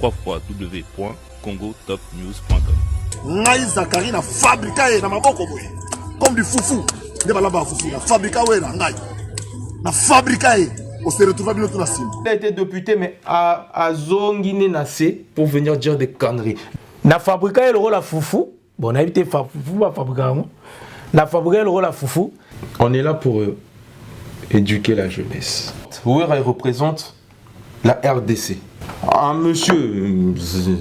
www.congotopnews.com. Ngai Zakari na fabrika na maboko boye. Comme du foufou. Ne bala ba foufou na fabrika we na ngai. Na fabrika on se retrouve à Binoto Nassim. Il a été député mais à Zongine Nassé pour venir dire des conneries. Na fabrika le rôle à foufou. Bon, on a été foufou à fabrika. Na fabrika le rôle à foufou. On est là pour éduquer la jeunesse. Ouera représente la RDC. Un monsieur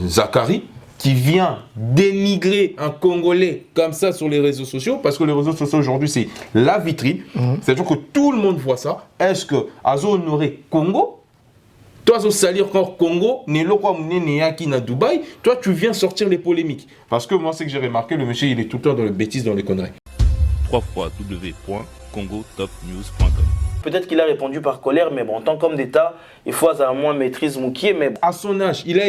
Zakari qui vient dénigrer un Congolais comme ça sur les réseaux sociaux, parce que les réseaux sociaux aujourd'hui c'est la vitrine, c'est-à-dire que tout le monde voit ça. Est-ce que Azo honoré Congo, toi Azo salir encore Congo, Nelo kwa mnene yaki na Dubaï, toi tu viens sortir les polémiques. Parce que moi c'est que j'ai remarqué, le monsieur il est tout le temps dans les bêtises, dans les conneries. www.congotopnews.com. Peut-être qu'il a répondu par colère, mais bon, en tant qu'homme d'État, il faut à moins maîtrise Moukié, mais... À son âge, il a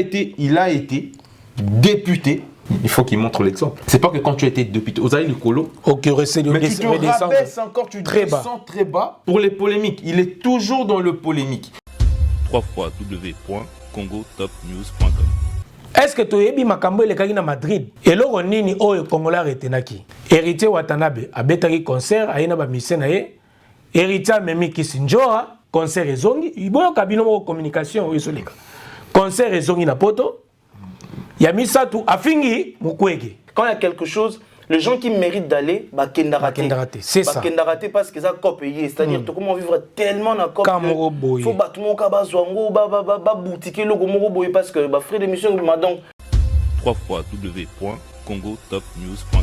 été député. Il faut qu'il montre l'exemple. C'est pas que quand tu as été député, aux aïeux Colo, mais tu te rabaisses encore, tu descends très bas pour les polémiques. Il est toujours dans le polémique. www.congotopnews.com. Est-ce que tu as vu Makambo et le Madrid? Et là, on est au Congolais retenaki. Héritier Watanabe a bétari concert, a yéna ba misenaye. Héritier Memi Kisinjora, concert ezongi. Il y a un communication. Concert ezongi na poto. Il y a mis ça tout. Afingi mukwege. Quand il y a quelque chose, les gens qui méritent d'aller, bah kendarate. C'est ça. Kendarate parce que ça cop payé. C'est-à-dire comment vivre tellement dans cop. Il faut battre mon kabazwango, ba boutique le gomoro boy parce que bah frère d'émission madame. www.congotopnews.com.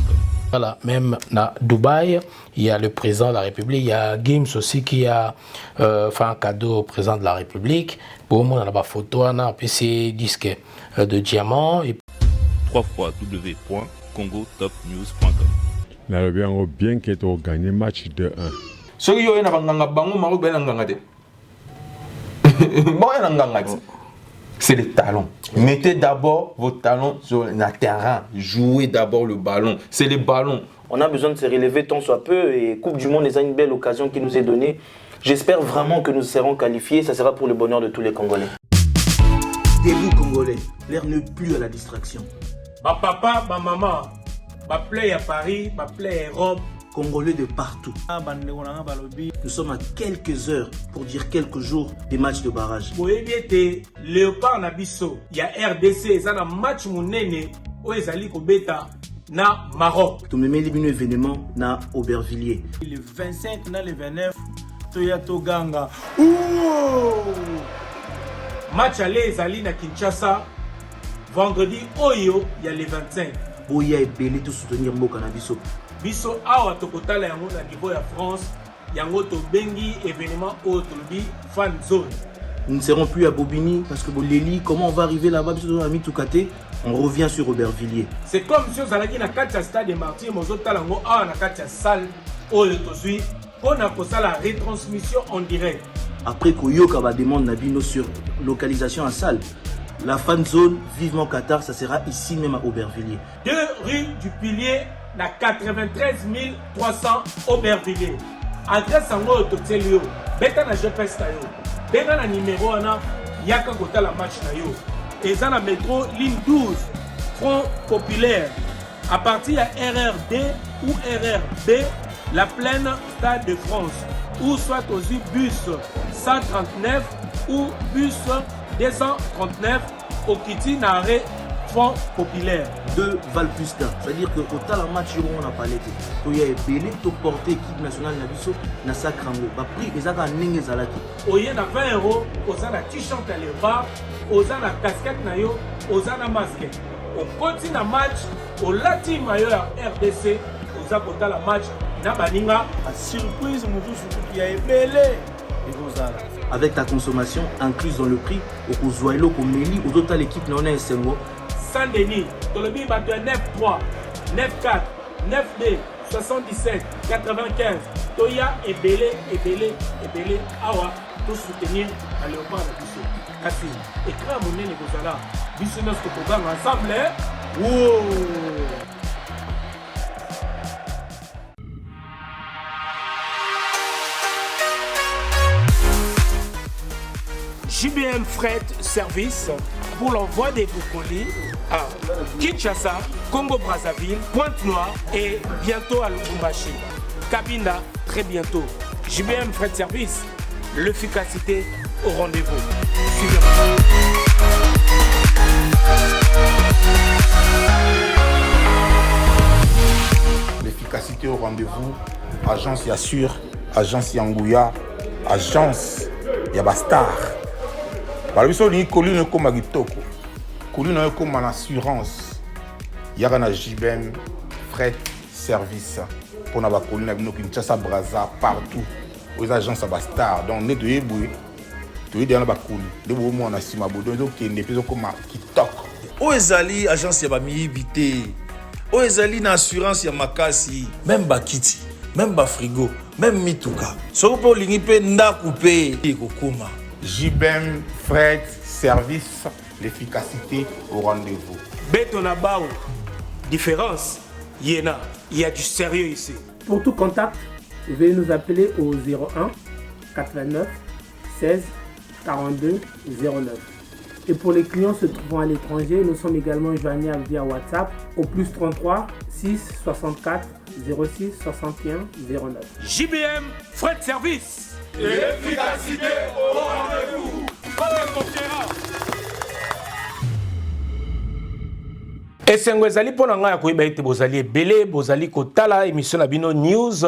Voilà, même à Dubaï, il y a le président de la République, il y a Gims aussi qui a fait un cadeau au président de la République. Pour moi, on a la photo, on a un PC disque de diamant. Et... www.congotopnews.com. Là, bien que tu as gagné match de 1. Ceux qui ont bango Maroc ben ngangade. Bon ngangade. C'est les talons. Mettez d'abord vos talons sur le terrain. Jouez d'abord le ballon. C'est les ballons. On a besoin de se relever tant soit peu et Coupe du Monde est une belle occasion qui nous est donnée. J'espère vraiment que nous serons qualifiés. Ça sera pour le bonheur de tous les Congolais. Debout Congolais, l'air n'est plus à la distraction. Ma papa, ma maman, ma play à Paris, ma play à Rome. Congolais de partout. Nous sommes à quelques heures pour dire quelques jours des matchs de barrage. Léopard Nabiso, il y a RDC, il y a un match monene où ils allaient bêta na Maroc. Tout le même événement na Aubervilliers. Le 25 na le 29, Toyato Ganga. Match aller ils allaient na Kinshasa. Vendredi Oyo, il y a le 25. Boya et Belé tout soutenir Mboka Nabiso. Biso awa tokotala yango na niveau ya France yango to bengi événement autobi fan zone. Nous ne serons plus à Bobigny parce que Boleli, comment on va arriver là-bas biso na Mitoukate, on revient sur Aubervilliers. C'est comme si on allait na katia stade de Martyrs mozotala yango awa na katia salle oyo tozui on a posé la retransmission en direct. Après Koyoka va demander Nabino sur localisation en salle. La fan zone vivement Qatar, ça sera ici même à Aubervilliers. 2 rue du Pilier, na 93 300 Aubervilliers. Adresse en haut au Télio. Beta na GPS na yo. Beta na numéro na yaka kota la match na yo. Et ça na métro ligne 12 Front Populaire. À partir à RRD ou RRB, la plaine Stade de France. Ou soit aussi bus 139 ou bus 239 au Kiti Nare Front Populaire. De Valpusta. C'est-à-dire que au tal match on a pas l'été. Il y a belé to porter équipe nationale na biso na Sakrango. Ba prix ezaka ndenge zalaki. Oye na 20 €, oza na t-shirt à l'Eva, oza na casquette na yo, oza na masque. On continue na match, au lati mayo ya RDC, oza kota la match na baninga. A surprise mutusu qui a belé. Avec ta consommation incluse dans le prix, au Kozwailo, au Meli, au total l'équipe na on a un Sengo. Saint-Denis, Tolobi bat 9-3, 9-4, 9-2, 77, 95. Toya et Belé, Awa, tout soutenir à Léopard de Bissot. Kasi, écran mon nez Kozala, Bissot notre programme ensemble. Wow! JBM Fret Service pour l'envoi des colis à Kinshasa, Congo-Brazzaville, Pointe-Noire et bientôt à Lubumbashi. Cabinda, très bientôt. JBM Fret Service, l'efficacité au rendez-vous. Suivez-moi. L'efficacité au rendez-vous, agence Yassure, agence Yangouya, agence Yabastar. Par exemple, il y a une comme Agitoko, une comme en assurance. Il y a un JBM Fret Service pour la colline qui Kinshasa, Brazza, partout. Aux agences Yabastar. Donc, nous devons tu dans la colline. Nous devons en assumer. Donc, il y a une épisode comme Kitok. Oezali agence ya bamiyibite. Oezali na assurance ya makasi. Même bakiti, même ba frigo, même mituka. Soko po lingi pe ndaku pe kokoma. JBM Fret Service, l'efficacité au rendez-vous. Betonabao, différence, il y a du sérieux ici. Pour tout contact, veuillez nous appeler au 01 89 16 42 09. Et pour les clients se trouvant à l'étranger, nous sommes également joignables via WhatsApp au plus 33 6 64 06 61 09. JBM Fret Service. Et l'efficacité au rendez-vous. esengo ezali mpona ngai ya koyeba ete bozali ebele bozali kotala émission na bino news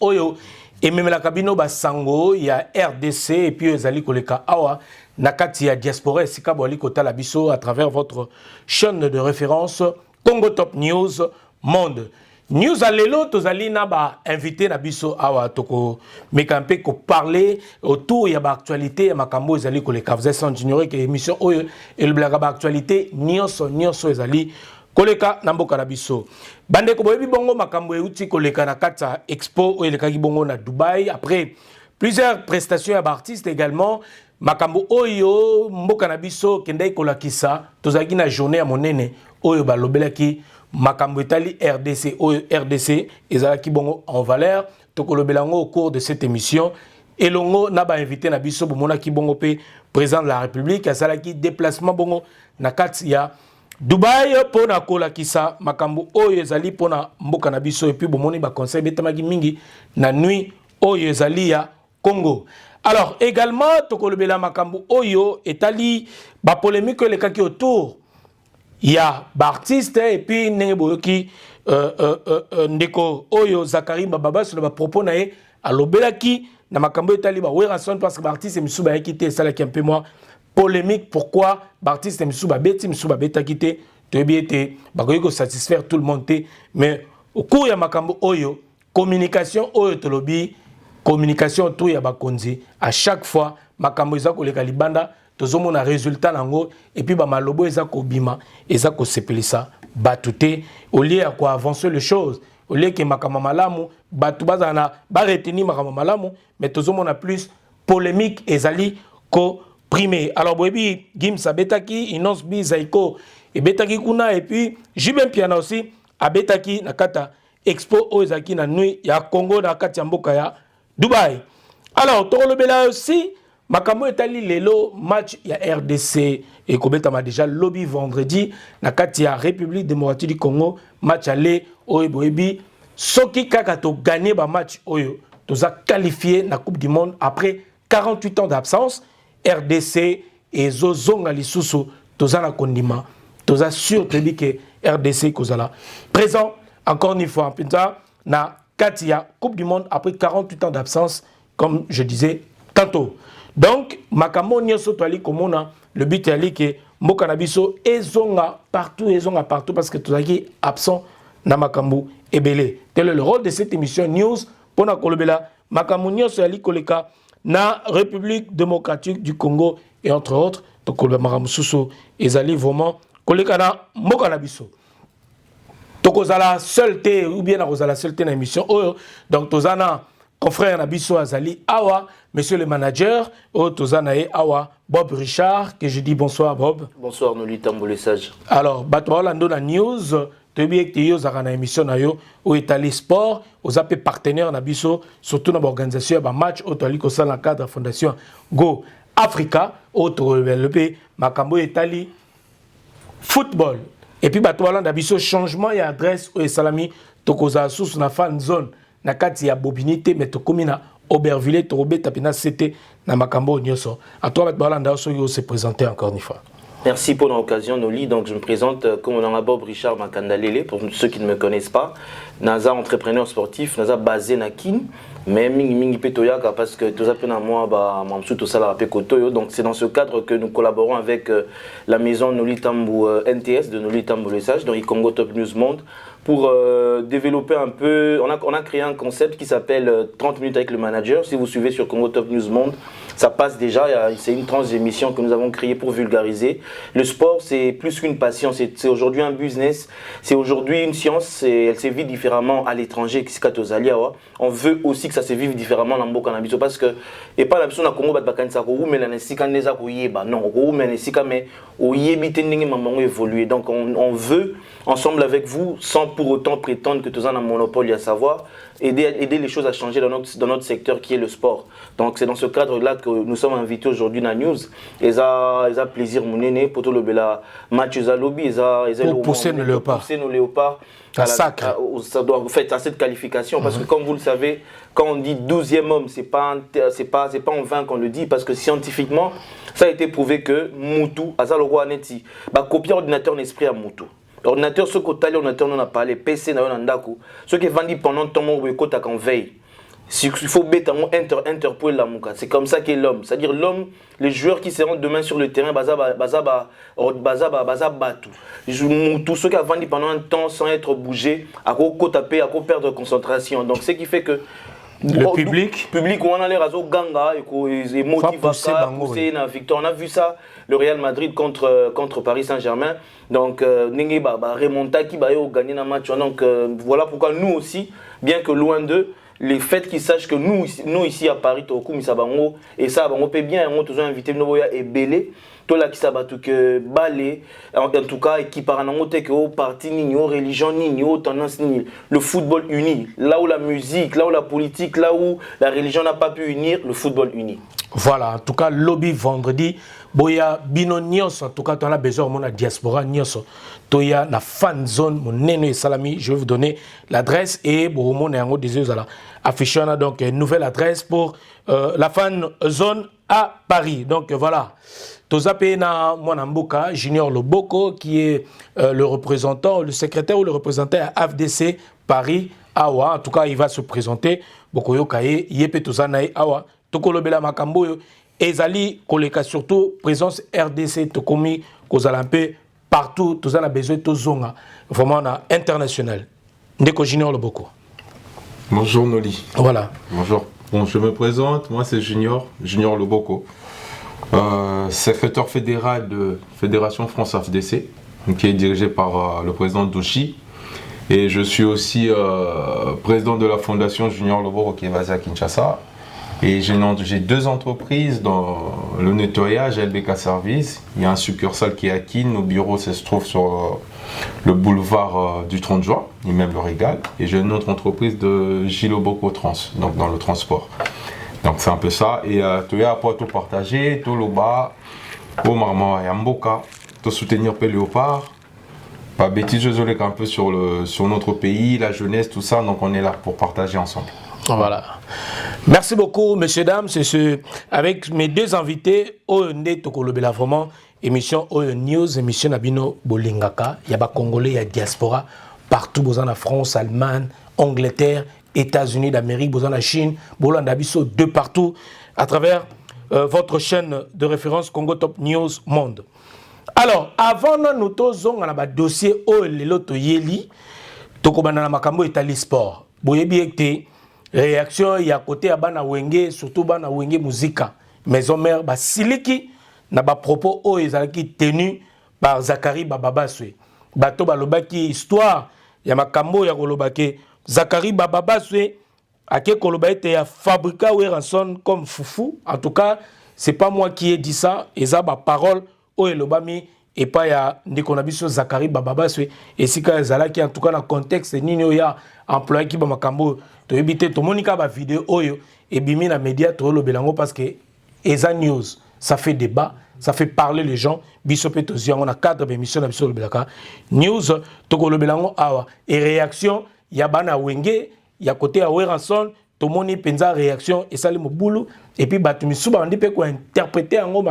oyo ememelaka bino basango ya RDC et puis ezali koleka awa na kati ya diaspora esika boali kotala biso à travers votre chaîne de référence Congo Top News Monde. News à lelo tozali na ba invité na biso awa toko mekampe ko parler autour ya ba actualité ya makambo ezali koleka. Vous êtes sans ignorer que émission oyo et le blaga ba actualité nyonso ezali koleka na mboka na biso. Bande ko boyebi bongo makambo euti koleka na kata expo oyo elekaki bongo na Dubaï après plusieurs prestations ya artistes également. Makambo oyo mboka na biso kendai kolakisa tozaki na journée ya monene oyo balobelaki makambo etali RDC oyo RDC ezalaki bongo en valeur tokolobelango au cours de cette émission elongo na ba invité na biso bomonaki bongo pe président de la République asalaki déplacement bongo na kati ya Dubaï pour na kolakisa makambo oyo ezali pona mboka na biso et puis bomoni ba conseil betamaki mingi na nuit oyo ezali ya Congo. Alors également tokolobela makambo oyo etali ba polémique lekaki autour il y a artiste et puis neboyoki ndeko oyo Zakari Bababa sur le propos nae alobelaki na makambo etali ba werason parce que artiste misuba yakité ça là qui un peu moins polémique pourquoi artiste misuba beti misuba beta quitté to biete ba ko satisfaire tout le monde mais au cours ya makambo oyo communication oyo tolobi communication autour ya bakonzi à chaque fois makambo ezako leka libanda tozomona résultat nango et puis ba malobo ezako bima ezako sepelisa batute au lieu à quoi avancer les choses au lieu que makambo malamu batu bazana ba retenir makambo malamu mais tozomona plus polémique ezali ko primé. Alors boyebi Gims abetaki Inos Bizaiko et betaki kuna et puis JBM Piana aussi abetaki nakata expo ozaki na nuit ya Congo na kati ya mboka ya Dubaï. Alors tolobela aussi makambo etali lelo match ya RDC et kobetama déjà lobby vendredi na kati ya République démocratique du Congo match aller oyo boyebi soki kaka to gagner ba match oyo toza qualifié na Coupe du Monde après 48 ans d'absence. RDC et Zozonga lisusu toza na kondima toza sûr que RDC kozala présent encore une fois pinza na katia Coupe du Monde après 48 ans d'absence comme je disais tantôt. Donc makambo nyonso toali komona le but ali que mboka na biso ezonga partout parce que tozaki absent na makambo ebele. Tel est le rôle de cette émission news pour na kolobela makambo nyonso ali koleka na République démocratique du Congo et entre autres tokoloba maramususu ezali vraiment koleka na mboka na biso tokozala seulté ou bien na kozala seulté na émission oyo donc tozana confrère na biso azali awa monsieur le manager o tozana e awa Bob Richard que je dis bonsoir Bob. Bonsoir Noli Tambole Sage. Alors bato balando na news tobi que yo zaka na émission na yo o etali sport aux AP partenaires na biso surtout na organisation ba match au tali ko sala cadre fondation Go Africa, autre développé, Makambo Etali, football. Et puis, bato balanda biso changement et adresse au Salami, tokoza sous na fan zone, na kati ya bobinité, mais tokomi na Aubervilliers, Torobé, Tapina, c'était na Makambo Nyoso. À toi, bato balanda, se présenter encore une fois. Merci pour l'occasion, Noli. Donc, je me présente comme on en a Bob Richard Makandalele, pour ceux qui ne me connaissent pas. Naza entrepreneur sportif, Naza basé na Kin, mais mingi petoyaka parce que tout ça peut moi ba mamsou tout ça la pekotoyo. Donc c'est dans ce cadre que nous collaborons avec la maison Noli Tambo NTS de Noli Tambo Le Sage, donc Congo Top News Monde, pour développer un peu. On a créé un concept qui s'appelle 30 minutes avec le manager. Si vous suivez sur Congo Top News Monde, ça passe déjà. C'est une tranche d'émission que nous avons créée pour vulgariser. Le sport, c'est plus qu'une passion. C'est aujourd'hui un business. C'est aujourd'hui une science. Elle se vit différemment à l'étranger. On veut aussi que ça se vive différemment dans le Canabiso parce que et pas la personne à Congo mais la nesika neza koyeba non mais nesika mais oyebite ndenge mamango évoluer. Donc on veut ensemble avec vous, sans pour autant prétendre que tout ça a un monopole, à savoir aider les choses à changer dans notre secteur qui est le sport. Donc c'est dans ce cadre-là que nous sommes invités aujourd'hui dans la news. Et ça plaisir mon aîné pour tout le bel match à lobby, pour pousser nos léopards. Ça doit faire à cette qualification parce que comme vous le savez, quand on dit 12e homme, c'est pas en vain qu'on le dit parce que scientifiquement, ça a été prouvé que Moutou, Azalogo Aneti, copier ordinateur d'esprit à Moutou. Ordinateur, ce qu'on ordinateur on a parlé, PC, ce qui est vendu pendant ton moment où il en veille. Il faut interpeller la mouka. C'est comme ça qu'est l'homme. C'est-à-dire l'homme, les joueurs qui seront demain sur le terrain, tous ceux qui ont vendu pendant un temps sans être bougés, à taper, à perdre concentration. Donc ce qui fait que le public on a l'air à ganga et motivation pousser la victoire. On a vu ça le Real Madrid contre Paris Saint-Germain. Donc remonta qui va gagner un match. Donc voilà pourquoi nous aussi, bien que loin d'eux, les faits qu'ils sachent que nous ici à Paris et ça peut bien on toujours invité nous et belé tout là qui s'abattu que balé en tout cas et qui par que au parti ni aux religion ni aux tendance ni le football uni là où la musique là où la politique là où la religion n'a pas pu unir le football uni. Voilà, en tout cas, lobby vendredi, boya bino nyos, en tout cas, tu as besoin de la diaspora nyos. Toya na fan zone, mon neno et salami, je vais vous donner l'adresse et bon, mon néango des afficher donc une nouvelle adresse pour la fan zone à Paris. Donc voilà. Tozape na Mwanamboka, Junior Loboko, qui est le représentant, le secrétaire ou le représentant à FDC Paris, Awa. En tout cas, il va se présenter. Bokoyo Kaye, Yepe Tozanae Awa. Tokolobela Makambo, Ezali, Koleka surtout, présence RDC, Tokomi, Kozalampe, partout, tous a besoin de Tozonga, vraiment international. Ndeko Junior Loboko. Bonjour Noli. Voilà. Bonjour. Bon, je me présente, moi c'est Junior Loboko, secrétaire fédéral de Fédération France FDC, qui est dirigé par le président Douchi. Et je suis aussi président de la fondation Junior Loboko qui est basée à Kinshasa. Et j'ai deux entreprises dans le nettoyage, LBK Service. Il y a un succursale qui est à Kin. Nos bureaux se trouvent sur le boulevard du 30 juin, immeuble Le Régal. Et j'ai une autre entreprise de Giloboko Trans, donc dans le transport. Donc c'est un peu ça. Et tu as pour tout partager, tout le bas, au Marmor et Amboka, tout soutenir le léopard. Pas bêtise, je zoole un peu sur notre pays, la jeunesse, tout ça. Donc on est là pour partager ensemble. Voilà. Merci beaucoup, messieurs, dames. C'est avec mes deux invités, OND Tokolobela, vraiment, émission ON News, émission Nabino Bolingaka. Il y a des Congolais, il y a diaspora, partout, en France, Allemagne, Angleterre, États-Unis d'Amérique, en Chine, Abisso, de partout, à travers votre chaîne de référence Congo Top News Monde. Alors, avant nous avons un dossier OLELOTO Yeli, Tokobana Makambo Etali Sport. Boyebi ekte réaction ya côté ya bana wenge surtout bana wenge muzika maison mère ba siliki na ba propos o ezalaki tenu par Zakari Bababaswe bato balobaki histoire ya makambo ya kolobaki Zakari Bababaswe ake koloba ete ya fabrika Weranson comme foufou. En tout cas c'est pas moi qui ai dit ça eza ba parole o elobami et pas ya ndeko na biso Zakari Bababaswe et sika ezalaki en tout cas dans contexte nini ya employé qui ba makambo to ebité to monika ba vidéo oyo et bimi na média to lo belango parce que eza news ça fait débat, ça fait parler les gens. Bisope Tozian, on a 4 émissions d'Abisol Belaka. News, Tokolo Belango Awa. Et réaction, Yabana Wenge, Yakote Aweranson, Tomoni Penza réaction, et ça le boulot. Et puis Batumisuba, on dit que quoi interpréter en haut,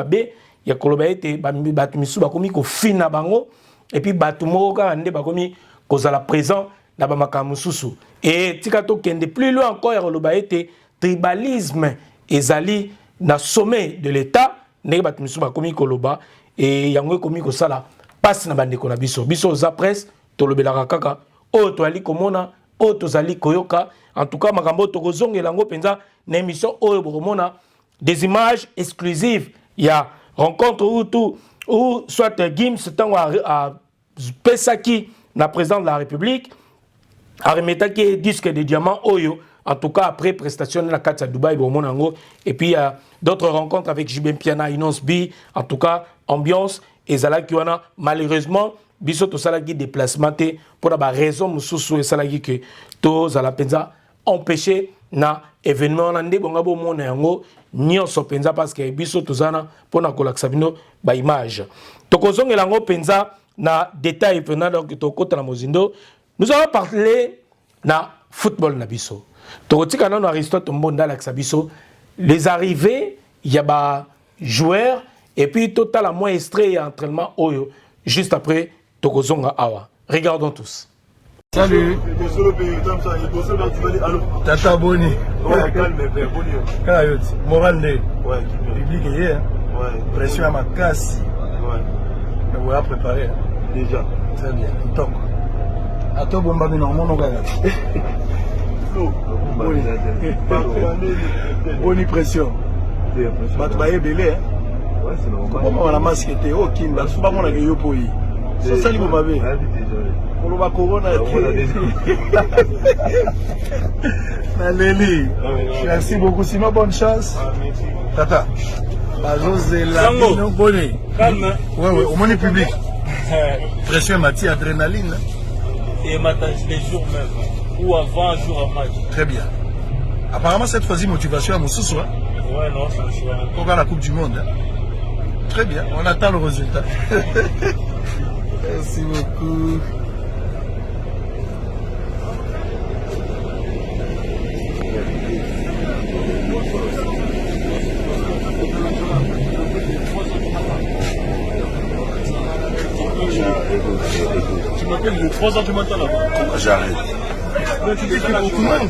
Yakoloba ete, Batumisuba, comme il fina bango. Et puis Batumoka, on dit bakomi, kozala présent, Nabamaka Mususu. Et Tikato Kende, plus loin encore, Yakoloba ete, tribalisme, ezali, na sommet de l'État, ndenge bato misusu bakomi koloba et yango ekomi kosala passe na bandeko na biso biso za presse tolobelaka kaka oyo toali komona oyo tozali koyoka en tout cas makambo tokozongela yango penza na émission oyo bokomona des images exclusives ya rencontre ou soit Gims tango a pesaki na président de la République a remetaki disque de diamant oyo. En tout cas, après prestation de la Katsa Dubaï, et puis il y a d'autres rencontres avec Jibem Piana, Inons B. En tout cas, ambiance et Zala Kiwana. Malheureusement, biso to salagi déplacement pour la raison mususu et salagi que to Zala Penza empêché na événement nande bongabo mona yango nyonso penza parce que biso to zana pour na kolaksa bino ba image. Tokozonga lango penza na détail venant donc to kota na mozindo. Nous allons parler na football na biso. Tokotika nano Aristote Mbonda Laksabiso, les arrivées, il y a des joueurs, et puis total à moins extrait et entraînement Oyo, juste après Tokozonga Awa. Regardons tous. Salut. Tata Boni. Ouais, calme, Boni. Kalayoti. Morande. Ouais, public hier. Ouais. Pression à ma casse. Ouais. Mais on va préparer. Déjà. Très bien. Donc. À toi, Bomba, mais non, mon gars. Bonne pression. Batbaye belé. Ouais, c'est normal. Comment on a masqué au Kimba, c'est pas mon avis au pays. C'est ça qui m'a vu. On va corona. Naléli. Merci beaucoup, Sima, bonne chance. Tata. José Lamino Bonnet. Calme. Ouais, ouais, au monde public. Pression mati, adrénaline. Et matin, les jours même. Ou avant un jour à match. Très bien. Apparemment, cette fois-ci, motivation à Moussoussou. Hein? Ouais, non, c'est un choix. Pour la Coupe du Monde. Hein? Très bien, on attend le résultat. Merci beaucoup. Tu m'appelles le 3h du matin là-bas. J'arrête. Mais tu dis que pour tout le monde.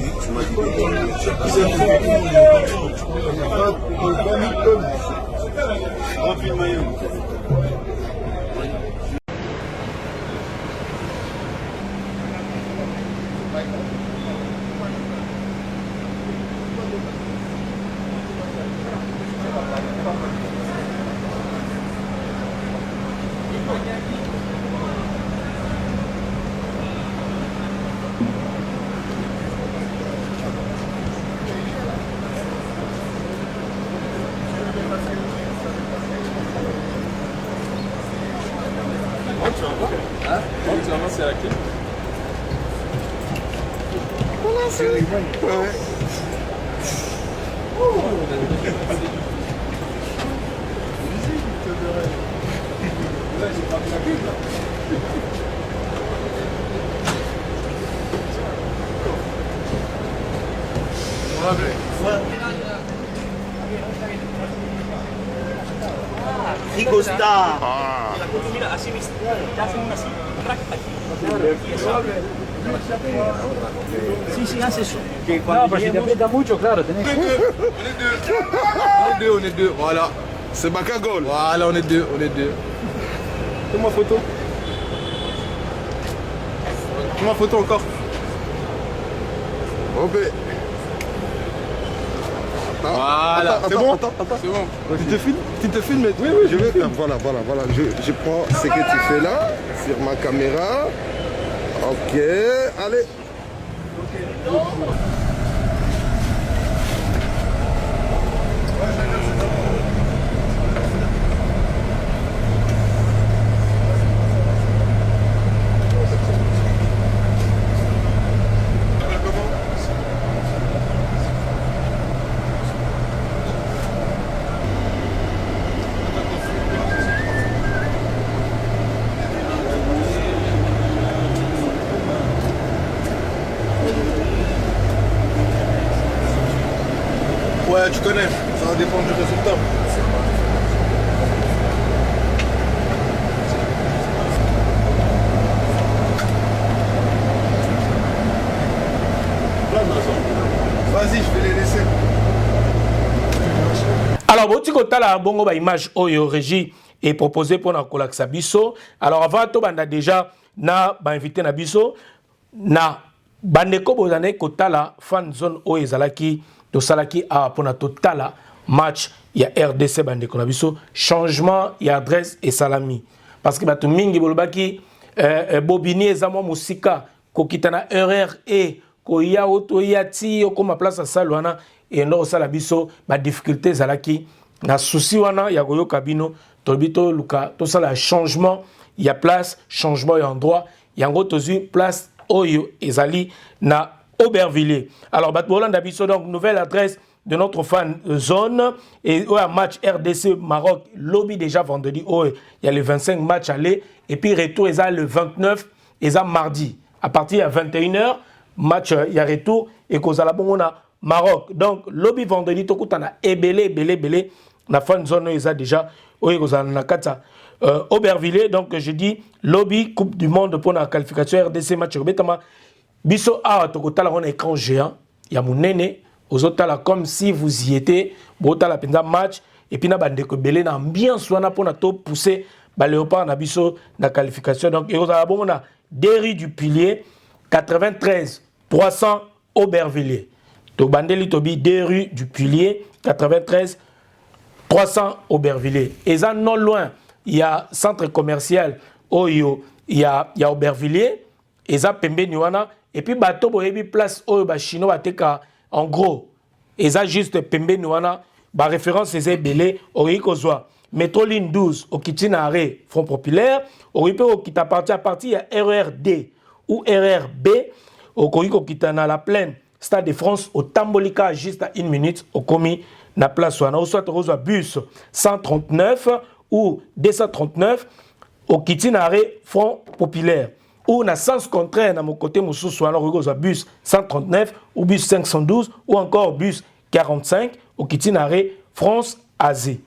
C'est à qui? Rico Star. Sí, sí, hace eso. Que cuando pero si te aprieta mucho, claro, tenés que... On est deux, voilà. C'est Bakagol. Voilà, on est deux. Fais-moi photo. Fais-moi photo encore. Ok. Voilà, c'est bon. C'est bon. Tu te filmes. Oui, je vais faire. Voilà. Je prends ce que tu fais là sur ma caméra. Ok, allez. tu connais, ça va dépendre du résultat. Vas-y, je vais les laisser. Alors, vous avez bongo ba image oyo régie est proposé pour na kolaksa biso. Alors avant to banda déjà na ba invité na biso na bandeko bozane kotala fan zone oyo ezalaki to salaki a pour na totala match ya RDC bandeko na biso changement ya adresse et salami parce que bato mingi bolobaki bobini ezamo musika kokitana erreur et koya auto yati okoma place à salwana et no sala biso ba difficulté zalaki na souci wana ya koyo kabino tobito luka to sala changement ya place changement ya endroit yango tozu place oyo ezali na Aubervilliers. Alors bat Bolanda biso donc nouvelle adresse de notre fan zone et un match RDC Maroc lobby déjà vendredi il y a les 25 matchs aller et puis retour est le 29 et ça mardi à partir de 21h match il y a retour et kozala bon on a Maroc donc lobby vendredi to kutana belé na fan zone est déjà kozala na kata Aubervilliers donc je dis lobby Coupe du monde pour la qualification RDC match betama biso a to kotala on écran géant ya munene aux autres comme si vous y étiez botala penza match et puis na bandeko belé na ambiance wana pour na to pousser ba léopard na biso na qualification donc et kozala bon on a Derry du Pilier 93 300 Aubervilliers to bandeli tobi Derry du Pilier 93 300 Aubervilliers et ça non loin il y a centre commercial Oyo il y a Aubervilliers et ça pembe niwana et puis bateau boyebi place Oyo ba chinois bateka en gros et ça juste pembe niwana ba référence c'est belé orikozwa métro ligne 12 au Kitinare Front Populaire oripe au kita parti à partir il y a RRD ou RRB au Koriko Kitana la plaine Stade de France au Tambolika juste à 1 minute au commis na place wana ou soit reçoit bus 139 ou 239 au Kitinare Front Populaire ou na sens contraire na mon côté mususu wana reçoit bus 139 ou bus 512 ou encore bus 45 au Kitinare France Asie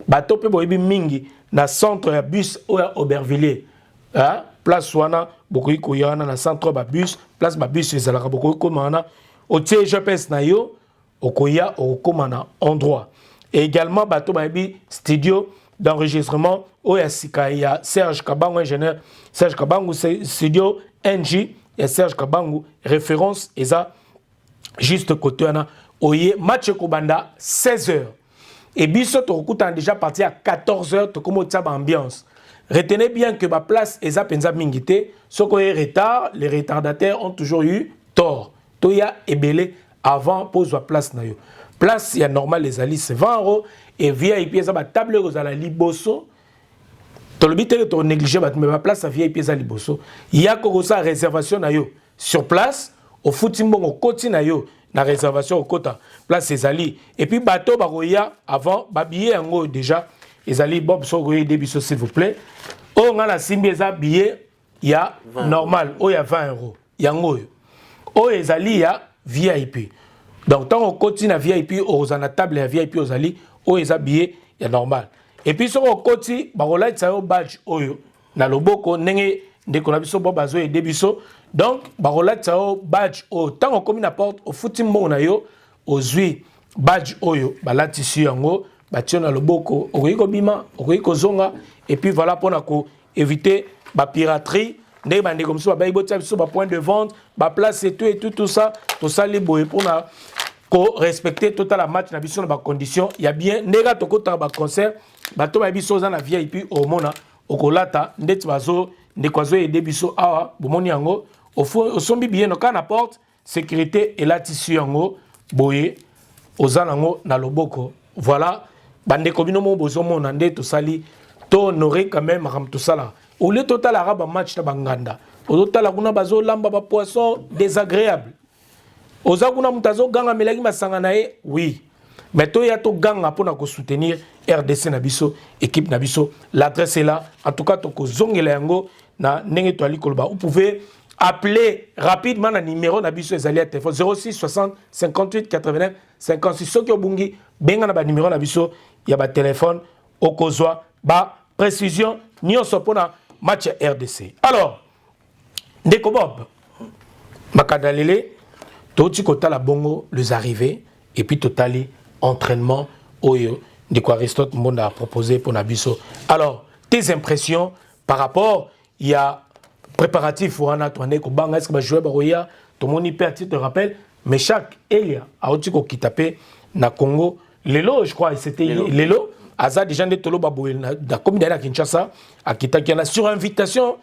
bato pe boyebi mingi na centre ya bus ou ya Aubervilliers hein place wana bokoyi koyana na centre ba bus place ba bus ezalaka bokoyi komana au tie GPS na yo okoya okomana endroit et également bato bayebi studio d'enregistrement ou ya sika ya Serge Kabangu ingénieur Serge Kabangu studio NG et Serge Kabangu référence eza juste côté wana oye match kobanda 16h et biso to kuta déjà parti à 14h to komo tsa ambiance. Retenez bien que ma place eza penza mingité ce qu'on est retard les retardataires ont toujours eu tort. Toya ebele avant pose place na yo. Place ya normal les alis c'est 20 € et VIP eza ba table aux la liboso. To le bité to négliger ba mais place à VIP eza liboso. Ya ko sa réservation na yo sur place au footimbo au koti na yo na réservation au kota place ezali et puis bateau baroya avant ba billet yango déjà ezali bob so goye debiso s'il vous plaît. On a la simbi eza billet ya normal o ya 20 € yango yo. O ezali ya VIP. Donc tant on continue à VIP aux na table ya VIP aux ali o eza billet ya normal. Et puis sur on continue barola tsa yo badge oyo na loboko ndenge ndeko na biso bo bazo e debiso. Donc barola tsa yo badge o tant on comme na porte au footimbo na yo ozui badge oyo balati sur yango batio na loboko okoyiko bima okoyiko zonga et puis voilà pour na ko éviter ba piraterie. Ndé bandé comme ça ba ibota biso ba point de vente ba place et tout ça to sali boye pour na ko respecter total la match na biso na ba condition ya bien ndega to kota ba concert ba to ba biso za na VIP au mona okolata ndeti bazo ndekwazo e debiso awa bomoni yango au sombi bien no kana porte sécurité et la tissu yango boye ozanango na loboko voilà bande komino mo bozo mona ndé to sali to honorer quand même ram to sala. Au lieu total arabe match na banganda au total kuna bazo lamba ba poisson désagréable oza kuna mutazo ganga melaki masanga nae oui mais to ya to ganga pour na ko soutenir RDC na biso équipe na biso l'adresse est là en tout cas to ko zongela yango na ndenge to ali kolba vous pouvez appeler rapidement na numéro na biso ezali à téléphone 06 60 58 89 56 soki obungi benga na ba numéro na biso ya ba téléphone okozwa ba précision nyonso pona match RDC. Alors ndeko Bob Makandalele toti kotala bongo les arrivées et puis totali entraînement oyo ndeko Aristote Mbonda a proposé pour Nabiso. Alors tes impressions par rapport il y a préparatif pour un tourné ko banga est-ce que ba jouer baroya to moni petit te rappelle mais chaque Elia a otiko kitapé na Congo lelo je crois c'était lelo aza déjà de tolo baboye na comme d'aller à Kinshasa à kitaki na sur invitation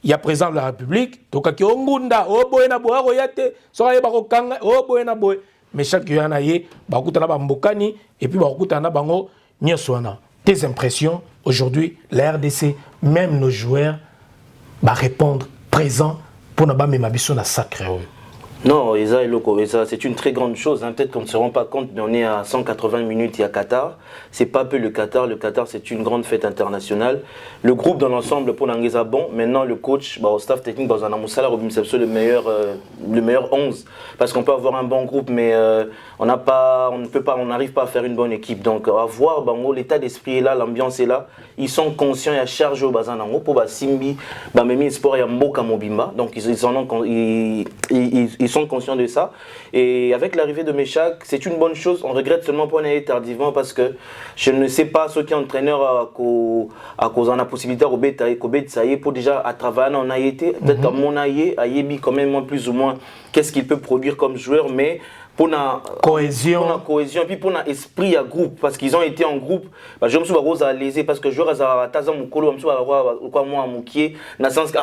il y a président de la République donc ki ongunda o boye na boya royate so aye ba ko kanga o boye na boye mais chaque yana ye ba kutana ba mbokani et puis ba kutana bango nyoswana. Tes impressions aujourd'hui la RDC même nos joueurs va répondre présent pour ne pas même habiter na sacré. Non, c'est une très grande chose. Hein. Peut-être qu'on ne se rend pas compte, mais on est à 180 minutes, il y a Qatar. C'est pas peu le Qatar. Le Qatar, c'est une grande fête internationale. Le groupe dans l'ensemble, pour l'Angueza, bon. Maintenant, le coach, au staff technique, dans un Amoussala, c'est le meilleur 11. Parce qu'on peut avoir un bon groupe, mais on n'arrive pas à faire une bonne équipe. Donc, à voir, l'état d'esprit est là, l'ambiance est là. Ils sont conscients, il y a charge au Bazanango, pour Simbi, Memi Sport, il y a Mboka Mobimba. Donc, ils sont conscients de ça. Et avec l'arrivée de Meshak, c'est une bonne chose. On regrette seulement pour aller tardivement parce que je ne sais pas ceux qui sont entraîneurs à cause de la possibilité de pour déjà à travailler en Haïti, peut-être à mon Aïebi quand même plus ou moins qu'est-ce qu'il peut produire comme joueur, mais pour la cohésion et puis pour l'esprit à groupe parce qu'ils ont été en groupe je me suis pas lésé parce que je joueur à Tazam Mukolo je me suis quoi moi Mukie dans sens que et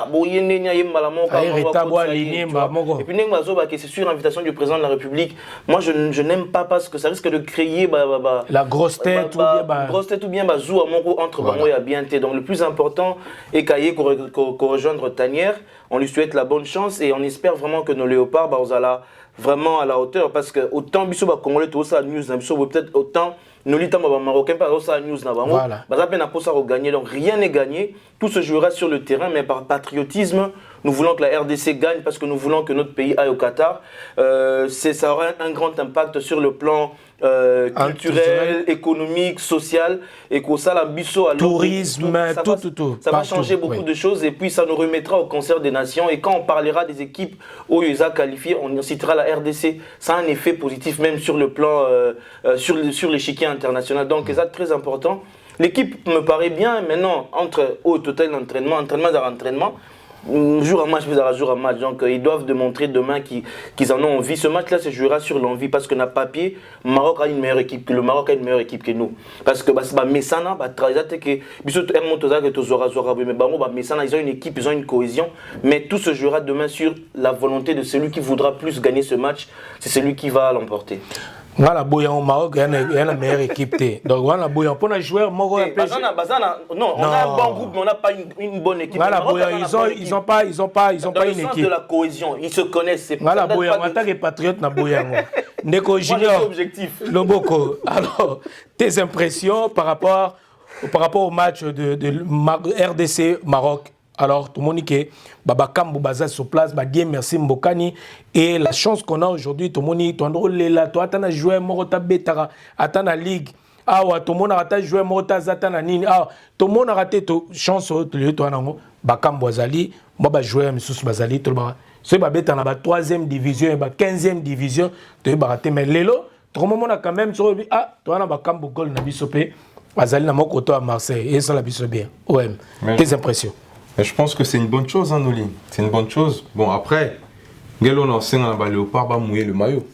puis c'est sur l'invitation du président de la République. Moi je n'aime pas parce que ça risque de créer la grosse tête ou bien zou entre bango et bien. Donc le plus important est qu'aille rejoindre Tanière. On lui souhaite la bonne chance et on espère vraiment que nos léopards vraiment à la hauteur parce que autant biso ba congolais tout ça news na biso peut-être autant nous litans marocains pas ça news na bango ba peine pour ça gagner. Donc rien n'est gagné, tout se jouera sur le terrain mais par patriotisme nous voulons que la RDC gagne parce que nous voulons que notre pays aille au Qatar. Ça aura un grand impact sur le plan culturel, économique, social et que ça la biso à tourisme, ça va changer beaucoup de choses et puis ça nous remettra au concert des nations et quand on parlera des équipes où ils ont qualifié, on citera la RDC. Ça a un effet positif même sur le plan sur l'échiquier international. Donc c'est très important. L'équipe me paraît bien maintenant entre au total entraînement vers entraînement. Jour à match, jour à match. Donc ils doivent démontrer demain qu'ils en ont envie. Ce match-là se jouera sur l'envie parce que na papier, Maroc a une meilleure équipe que le Maroc a une meilleure équipe que nous. Parce que Messana, Messana, ils ont une équipe, ils ont une cohésion. Mais tout se jouera demain sur la volonté de celui qui voudra plus gagner ce match. C'est celui qui va l'emporter. Voilà, Boyan au Maroc, il y a la meilleure équipe. Donc voilà, Boyan, pour les joueurs, non, on a un bon groupe, mais on n'a pas une bonne équipe. Voilà, Boyan, ils ont pas une équipe. De la cohésion, ils se connaissent. Voilà, Boyan, en tant que patriote, na Boyan. Neko Junior, Loboko. Alors, tes impressions par rapport au match de RDC Maroc? Alors, tout le monde dit que Babakambo Baza sur place, Dieu merci Mbokani. Et la chance qu'on a aujourd'hui, tout le monde dit que tu as joué Morota Betara, tu la Ligue. Tout le monde a joué Morota Zatana Nini. Tout le monde a raté ta chance. Bakambo Bazali, moi je joué Moussous Bazali. Si tu as dans la 3e division, la 15e division, tu as raté. Mais Lélo, tout le monde a quand même dit tu as Bakambo Gol Nabisopé, Bazali na Mokoto à Marseille. Et ça l'a bien. OM. Tes impressions? Je pense que c'est une bonne chose, hein, Noli. C'est une bonne chose. Bon, après, Gelo n'enseigne à la léopard, va mouiller le maillot.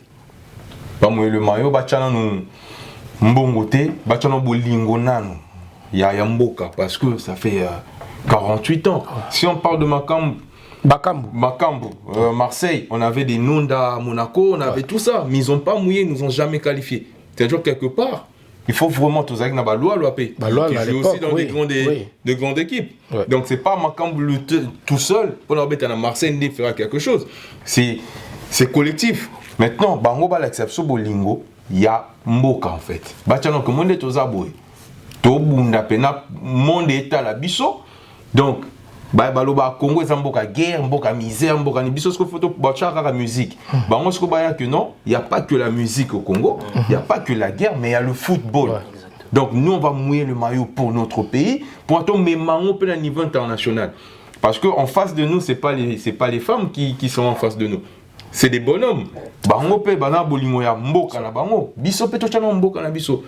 Va mouiller le maillot, va tchana nous mbongote, va tchana bolingo nano. Ya mboka, parce que ça fait 48 ans. Si on parle de Bakambo, Marseille, on avait des Nonda à Monaco, on avait tout ça, mais ils n'ont pas mouillé, ils ne nous ont jamais qualifiés. C'est-à-dire quelque part. Il faut vraiment tous avec Nabaloa qui joue aussi dans des grandes équipes. Ouais. Donc c'est pas Makambo tout seul pour l'embêter à Marseille de faire quelque chose. C'est collectif. Maintenant, Bango ba l'exception Bolingo, il y a Mboka en fait. Bachano que monde est aux abois. To bunda pena monde est à la biso. Donc baloba Congo eza mboka guerre, mboka misère, mboka ni biso sko photo bachaka la musique. Bango sko baya que non, il y a pas que la musique au Congo, il y a pas que la guerre, mais il y a le football. Donc nous on va mouiller le maillot pour notre pays, pour attendre mes mango peut à niveau international. Parce que en face de nous, c'est pas les femmes qui sont en face de nous. C'est des bonhommes. Bango pe bana bolimo ya mboka na bango. Biso pe to chana mboka na biso.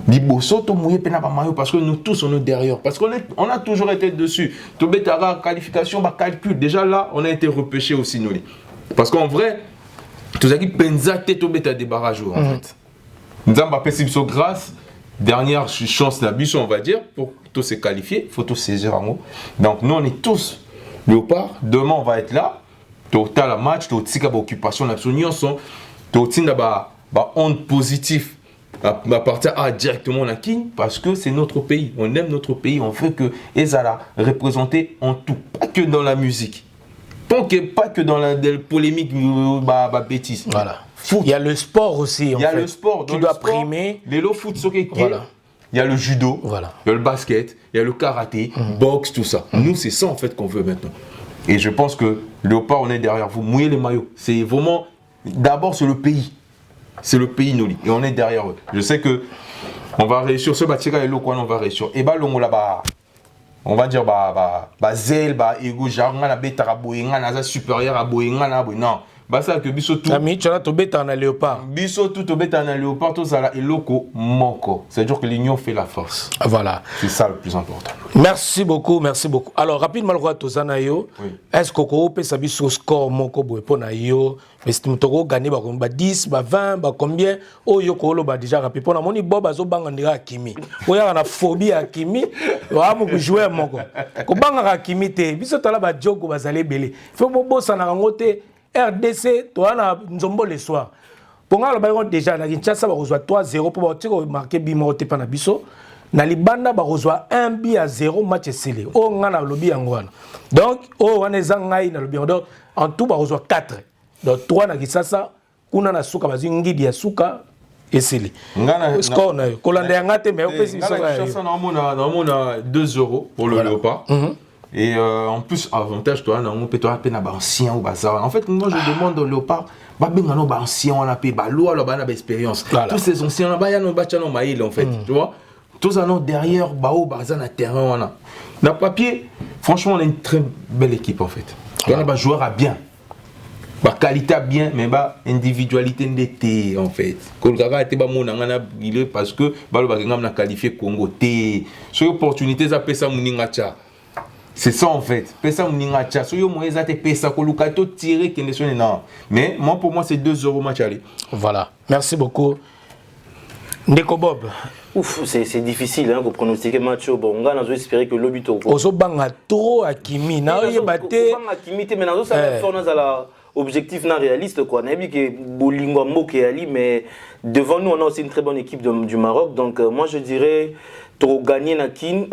Biboso to mouye pe na ba maillot parce que nous tous on est derrière. Parce qu'on a toujours été dessus. To betara qualification ba calcul. Déjà là, on a été repêché aussi nous. Parce qu'en vrai, tous qui pensa te to beta des barrages en fait. Nzamba pe biso grâce dernière chance na biso on va dire pour tous se qualifier, faut tous saisir en haut. Donc nous on est tous Léopard, demain on va être là. Total match, total occupation nationale, total ba onde positive à partir directement la King parce que c'est notre pays, on aime notre pays, on veut que Ezala représenter en tout, pas que dans la musique, pas que dans la polémique, bêtise. Voilà. Foot. Il y a le sport aussi. Il y a le sport qui doit primer. Les lots foot, voilà. Il y a le judo, voilà. Il y a le basket, il y a le karaté, boxe, tout ça. Nous c'est ça en fait qu'on veut maintenant. Et je pense que Léopard, on est derrière vous. Mouillez les maillots. C'est vraiment... D'abord, c'est le pays. C'est le pays, Noli. Et on est derrière eux. Je sais que on va réussir. Ce bâtira et l'eau, on va réussir. Et bah, l'on là-bas... On va dire, zèle, ego, jaranga, la bête à boyenga, naza supérieur à boyenga, non. Bah, ça que biso tout. Ami, tu as tout bête en Léopard. Biso tout bête en Léopard, tout ça là, et loco, moko. C'est-à-dire que l'union fait la force. Voilà. C'est ça le plus important. Merci beaucoup, merci beaucoup. Alors, rapidement, le roi Tozanayo, est-ce que vous pouvez savoir ce score moko pour Nayo? Mais si tu veux gagner 10, 20, combien? Oh, yoko ba déjà rapide. Pour moni Bob azo bangandira Kimi. Oh, ya na phobie à Kimi. Wa mo jouer moko. Ko bangara Kimi te. Biso tala ba joko bazale belé. Faut bobo sana ngote. RDC, toi, Nzombo le soir. Pour nous, déjà, na Kinshasa, on reçoit 3-0 pour marquer Bimote Panabiso. Na Libanda, on reçoit 1-0 match scellé. Oh, on a le lobby en Gouane. Donc, on a les lobby. Donc, en tout, on reçoit 4. Donc, 3 na Kinshasa, on a Suka, Bazingi, Diasuka et scellé. Score, on a Kolande Angate, mais on peut se faire. On a 2 € pour le Léopard. Et en plus, avantage, toi, on peut toi appeler un ancien ou bazar. En fait, moi, je demande au Léopard, on a ancien, on a payé, l'eau, on a expérience. Tous ces anciens, on a un maïl, en fait. Tu vois, tous en ont derrière, bao, bazar, na terrain, on a. Dans le papier, franchement, on a une très belle équipe, en fait. On a un joueur à bien. Ba qualité à bien, mais ba individualité d'été, en fait. Kolgaga était ba mon angana parce que ba le bagam na qualifié Congo té. Sur opportunité, ça peut ça muningacha. C'est ça en fait. Pesa muningacha. So yo moeza te pesa ko lukato tirer qui ne non. Mais moi pour moi c'est 2 € match aller. Voilà. Merci beaucoup. Ndeko Bob. Ouf, c'est difficile hein, pour pronostiquer match. Bon, on a espéré que l'obito. Ozo banga trop à Kimi. Na yebate. Banga Kimi te mais na ça forna za la objectif non réaliste quoi. Na bi que Bolingo Moke Ali mais devant nous on a aussi une très bonne équipe du Maroc. Donc moi je dirais to gagner na kin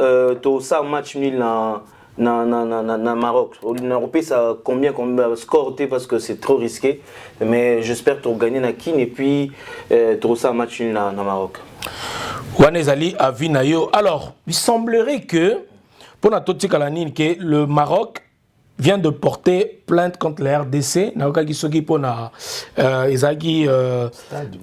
to ça match nul na Maroc. L'Europe ça combien score parce que c'est trop risqué mais j'espère to gagner na kin et puis to ça match nul na Maroc. Wanezali a vu nayo. Alors, il semblerait que pour la Toti Kalanine que le Maroc vient de porter plainte contre la RDC. Naoka Gisogi pour na Ezagi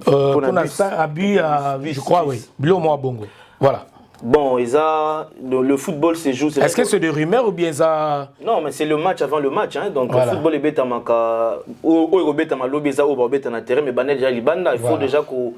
pour na abus je crois oui. Bilo moi bongo. Voilà. Bon, le football se joue. Est-ce que c'est des rumeurs ou bien ça? Non, mais c'est le match avant le match. Hein. Donc voilà. Le football est bête à maka. Ou bête à ma lobby, ça ou bête à terrain, mais banel déjà libanda. Il faut déjà qu'on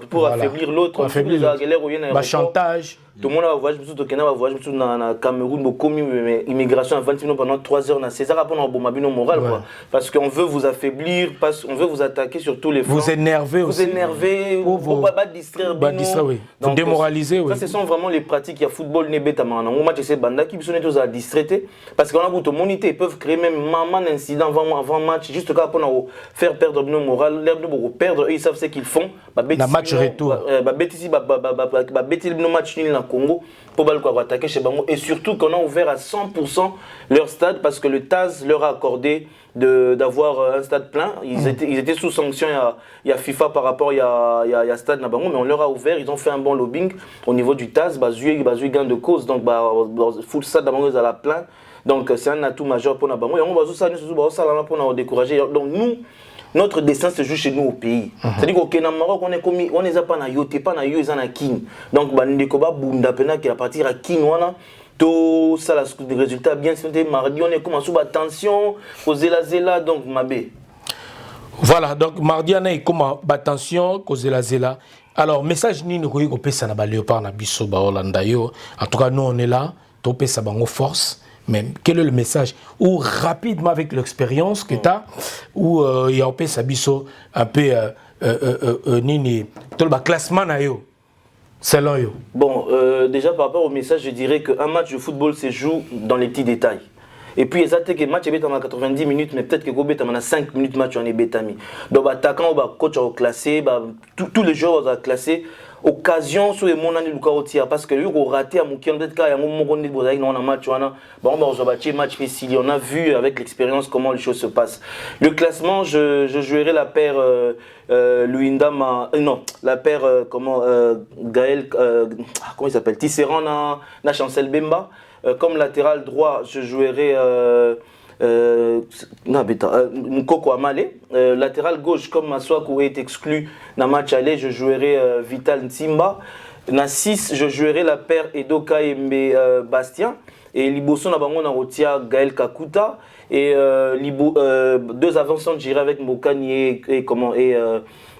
pour affaiblir l'autre. Affaiblir l'autre. Chantage. Tout le monde va voyager tout au Kenya, va voyager tout dans Cameroun, beaucoup mais immigration à 20 minutes pendant 3 heures dans César après on a bon mabino moral quoi. Parce qu'on veut vous affaiblir, on veut vous attaquer sur tous les fronts. Vous énerver aussi. Vous énerver, vous pas distraire oui. Vous démoraliser oui. Ça ce sont vraiment les pratiques il y a football né bêta man. On match c'est banda qui sont tous à distraiter parce qu'on a beaucoup de monité, ils peuvent créer même un incident avant match juste pour faire perdre nos moral, l'air de beaucoup perdre, ils savent ce qu'ils font. La match retour. Bêtisi bêtisi nos match nul na Congo pour attaquer chez Bango. Et surtout qu'on a ouvert à 100% leur stade parce que le TAS leur a accordé d'avoir un stade plein. Ils étaient sous sanction il y a FIFA par rapport il y a stade Nabango, mais on leur a ouvert, ils ont fait un bon lobbying au niveau du TAS, gain de cause, donc full stade Nabango ils allaient plein. Donc c'est un atout majeur pour Nabango. Et on va pour décourager. Donc nous, notre destin se joue chez nous au pays. C'est-à-dire qu'au Maroc, on n'est pas na yote, pas na yo, ils sont na king. Donc bandeko ba bunda pena qui va partir à king wana. Tout ça, le résultat bien, c'était mardi, on est comme sous attention, aux zela, donc mabé. Voilà, donc mardi, on est comme attention, aux zela. Alors, message ni nous ko pesa na ba léopard na biso ba Hollanda yo. En tout cas, nous on est là, to pesa bango force. Mais quel est le message? Ou rapidement avec l'expérience que tu as, ou il y a un biso un peu nini, tout le classement na yo. Selon yo. Bon, déjà par rapport au message, je dirais qu'un match de football se joue dans les petits détails. Et puis, exactement que le match est 90 minutes, mais peut-être que le match est 5 minutes, match on est bétami. Donc, attaquant, coach a classé, tous les joueurs ont classé. Occasion sur les mondes de parce que lui a raté à Moukian peut-être qu'il y a un moment dans un match match facile. On a vu avec l'expérience comment les choses se passent. Le classement, je jouerai la paire Luindama la paire Gaël comment il s'appelle Tisserand na Chancel Bemba comme latéral droit, je jouerai Mukoko Amale. Latéral gauche, comme Maswaku est exclu dans le match aller, je jouerai Vital Nsimba. Na 6, je jouerai la paire Edoka Mbe Bastien. Et Liboso Nabango Narotia Gaël Kakuta. Et deux avançants, j'irai avec Mbokani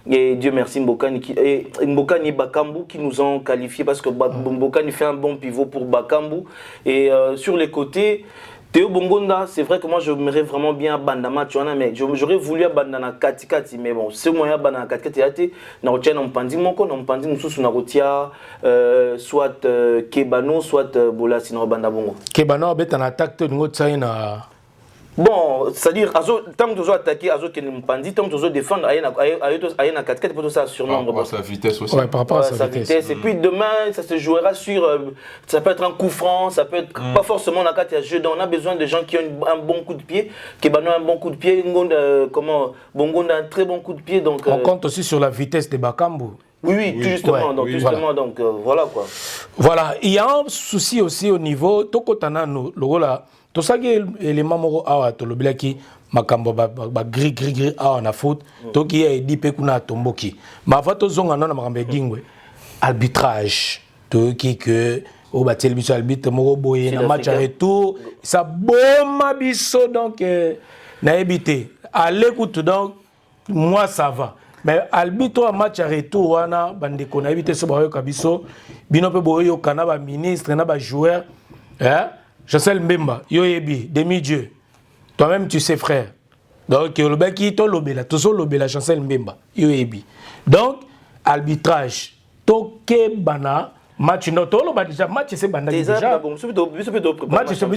et Dieu merci Mbokani et Bakambu qui nous ont qualifiés parce que Mbokani fait un bon pivot pour Bakambu. Et sur les côtés, Théo Bongonda, c'est vrai que moi je m'aimerais vraiment bien Bandama, tu vois, mais j'aurais voulu Bandana Katikati, mais bon, c'est moyen Bandana Katikati, na rotia na mpandi moko, na mpandi mususu na rotia soit Kebano, soit Bolasi na Banda Bongo. Kebano beta na attaque to ngo tsaina. Bon, c'est-à-dire, tant que tu as attaqué, tant que tu as défendre, il y a 4 pour tout ça sur nombre. Par rapport à sa vitesse aussi. Ouais, par rapport à sa vitesse. Et puis demain, ça se jouera sur. Ça peut être un coup franc, ça peut être pas forcément la carte à jeu. On a besoin de gens qui ont un bon coup de pied. Kebano a un bon coup de pied. Bongo a un très bon coup de pied. Donc, on compte aussi sur la vitesse de Bakambu. Oui, justement. Ouais, donc, justement, donc voilà quoi. Voilà, il y a un souci aussi au niveau. Tokotana, le rôle là. Tout ça qui est l'élément moro awa to lobela ki makambo ba gris awa na foot to ki e dipe kuna tomboki ma vato zonga na makambe dingwe arbitrage to ki que o batel biso arbitre moro boye na match retour ça boma biso donc na éviter aller écoute donc moi ça va mais arbitre à match retour wana bande ko na éviter so ba yo kabiso bino pe boyo kana ba ministre na ba joueur hein. Chancel Mbemba, Yoyebi, demi-dieu. Toi-même, tu sais, frère. Donc, le mec qui est lobé, toujours lobé, la Chancel Mbemba, Yoyebi. Donc, arbitrage. Toke Bana, match, non, déjà, match, c'est Bana. Déjà, match, c'est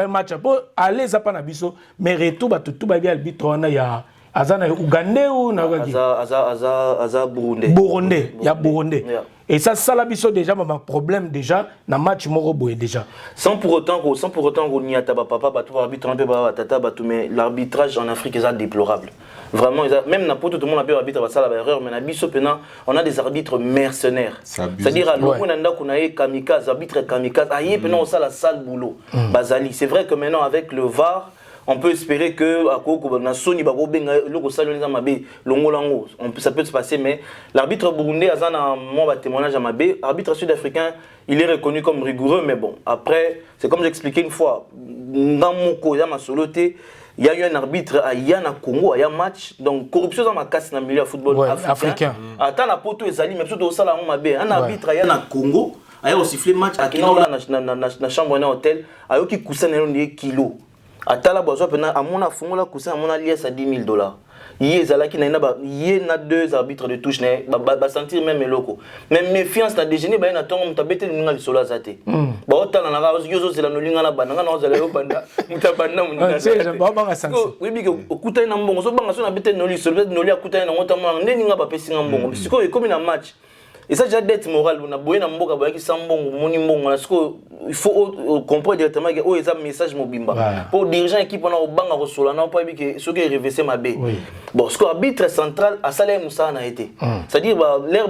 match. Pour aller, ça pas nabiso, mais retour, tout va bien, arbitre, on a. Azana Ougandais ou Aza Burundais. Burundais, il y a Burundais. Yeah. Et ça la biso déjà un problème déjà dans match moroboé déjà. Sans pour autant qu'on n'y a pas papa tout arbitre un peu tata mais l'arbitrage en Afrique est déplorable. Vraiment même n'importe tout le monde a pu arbitrer ça la erreur mais na biso pena on a des arbitres mercenaires. C'est-à-dire à l'okunanda qu'on a kamikaze arbitre kamikaze aïe pena on ça la sale boulot. Bazali, c'est vrai que maintenant avec le VAR on peut espérer que ça peut se passer, mais l'arbitre burundais a un témoignage à Mabé. L'arbitre sud-africain, il est reconnu comme rigoureux, mais bon, après, c'est comme j'expliquais une fois, dans mon cas, il y a eu un arbitre à Yana Congo, il y a un match, donc corruption dans ma casse dans le milieu football africain. Attends, la poteau est sali, mais surtout au salon Mabé, un arbitre à Yana Congo, il y a aussi fait match à la chambre d'un hôtel, il y a qui coussait un kilo. Atala bozo pena amona fungola kusa amona liesse à $10,000. Yezalaki na ba yena deux arbitres de touche ba sentir même loko. Même méfiance na déjeuner ba na tongo mutabete ninga lisolo azate. Ba otala na ga yozo zela no linga na bananga na ozala yo banda mutabanda munina. C'est ba banga sansi. Oui biko okuta na mbongo so banga so na bete no lisolo no lia kuta na ngota mwana ndeninga ba pesinga mbongo. Siko ekomi na match. Et ça, déjà dette morale, on a besoin d'un mboka qui sambon, monimbon, il faut comprendre directement que oh, ça message mobimba. Pour dirigeant équipe, on a au banc à Rossola, on a pas vu que ce qui est réversé ma baie. Bon, ce qu'arbitre central, à ça, Moussa a été. C'est-à-dire, l'air,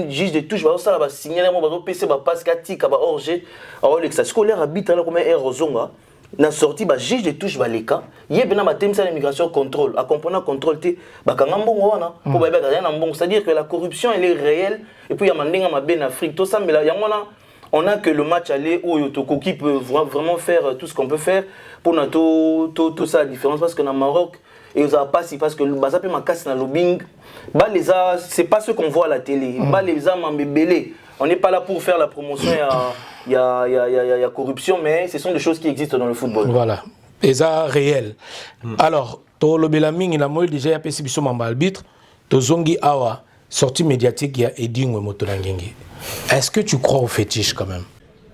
juge de touche, ça va signaler, on va PC, passe, katika, orge, alors que ça, ce que l'air arbitre, là, comme un Rozonga. Na sortie ba juge de touche baleka yebena matem ça l'immigration contrôle accompagnant contrôle té ba kangambo wana pour ba ba na mbongo, c'est-à-dire que la corruption elle est réelle et puis il y a mandenga mabe en Afrique tout ça mais là on a que le match aller où Yotoko qui peut vraiment faire tout ce qu'on peut faire pour na tout ça la différence parce que dans Maroc et aux pas parce que ba zape makasi na lobbying ba les c'est pas ce qu'on voit à la télé ba les mambebele on n'est pas là pour faire la promotion il y a corruption, mais ce sont des choses qui existent dans le football. Voilà. Et ça, réel. Alors, to le Belaming, il a déjà appelé Sibiso Mamba arbitre, to Zongi Awa, sortie médiatique, il y a Eding Motonangenge. Est-ce que tu crois au fétiche quand même?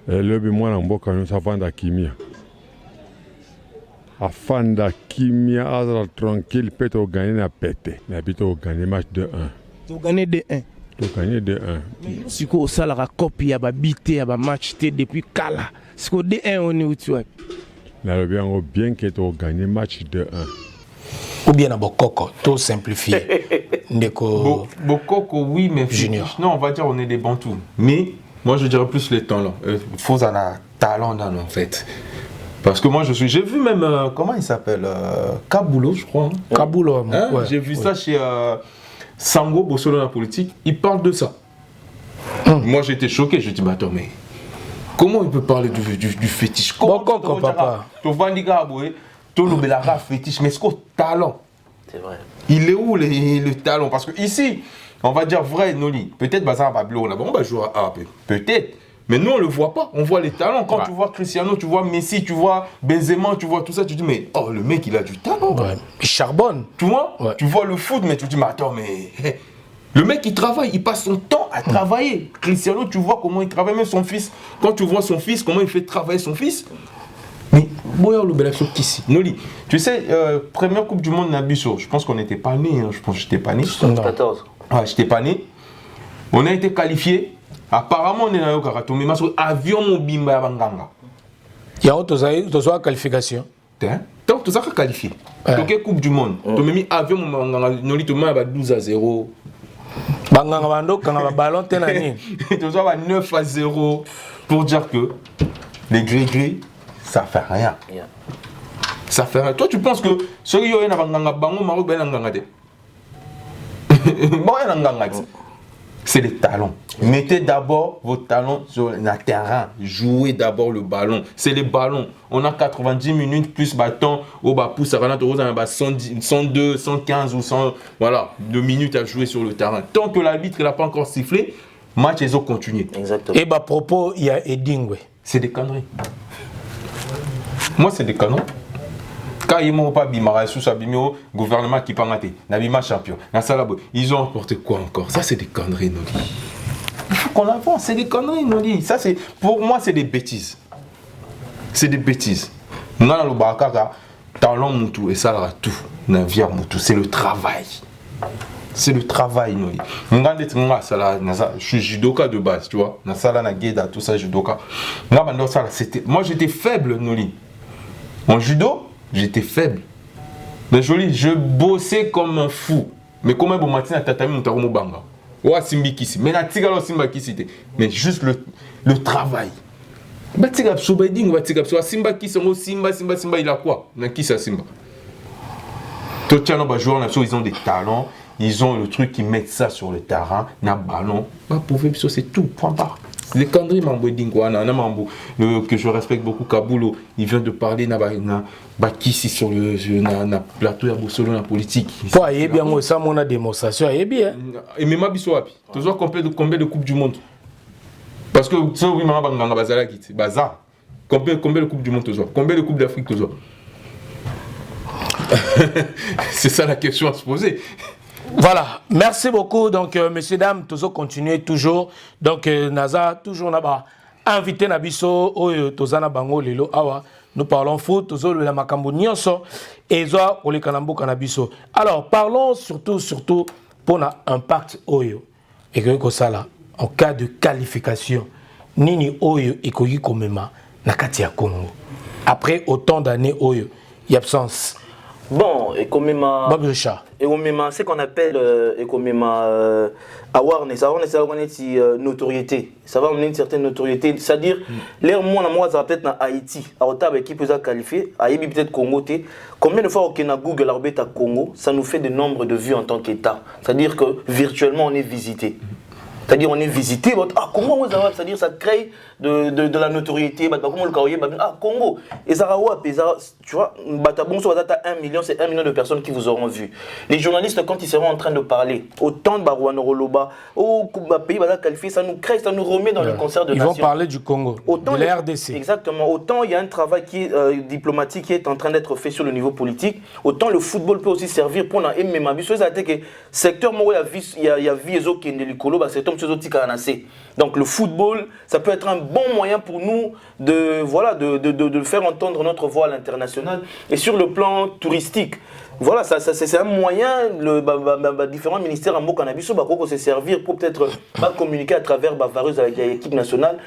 Le moi, on boit quand nous avons la kimia. Afin de kimia, tranquille, peut gagner la pète. Mais plutôt gagner match de 1. Tu gagner de 1. Tu gagner de 1. Si tu as la copie, tu as bité, tu as match depuis Kala. Si tu as de 1, on est où tu es? Bien que tu gagné match de 1. Ou bien à Bokoko, tout simplifié. Bokoko, oui, mais Junior. Non, on va dire on est des bantous. Mais moi, je dirais plus les talents. Il faut un talent dans en fait. Parce que moi, j'ai vu même, comment il s'appelle Kaboulo, je crois. Hein? Kaboulo, hein? Ouais, j'ai vu ça chez Sango, Bossolo la politique. Il parle de ça. Moi, j'étais choqué. Je dis, mais attends, mais comment il peut parler du fétiche? Comment Bokoko, papa. Tu vois, les gars, tu as fétiche, mais c'est quoi le talent? C'est vrai. Il est où le talent? Parce que ici, on va dire vrai, Noli. Peut-être Bazar Bablo, là-bas, on va jouer à peut-être. Mais nous, on ne le voit pas. On voit les talents. Quand tu vois Cristiano, tu vois Messi, tu vois Benzema, tu vois tout ça, tu dis, mais oh, le mec, il a du talent. Ouais. Il charbonne. Tu vois? Tu vois le foot, mais tu dis, mais attends, mais le mec, il travaille, il passe son temps à travailler. Cristiano, tu vois comment il travaille, même son fils. Quand tu vois son fils, comment il fait travailler son fils. Mais, Boya Loubelasso Kissi. Noli, tu sais, première Coupe du Monde Nabiso, je pense qu'on n'était pas né. Hein. Je pense que je n'étais pas né. 14. Ouais, je n'étais pas né. On a été qualifiés. Apparemment, on est dans le karato, mais avion mobimba ya banganga. Il y a une qualification. Donc, tu as qualifié. Donc, Coupe du Monde. Tu as mis avion mobimba, tu as 12-0. Banganga bando, quand on a ballon, tu as 9-0 pour dire que les gris-gris, ça fait rien. Ça fait rien. Toi, tu penses que ceux qui ont banganga bango, Maroc, ben nganga de. Bon, nganga de. C'est les talents. Mettez d'abord vos talents sur le terrain. Jouez d'abord le ballon. C'est les ballons. On a 90 minutes plus bâton. Au bas pouce, on a 102, 115 ou 100. Voilà, 2 minutes à jouer sur le terrain. Tant que l'arbitre n'a pas encore sifflé, match ils ont continué. Exactement. Et à propos, il y a Edingwe. C'est des conneries. Moi, c'est des conneries. Quand ils n'ont pas bimara sous sa bimio, gouvernement qui pas maté, n'abima champion, ils ont emporté quoi encore? Ça c'est des conneries, Noli. Il faut qu'on avance, c'est des conneries, Noli. Ça c'est, pour moi c'est des bêtises. C'est des bêtises. Nous avons le baraka, talent moutou et ça là tout, navire moutou, c'est le travail. C'est le travail, Noli. Je suis judoka de base, tu vois. Nasala na geda, tout ça judoka. Moi j'étais faible, Noli. En judo, j'étais faible. Mais joli, je bossais comme un fou. Mais comment bon matin à tatami mutaromo banga. Wa simbi kisi. Mais na tigalo simba kisi te. Mais juste le travail. Ba tigap so ba ding ba tigap so simba kisi ngo simba il a quoi? Na kisa simba. Totiano ba joueur na so ils ont des talents, ils ont le truc qui mettent ça sur le terrain, na ballon. Ba pouvoir c'est tout point barre. Les conneries que je respecte beaucoup, Kaboulo, il vient de parler ici sur le plateau de Bossolo la politique. Pour y bien moi ça mon démonstration est bien. Et même Abisoapi, tu vois combien de coupes du monde? Parce que ça oui maman banganga bazala kiti, bazar. Combien de coupes du monde tu vois? Combien de coupes d'Afrique tu vois? C'est ça la question à se poser. Voilà, merci beaucoup. Donc, messieurs, dames, toujours continuez toujours. Donc, Naza, toujours là-bas. Invité Nabiso, Tozana Bango, Lelo, Awa. Nous parlons foot, toujours la Makambo Nyonso, et Zoa, Ole Kanambo Kanabiso. Alors, parlons surtout pour l'impact Oyo. Et que ça là, en cas de qualification nini oyo ekoki komema na kati ya Congo après autant d'années oyo y absence. Bon, et comme Bob Richard. Et c'est qu'on appelle awareness, notoriété. Ça va amener une certaine notoriété. C'est-à-dire, l'air moi, ça va peut-être dans Haïti, à Ottawa, qui peut être qualifié, à Ibi peut-être Congo. Combien de fois au Kenya Google à Congo, ça nous fait des nombres de vues en tant qu'État. C'est-à-dire que virtuellement, on est visité. C'est-à-dire on est visité, Congo, c'est-à-dire ça crée de la notoriété, Congo, et ça tu vois, 1 million, c'est 1 million de personnes qui vous auront vu. Les journalistes, quand ils seront en train de parler, autant de Barouane Roloba, au pays qualifié, ça nous crée, ça nous remet dans le concert de Ils nation. vont parler du Congo, de la RDC. Exactement, autant il y a un travail qui est diplomatique qui est en train d'être fait sur le niveau politique, autant le football peut aussi servir pour la MMA. Secteur, il y a Viezo qui est de donc le football, ça peut être un bon moyen pour nous de faire entendre notre voix à l'international. Et sur le plan touristique, voilà, c'est un moyen, différents ministères en mot cannabis va se servir pour peut-être communiquer à travers Bavareuse avec l'équipe nationale,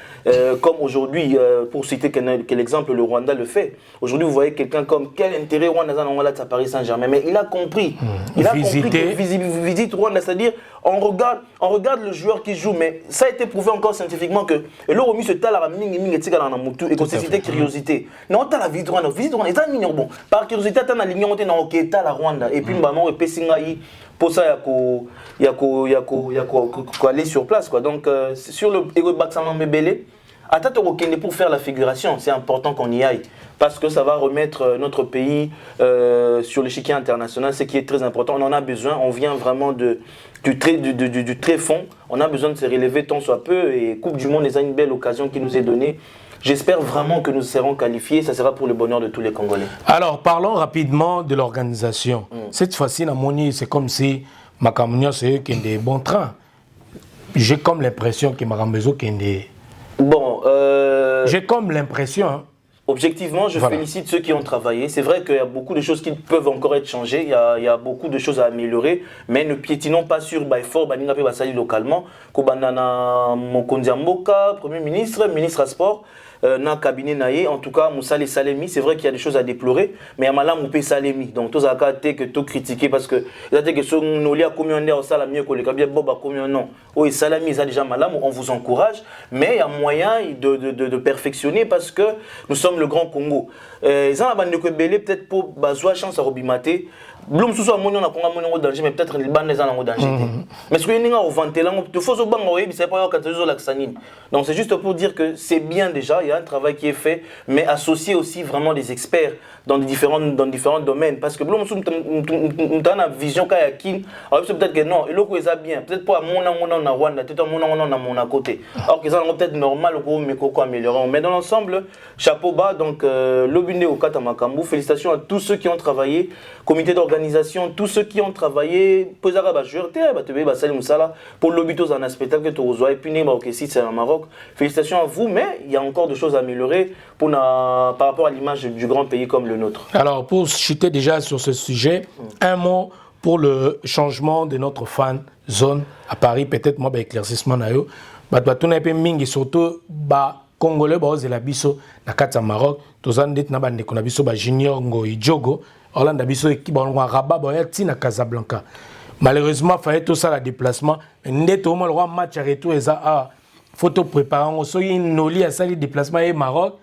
comme aujourd'hui, pour citer quel exemple le Rwanda le fait. Aujourd'hui, vous voyez quelqu'un comme quel intérêt Rwanda à Paris Saint-Germain, mais il a compris. Il a compris que visite Rwanda, c'est-à-dire on regarde le joueur qui joue, mais ça a été prouvé encore scientifiquement que l'euro mis se tala et que c'est curiosité. Non, tu as la visite Rwanda, c'est mignon bon. Par curiosité, tu as la ligne la Rwanda et puis maman et Pessingaï pour ça il y a aller sur place quoi. Donc sur le Ego Baksaman Mebele attends pour faire la figuration, c'est important qu'on y aille parce que ça va remettre notre pays sur l'échiquier international, ce qui est très important. On en a besoin, on vient vraiment du très fond, on a besoin de se relever tant soit peu et Coupe du Monde est une belle occasion qui nous est donnée. J'espère vraiment que nous serons qualifiés, ça sera pour le bonheur de tous les Congolais. Alors, parlons rapidement de l'organisation. Cette fois-ci, c'est comme si Makamounia, c'est des bons trains. J'ai comme l'impression que Makambezo est des... Bon, j'ai comme l'impression... Hein. Objectivement, je félicite ceux qui ont travaillé. C'est vrai qu'il y a beaucoup de choses qui peuvent encore être changées. Il y a beaucoup de choses à améliorer. Mais ne piétinons pas sur Baïfor, Baningape Basali localement. Kobanana Mokondia Mboka, Premier ministre, ministre à sport. Dans le cabinet naïe, en tout cas, Moussa Salemi, c'est vrai qu'il y a des choses à déplorer, mais il y a Malam Moupé Salemi. Donc, tous les que tout critiquer parce que il y a que son Nolia combien d'heures ça la mieux que le Kabia Boba combien non. Oui, Salemi, ça déjà Malam, on vous encourage, mais il y a moyen de perfectionner parce que nous sommes le Grand Congo. Ils ont peut-être pour bazoa chance à Robimaté. Blum sous mon on a Congo danger, mais peut-être les bandes les en danger. Mais ce que nous avons vanté là, il faut se bangoyer, c'est pas quand ils ont l'axanine. Donc c'est juste pour dire que c'est bien déjà, il y a un travail qui est fait, mais associer aussi vraiment des experts dans différents domaines. Parce que Blum sous on a une vision kayakin, alors peut-être que non, et l'autre est bien, peut-être pas mon na Rwanda, peut-être mon à côté. Alors que ça peut-être normal mais quoi améliorer. Mais dans l'ensemble, chapeau bas donc l'obundé au Katamakambu, félicitations à tous ceux qui ont travaillé, comité d'organisation, tous ceux qui ont travaillé, pour l'obito en spectacle que tu et puis c'est au Maroc. Félicitations à vous, mais il y a encore des choses à améliorer par rapport à l'image du grand pays comme le nôtre. Alors, pour chuter déjà sur ce sujet, un mot pour le changement de notre fan zone à Paris, peut-être moi, éclaircissement, surtout, Congolais, la biso, na kata Maroc, tozan dit na bande kona biso ba Junior Ngoi Djogo, Orlando biso équipe on Rabat boya tina Casablanca. Malheureusement, fallait tout ça la déplacement, ndé to mo le match à retour eza a photo préparant so yin noli a sali déplacement et Maroc,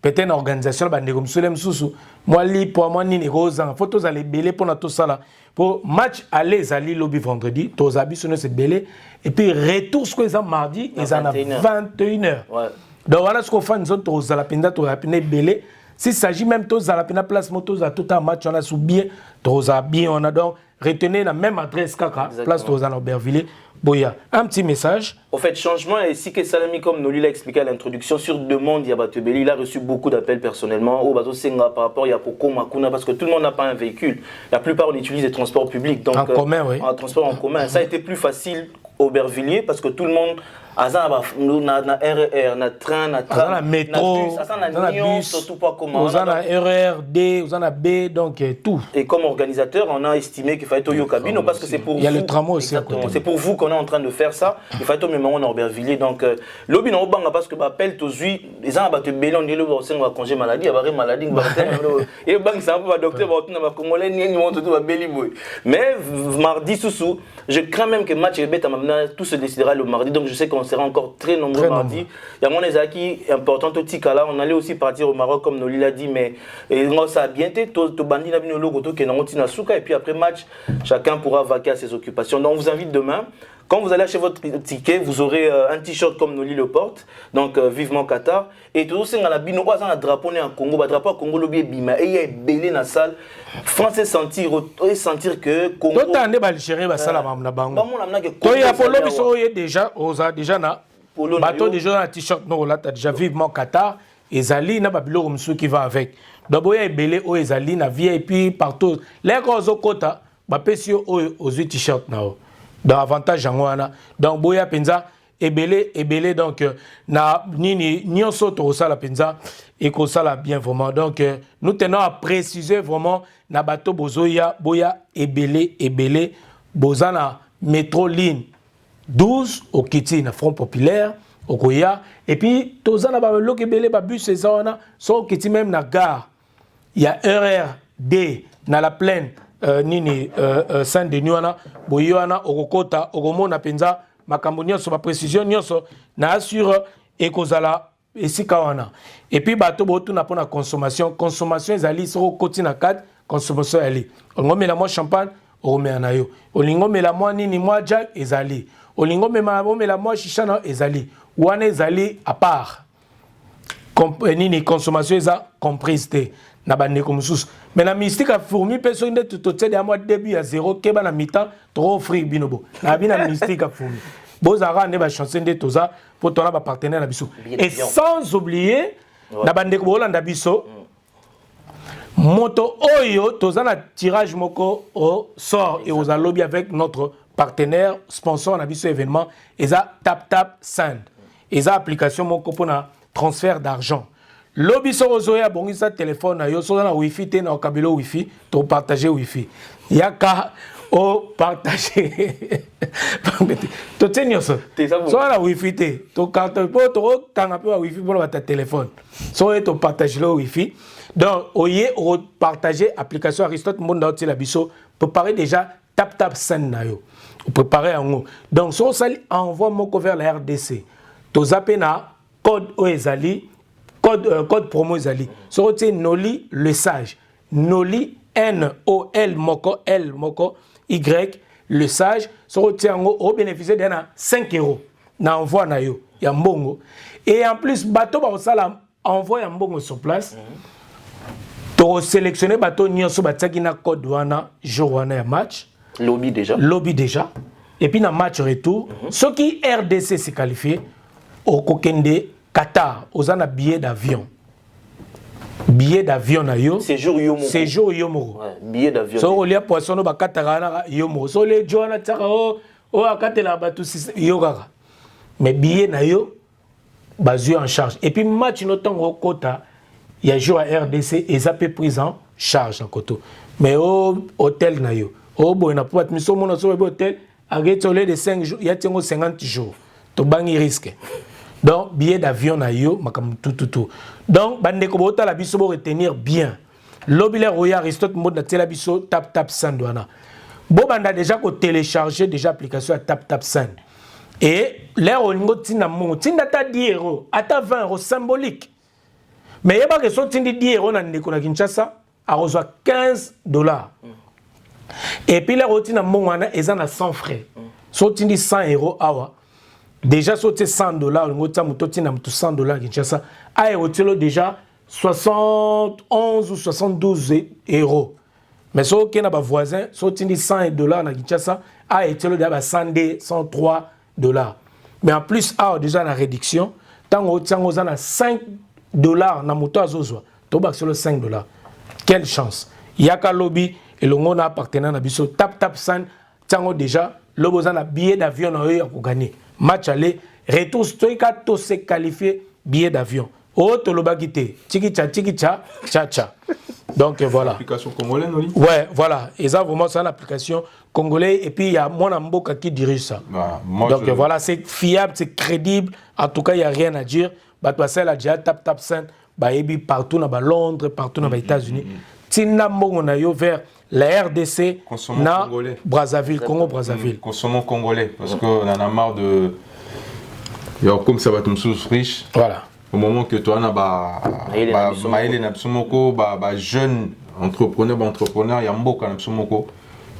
peut-être une organisation bande comme Solem Sousou. Moi li pour moi ni rozan, photos aller belé pour na tout ça là. Pour match aller zali lobby vendredi, tous habits c'est belé et puis retour ce que ça mardi, ils en a 21h. Ouais. Donc voilà ce qu'on fait, nous autres, aux Alapinda, aux Alapinda belé. S'il s'agit même de Alapinda place, motos à tout un match, on a sous bien, on a donc retenu la même adresse Kaka, place aux Albertville, Boya. Un petit message. Au fait, changement, et si que Salami, comme Noli l'a expliqué à l'introduction, sur demande, Yabatebeli, il a reçu beaucoup d'appels personnellement au bateau Senga par rapport à Yapoko, Makuna, parce que tout le monde n'a pas un véhicule. La plupart, on utilise des transports publics. Donc, en commun, oui. En transport en commun. Ça a été plus facile Aubervilliers parce que tout le monde a na RER, na train, na tram, na métro, na bus, surtout pas comment. On a RER, D, on a B, donc tout. Et comme organisateur, on a estimé qu'il fallait Toyo Cabino parce que c'est pour vous. Il y a le tramway aussi. C'est pour vous qu'on est en train de faire ça. Il fallait Toyo Mémoire en Aubervilliers. Donc, l'objet n'a pas parce que appelle Tozui, les gens ont belé, on dit le congé maladie, il y a maladie, et le banque, c'est un peu docteur, mais mardi, sous je crains même que le match tout se décidera le mardi. Donc, je sais qu'on sera encore très nombreux mardi. Il y a mon Ezaki important au Tikala. On allait aussi partir au Maroc, comme Noli l'a dit, mais ça a bien été. Tout bandi n'a bien le logo, qui est et puis après match, chacun pourra vaquer à ses occupations. Donc, on vous invite demain. Quand vous allez acheter votre ticket, vous aurez un t-shirt comme Noli le porte, donc vivement Qatar. Et tout ça, on a un drapeau en Congo, un drapeau Congo, le biais bima, et il y a belé dans la salle. Français sentir que Congo. Tout le monde gérer la salle à Mamnabango. Toi, il y a pour l'objet déjà na. Bateau déjà un t-shirt non là, t'as déjà vivement Qatar. Et Zali n'a pas bilo comme ceux qui va avec. D'abord il y a belé au Zali na vie et puis partout. Les gros au quota, bah pesio aux t-shirt na. Dans avantage en wana donc boya penza ebele donc na nini nyonso to sala penza et ko sala bien vraiment donc nous tenons à préciser vraiment na bato bozoya boya ebele bozana métro ligne 12 au Kiti na Front Populaire au Koya et puis tozana ba lokebele ba bus ezana so Kiti même na gare il y a RRD na la plaine Saint-Denis wana boyana okokota okomona penza makambo nyonso ba précision nyonso na assure ekozala esika wana et puis bato botu na pona consommation ezali soko koti na 4 consommation ali ngomela mo champagne omela na yo olingo mela mo nini mo jack ezali olingo mela mo shisha na ezali wana ezali à part nini consommation eza comprise te na bandeko mususu mais na mystique a fourmi personne nde tout tete ya mois début à 0 keba na mi-temps trop offrir binobo na bina mystique a fourmi bozara ne ba chanson nde toza pour tona ba partenaire na biso et sans oublier na bandeko bolanda biso moto oyo toza na tirage moko au sort et aux lobby avec notre partenaire sponsor na biso événement eza tap send eza application moko pona transfert d'argent. Lobby so ozoya bongisa téléphone na yo so na wifi te na kabelo wifi to partager wifi yaka o partager to tenir ça so na wifi te to carte po to tanga pe wifi pour ta téléphone so et to partager le wifi donc oye o partager application Aristote monde oti la biso préparer déjà tap send na yo préparer en haut donc so ça envoie moko vers la RDC to zapper na code oezali code promo ezali so tu Noli le sage Noli NOL moko L moko Y le sage so tu au bénéficier d'un 5 € na envoi na yo ya mbongo et en plus bateau ba osala envoi ya mbongo sur place to sélectionner bateau nyonso bataki na code wana jour wana ya match lobby déjà et puis na match retour ceux qui RDC s'est qualifié au kokende Qatar, aux an billet d'avion. Billet d'avion na yo. Séjour yomo. Ouais, billet d'avion. So on lia poisson no ba Qatar yomo. So le joana tsaka o akatela batu yoga. Mais billet na yo bazu en charge. Et puis match no tongo kota, il y a jour à RDC et ça peut prise en charge en koto. Mais au hôtel na yo. Au boy na pas miso mona so hôtel avec au lieu de 5 jours, il y a 50 jours. To bangi risque. Donc, billet d'avion na yo, makam tout. Donc, bandeko bota la biso bo retenir bien. Lobile Roya Aristote mode na tela biso tap send wana. Bo banda déjà ko télécharger déjà application à tap send. Et l'air au niveau tina mo, tina ta 10 €, ata 20 € symbolique. Mais yeba que so tindi 10 € na ndeko na Kinshasa, a reçoit 15 $. Et puis l'air au tina mo wana eza na sans frais. So tindi 100 € awa. Déjà sauté $100, ngota mutotina mutu $100 Kinshasa a hôtel déjà 71 ou 72 €. Mais so kena ba voisin sotindi $100 na Kinshasa a hôtel déjà 100 $103. Mais en plus a déjà la réduction tant tiango za na $5 na muto azozwa to ba sur le $5. Quelle chance. Yaka lobby et le ngona partenaire na biso tap send tiango déjà le besoin d'un billet d'avion pour gagner. Match aller, retour, to se qualifier, billet d'avion. Oh, to le bagité, tcha, tcha, tcha. Donc voilà. L'application congolaise, Noli? Ouais, voilà. Et ça, vraiment, c'est une application congolaise. Et puis, il y a mon Amboka qui dirige ça. Bah, donc voilà, c'est fiable, c'est crédible. En tout cas, il n'y a rien à dire. Bah, toi, c'est la déjà tap 5. Bah, et puis, partout dans Londres, partout dans les États-Unis. Tina on a eu vers la RDC, na Brazzaville, Congo-Brazzaville. Consommons congolais, parce qu'on en a marre de. Comme ça va tomber riche. Voilà. Au moment que toi, Maïle Napsumoko, jeune entrepreneur, il y a Mboka Napsumoko.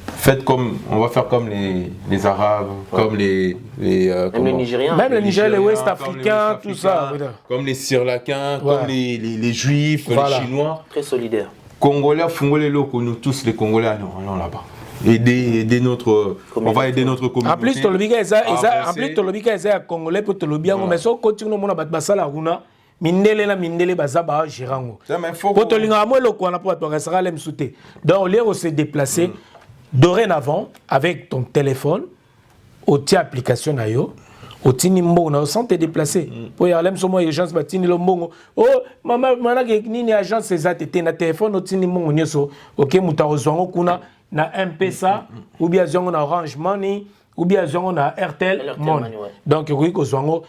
Faites comme, on va faire comme les Arabes, comme les Nigériens. Même les Nigériens, les Ouest Africains, tout ça. Comme les Sri-Lankais, comme les Juifs, les Chinois. Très solidaires. Congolais, Fongolais, locaux, nous tous les Congolais, allons là-bas. Aider notre, on va aider notre communauté. En plus, tu le dis que Congolais pour te le bien, mais si on continue à battre la runa, mindele bazaba girango. Pour te linga moi le quoi pour toi ça va sauter. Donc au lieu de se déplacer dorénavant avec ton téléphone, au tia application na yo, au tini mbongo sans te déplacer. Pour y aller somo urgence batini lo mbongo. Oh maman nini agence ces ATT na téléphone au tini mbongo nyoso. OK mutarozwango kuna na M-Pesa ou bien zongo na Orange Money ou bien zongo na RTL Money. Donc oui ko zongo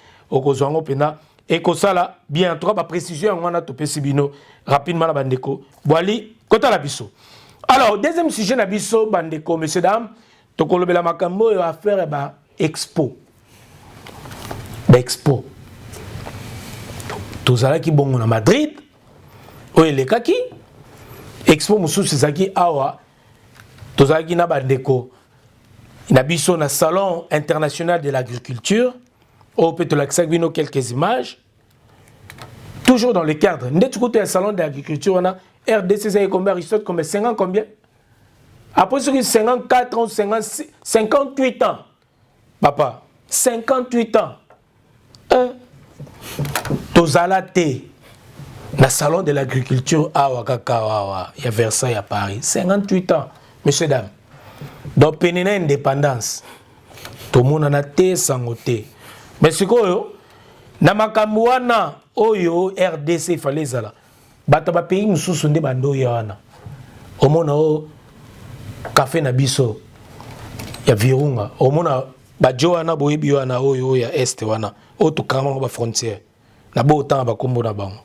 pena et que ça là bien trop ba précision on a topé sibino rapidement la bandeko. Boali kota la biso. Alors deuxième sujet na biso bandeko messieurs dames to kolobela makambo yo affaire ba expo. Ba expo. Tozala ki bongo na Madrid. O elekaki expo mususu zaki awa tozalaki na bandeko na biso na salon international de l'agriculture au Petolaxak vino quelques images toujours dans le cadre ndeti côté un salon d'agriculture on a RDC ça combien Aristote comme 50 combien après ce qui 54 ans 58 ans papa 58 ans tozala te na salon de l'agriculture à Wakakawa il y a Versailles à Paris 58 ans. Messieurs, dames, donc pénéna indépendance, tout le monde a été sangoté. Mais ce que na makamwana oyo RDC il fallait ça là. Bata ba pays mususu sonde bando yana. Omona o café na biso ya Virunga. Omona ba joana boyebi wana oyo ya est wana. O to kama ba frontière. Na bo temps ba kombo na bango.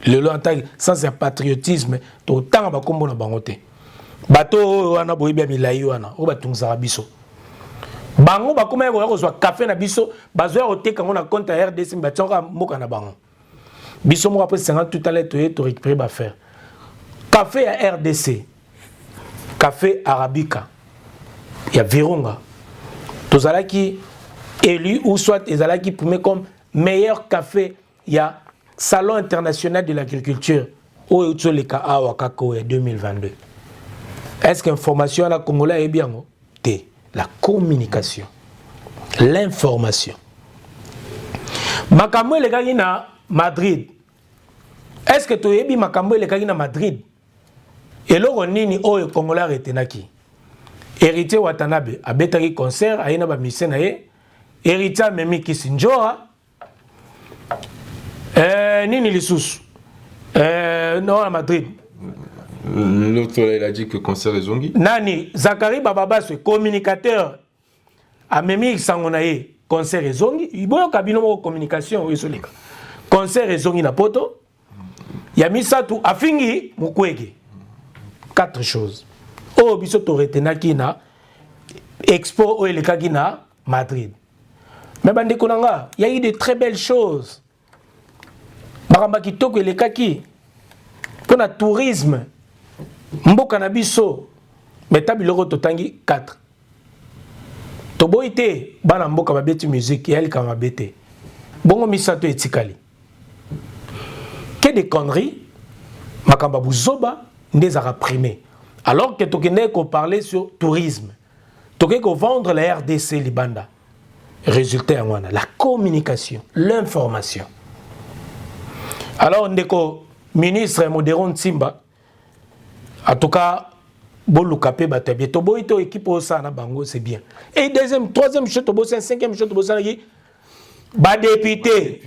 Lelo en tant sans un patriotisme, to temps ba kombo na bango te. Bato wana boyebia milai wana o batungisa biso bango bakoma ya kozwa café na biso bazwa oteka ngo na compte ya RDC batsaka mboka na bango biso mo après 58 ans to récupérer ba faire café ya RDC café Arabica ya Virunga tozalaki élu ou soit ezalaki primé comme meilleur café ya salon international de l'agriculture au Tsoleka awa kako ya 2022. Est-ce que l'information à la Congolais est bien? La communication, l'information. Makambo le gars na Madrid. Est-ce que tu es bien Makambo le gars na Madrid? Et là on nini o Congolais retenaki. Héritier Watanabe a betaki concert a ina ba mission na ye. Héritier Memi Kisinjora. Nini lisusu. Non à Madrid. L'autre, il a dit que concert est zongi. Nani, Zachary Bababa, ce communicateur, a même sangonaye, concert est zongi. Il y a un cabinet de communication, concert est zongi na poto. Il y a mis ça tout, a fingi, mukwege. 4 choses. Oh, bisoto retenaki na expo o elekaki na Madrid. Mais bande konanga, il y a eu de très belles choses. Baramba kitoko elekaki. Pour le tourisme. Mboka na biso metabiloko totangi 4 toboite bana mboka babeti musique yali kama bete bongo misato etikali que des conneries makamba buzoba ndezaka primé alors que tokende ko parler sur tourisme tokende ko vendre la RDC libanda résultat ya wana la communication l'information alors ndeko ministre Modéron Tsimba en tout cas, Bolukapé Batabie. Tobo ito équipe au Sana Bango, c'est bien. Et deuxième, troisième chose, Tobo, c'est cinquième chose, Tobo Sana qui. Ba député.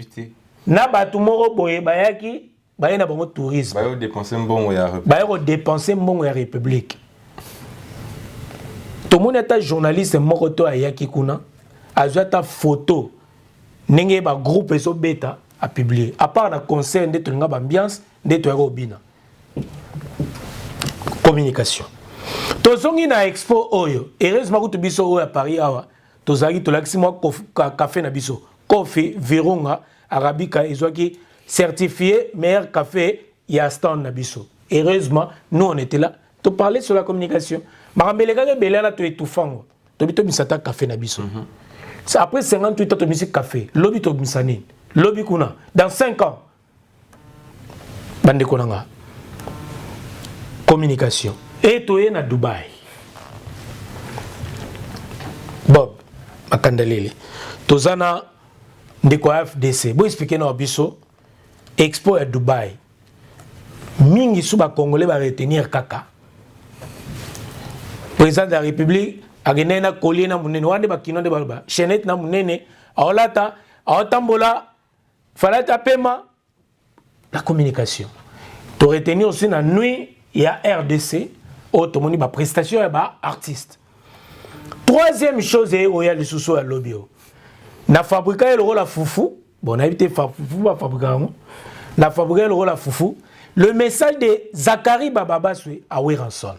Na Batumoro Boye Bayaki, Bayana Bango tourisme. Bayo dépenser bon ya République. Bayo dépenser bon ya République. Tout le monde est journaliste, Moroto Ayaki Kuna. Azwa ta photo. Nenge ba groupe eso beta a publié. À part le concert de Tonga Ambiance, de Togo Bina. Communication. Tozongi na expo oyo. Heureusement que tu biso oyo à Paris awa. Tozagi tolaxi moi café na biso. Kofi Virunga Arabica ezwaki certifié meilleur café ya stand na biso. Heureusement nous on était là. Tu parlais sur la communication. Marambeleka ke belana to étouffango. To bito misata café na biso. Après 58 ans, tu as café. Lobby to misani. Lobby kuna. Dans 5 ans. Bande konanga. Communication. Et tu es na Dubaï. Bob. Makandalele. Tozana. Ndeko FDC. Bo expliquer na biso. Expo à Dubaï. Mingi suba Congolais va retenir kaka. Président de la République. Agenena kolina munene wande bakino de balba chenette na munene aolata aotambola falata pema la communication to retenir aussi na nuit il y a RDC automoni ba prestation ya ba artiste. Troisième chose est oya le sous à lobio na fabriquer le rôle la foufou bon na évité foufou ba fabriquer na fabriquer le rôle la foufou le message de Zachary Bababaswe à Weranson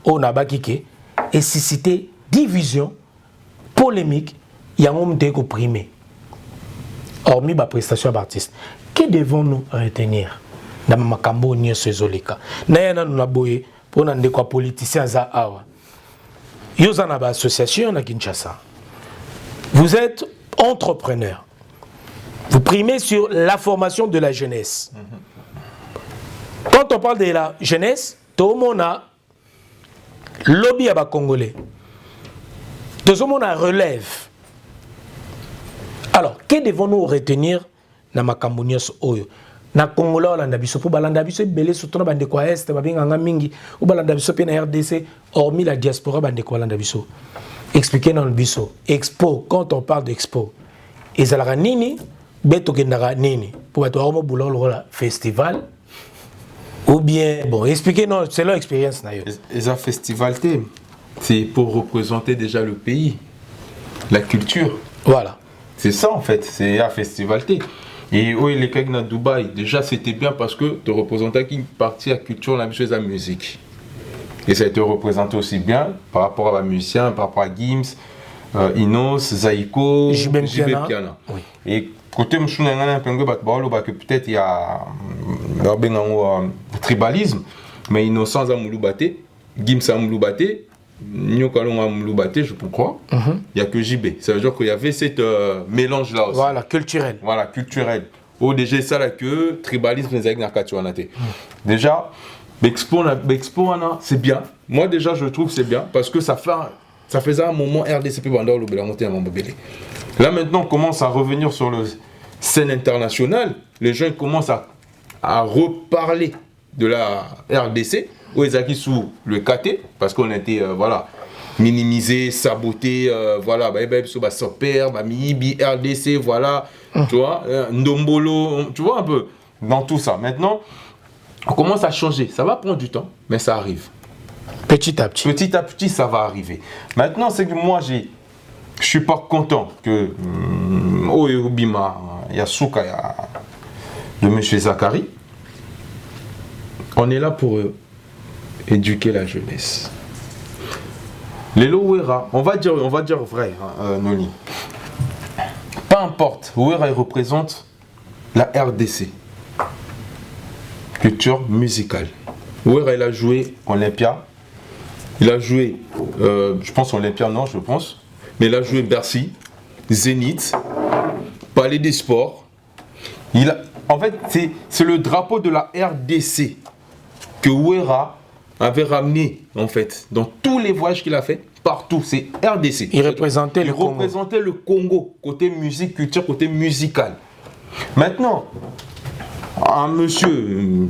on a bakike et suscité division, polémique, il y a un homme qui primé. Hormis la prestation d'artiste. Que devons-nous retenir dans ma cambo ni sezolika? N'ayana nous naboye pour n'en quoi politicien za awa. Yozana ba association na Kinshasa. Vous êtes entrepreneur. Vous primez sur la formation de la jeunesse. Quand on parle de la jeunesse, tout le monde a lobby à Congolais. Tout le monde relève. Alors, que devons-nous retenir dans ma Cambonios Oyo? Na Congolais, on a biso pour balanda biso belé surtout na bande kwa est, ba binga mingi ou balanda biso pe na RDC hormis la diaspora bande kwa balanda biso. Expliquez dans le biso. Expo, quand on parle d'expo, ezalaka nini beto kendaka nini pour bato au boulot le festival ou bien bon, expliquez-nous, c'est leur expérience na yo. Eza festival té. C'est pour représenter déjà le pays, la culture. Voilà. C'est ça en fait, c'est la festivalité. Et où il est à Dubaï, déjà c'était bien parce que tu représentais une partie de la culture, la chose de la musique. Et ça a été représenté aussi bien par rapport à la musicien, par rapport à Gims, Inos, Zaiko, JB Piana. Oui. Et côté que peut-être il y a tribalisme, mais Innocence à Mouloubate, Gims à Mouloubate, Nyokalong à Mouloubate, je crois. Il n'y a que JB. Ça veut dire qu'il y avait cette mélange là aussi. Voilà, culturel. Voilà, culturel. Au déjà ça là que tribalisme les aignes déjà, Expo c'est bien. Moi déjà je trouve c'est bien parce que ça faisait un moment RDCP Bandar le Bélamonté à Mambobélé. Là maintenant on commence à revenir sur le scène internationale. Les gens commencent à reparler de la RDC. Où ils acquis sous le KT parce qu'on était voilà minimisé, saboté, voilà, Mibi, RDC, voilà, tu vois, Ndombolo, tu vois un peu dans tout ça. Maintenant, on commence à changer. Ça va prendre du temps, mais ça arrive. Petit à petit. Petit à petit, ça va arriver. Maintenant, c'est que moi, je suis pas content que Oyobima, Yasuka, de M. Zachary, on est là pour éduquer la jeunesse. Les Lowera, on va dire vrai, Noli. Peu importe, Ouera représente la RDC, culture musicale. Ouera il a joué Olympia, il a joué, je pense Olympia non, je pense, mais il a joué Bercy, Zénith, Palais des Sports. En fait, c'est le drapeau de la RDC que Ouera avait ramené en fait dans tous les voyages qu'il a fait partout, c'est RDC. Il représentait le Congo côté musique, culture, côté musical. Maintenant, un monsieur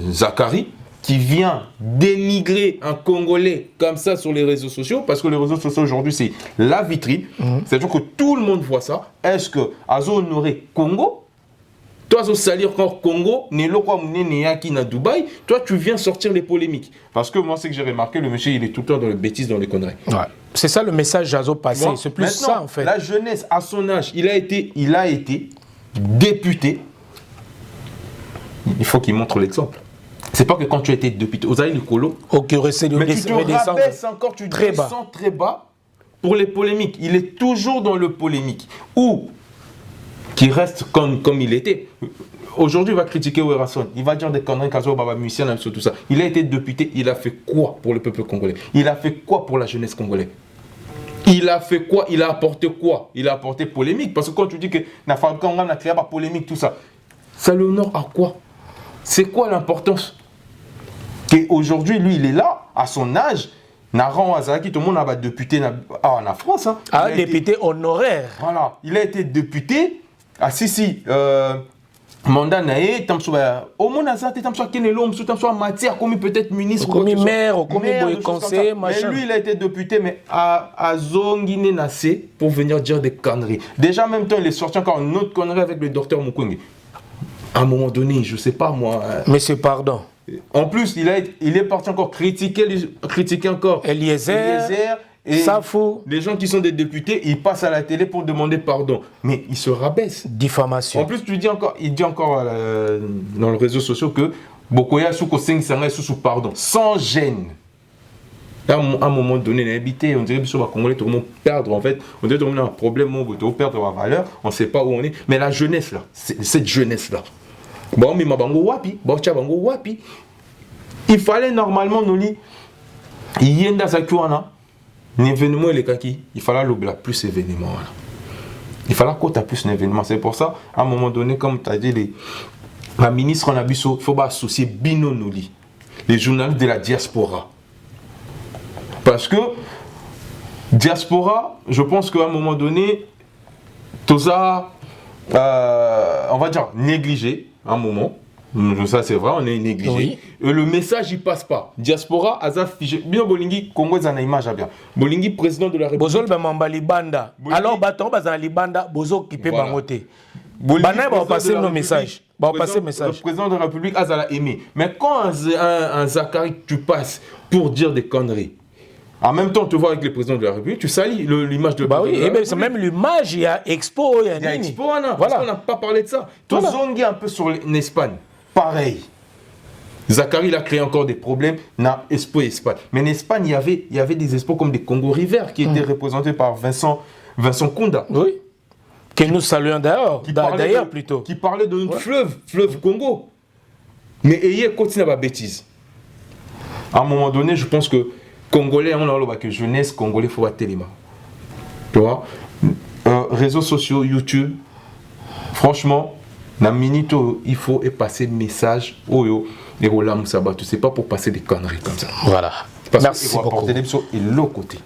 Zachary qui vient dénigrer un Congolais comme ça sur les réseaux sociaux, parce que les réseaux sociaux aujourd'hui c'est la vitrine, c'est-à-dire que tout le monde voit ça. Est-ce que Azo honoré Congo? Toi, Azo salir encore Congo, Nelo quoi qui na Dubaï, toi tu viens sortir les polémiques. Parce que moi c'est que j'ai remarqué, le monsieur il est tout le temps dans les bêtises, dans les conneries. Ouais. C'est ça le message Azo passé, bon, c'est plus ça en fait. La jeunesse à son âge, il a été député. Il faut qu'il montre l'exemple. C'est pas que quand tu as été député, aux allées du colo, mais tu te rabaisses encore, tu descends très bas pour les polémiques. Il est toujours dans le polémique. Ou qui reste comme il était. Aujourd'hui, il va critiquer Werrason. Il va dire des conneries, Kazo Baba Musicien, tout ça. Il a été député, il a fait quoi pour le peuple congolais? Il a fait quoi pour la jeunesse congolaise? Il a fait quoi? Il a apporté quoi? Il a apporté polémique. Parce que quand tu dis que on a créé par polémique, tout ça, ça l'honore à quoi? C'est quoi l'importance? Qu'aujourd'hui, lui, il est là, à son âge, Naran Azaki, tout le monde a été député en France. Hein. Un député honoraire. Voilà, il a été député. Ah si, mandat naé, au moins Azaki, tamsoa matière, comme peut-être ministre, comme maire, comme conseiller, machin. Mais lui, il a été député, mais à Zongine Nassé, pour venir dire des conneries. Déjà, en même temps, il est sorti encore une autre connerie avec le docteur Mukwege. À un moment donné, je sais pas moi. Monsieur, pardon. En plus, il est parti encore critiquer encore Eliezer et Safou. Les gens qui sont des députés, ils passent à la télé pour demander pardon. Mais ils se rabaissent. Diffamation. En plus, il dit encore dans les réseaux sociaux que Bokoya Souko Seng Sanga sous pardon, sans gêne. À un moment donné, on dirait que sur le Congolais, tout le monde perdre en fait. On dirait que tout le monde a un problème, on veut perdre la valeur, on ne sait pas où on est. Mais la jeunesse là, cette jeunesse là. Bon, mais Mabango Wapi, Bango Wapi. Il fallait normalement nous dire, il y a un événement, il fallait l'obla plus événement. Il fallait qu'on ait plus d'événements. C'est pour ça, à un moment donné, comme tu as dit, la ministre en Abisso, il faut associer Bino Nouli, les journalistes de la diaspora. Parce que diaspora, je pense qu'à un moment donné, tout ça, on va dire négligé. Un moment, ça c'est vrai, on est négligé. Oui. Et le message il passe pas. Diaspora, Azaf figé. Bien Bolingi, Congo a une image à bien. Bolingi, président de la République. Bozol Bamamba Libanda. Alors, Baton Bazan Libanda, Bozo qui peut bangoter. Bana va passer nos messages. Va passer message. Le président de la République, Azala aimé. Mais quand un Zakari, tu passes pour dire des conneries. En même temps, tu vois avec le président de la République, tu salis l'image de bah oui, et bien c'est même l'image, il y a Expo, il y a Expo, parce qu'on n'a pas parlé de ça. Tout zongué un peu sur l'Espagne, pareil. Zakari, il a créé encore des problèmes dans Expo Espagne. Mais en Espagne, il y avait des expos comme des Congo River qui étaient représentés par Vincent Kunda. Oui. Que nous saluons d'ailleurs plutôt. Qui parlait de notre fleuve Congo. Mais ayez continué à la bêtise. À un moment donné, je pense que Congolais, on a que jeunesse, Congolais, il faut voir Téléma. Tu vois, réseaux sociaux, YouTube, franchement, dans minute, il faut passer le message. Et Roland Moussabatou, c'est pas pour passer des conneries comme ça. Voilà. Merci beaucoup. Et l'autre côté.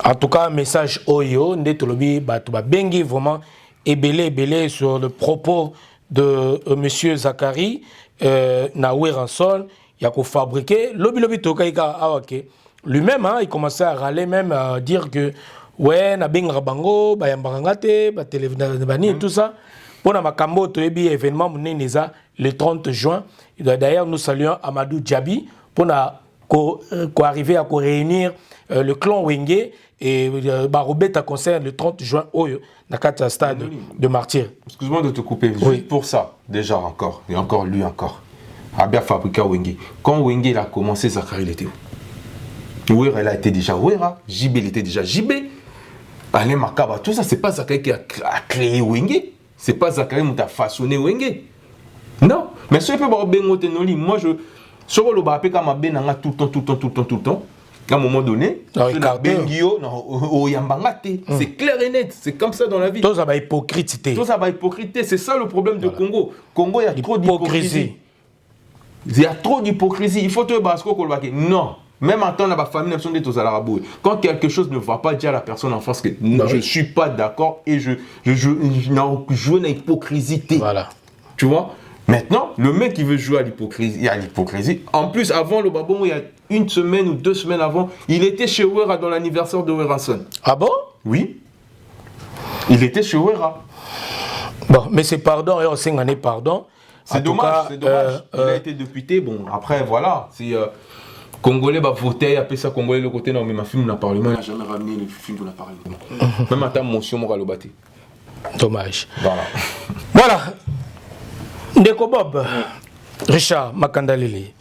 En tout cas, message Oyo, Ndetolobi, Batouba Bengi, vraiment, ébélé sur le propos de M. Zakari, Naoué Ransol, il y a qu'au fabriquer. Lobi Tokaïka Awake. Lui-même, il commençait à râler, même à dire que, ouais, na benga bango, bayambarangate, télévision, tout ça. Pour ma cambo, événement, le 30 juin. D'ailleurs, nous saluons Amadou Djabi pour arriver à réunir le clan Wenge et Barobet à concert le 30 juin au Nakata Stade de Martyr. Excuse-moi de te couper, juste pour ça, déjà encore, et encore lui encore. Abia Fabrika Wenge. Quand Wenge il a commencé, Zakari il était où? Ouera, elle a été déjà Ouera, JB, il était déjà JB. Alain Makaba, tout ça, c'est pas Zakari qui a créé Wenge. C'est pas Zakari qui a façonné Wenge. Non. Mais ce que je moi, sur le bapé, quand je suis tout le temps, à un moment donné, c'est clair et net. C'est comme ça dans la vie. Tout ça va hypocrité. C'est ça le problème de Congo. Congo, il y a trop d'hypocrisie. Il y a trop d'hypocrisie. Il faut te battre. Non. Même en temps, la famille n'a pas de quand quelque chose ne va pas dire à la personne en face que non, je ne suis pas d'accord et je joue une hypocrisie. Voilà. Tu vois, Maintenant, le mec qui veut jouer à l'hypocrisie, il y a l'hypocrisie. En plus, avant le Babongo, il y a 1 semaine ou 2 semaines avant, il était chez Wera dans l'anniversaire de Werason. Ah bon? Oui. Il était chez Wera. Bon, mais c'est pardon, et on sait qu'on est pardon. C'est dommage, c'est dommage. Il a été député, bon, après, voilà. C'est Congolais va voter, après ça, Congolais le côté, non, mais ma film, on a parlé, il n'a jamais ramené le film de la parole. Même à ta motion, on va le battre. Dommage. Voilà. Voilà. Ndeko Bob, Richard Makandalele.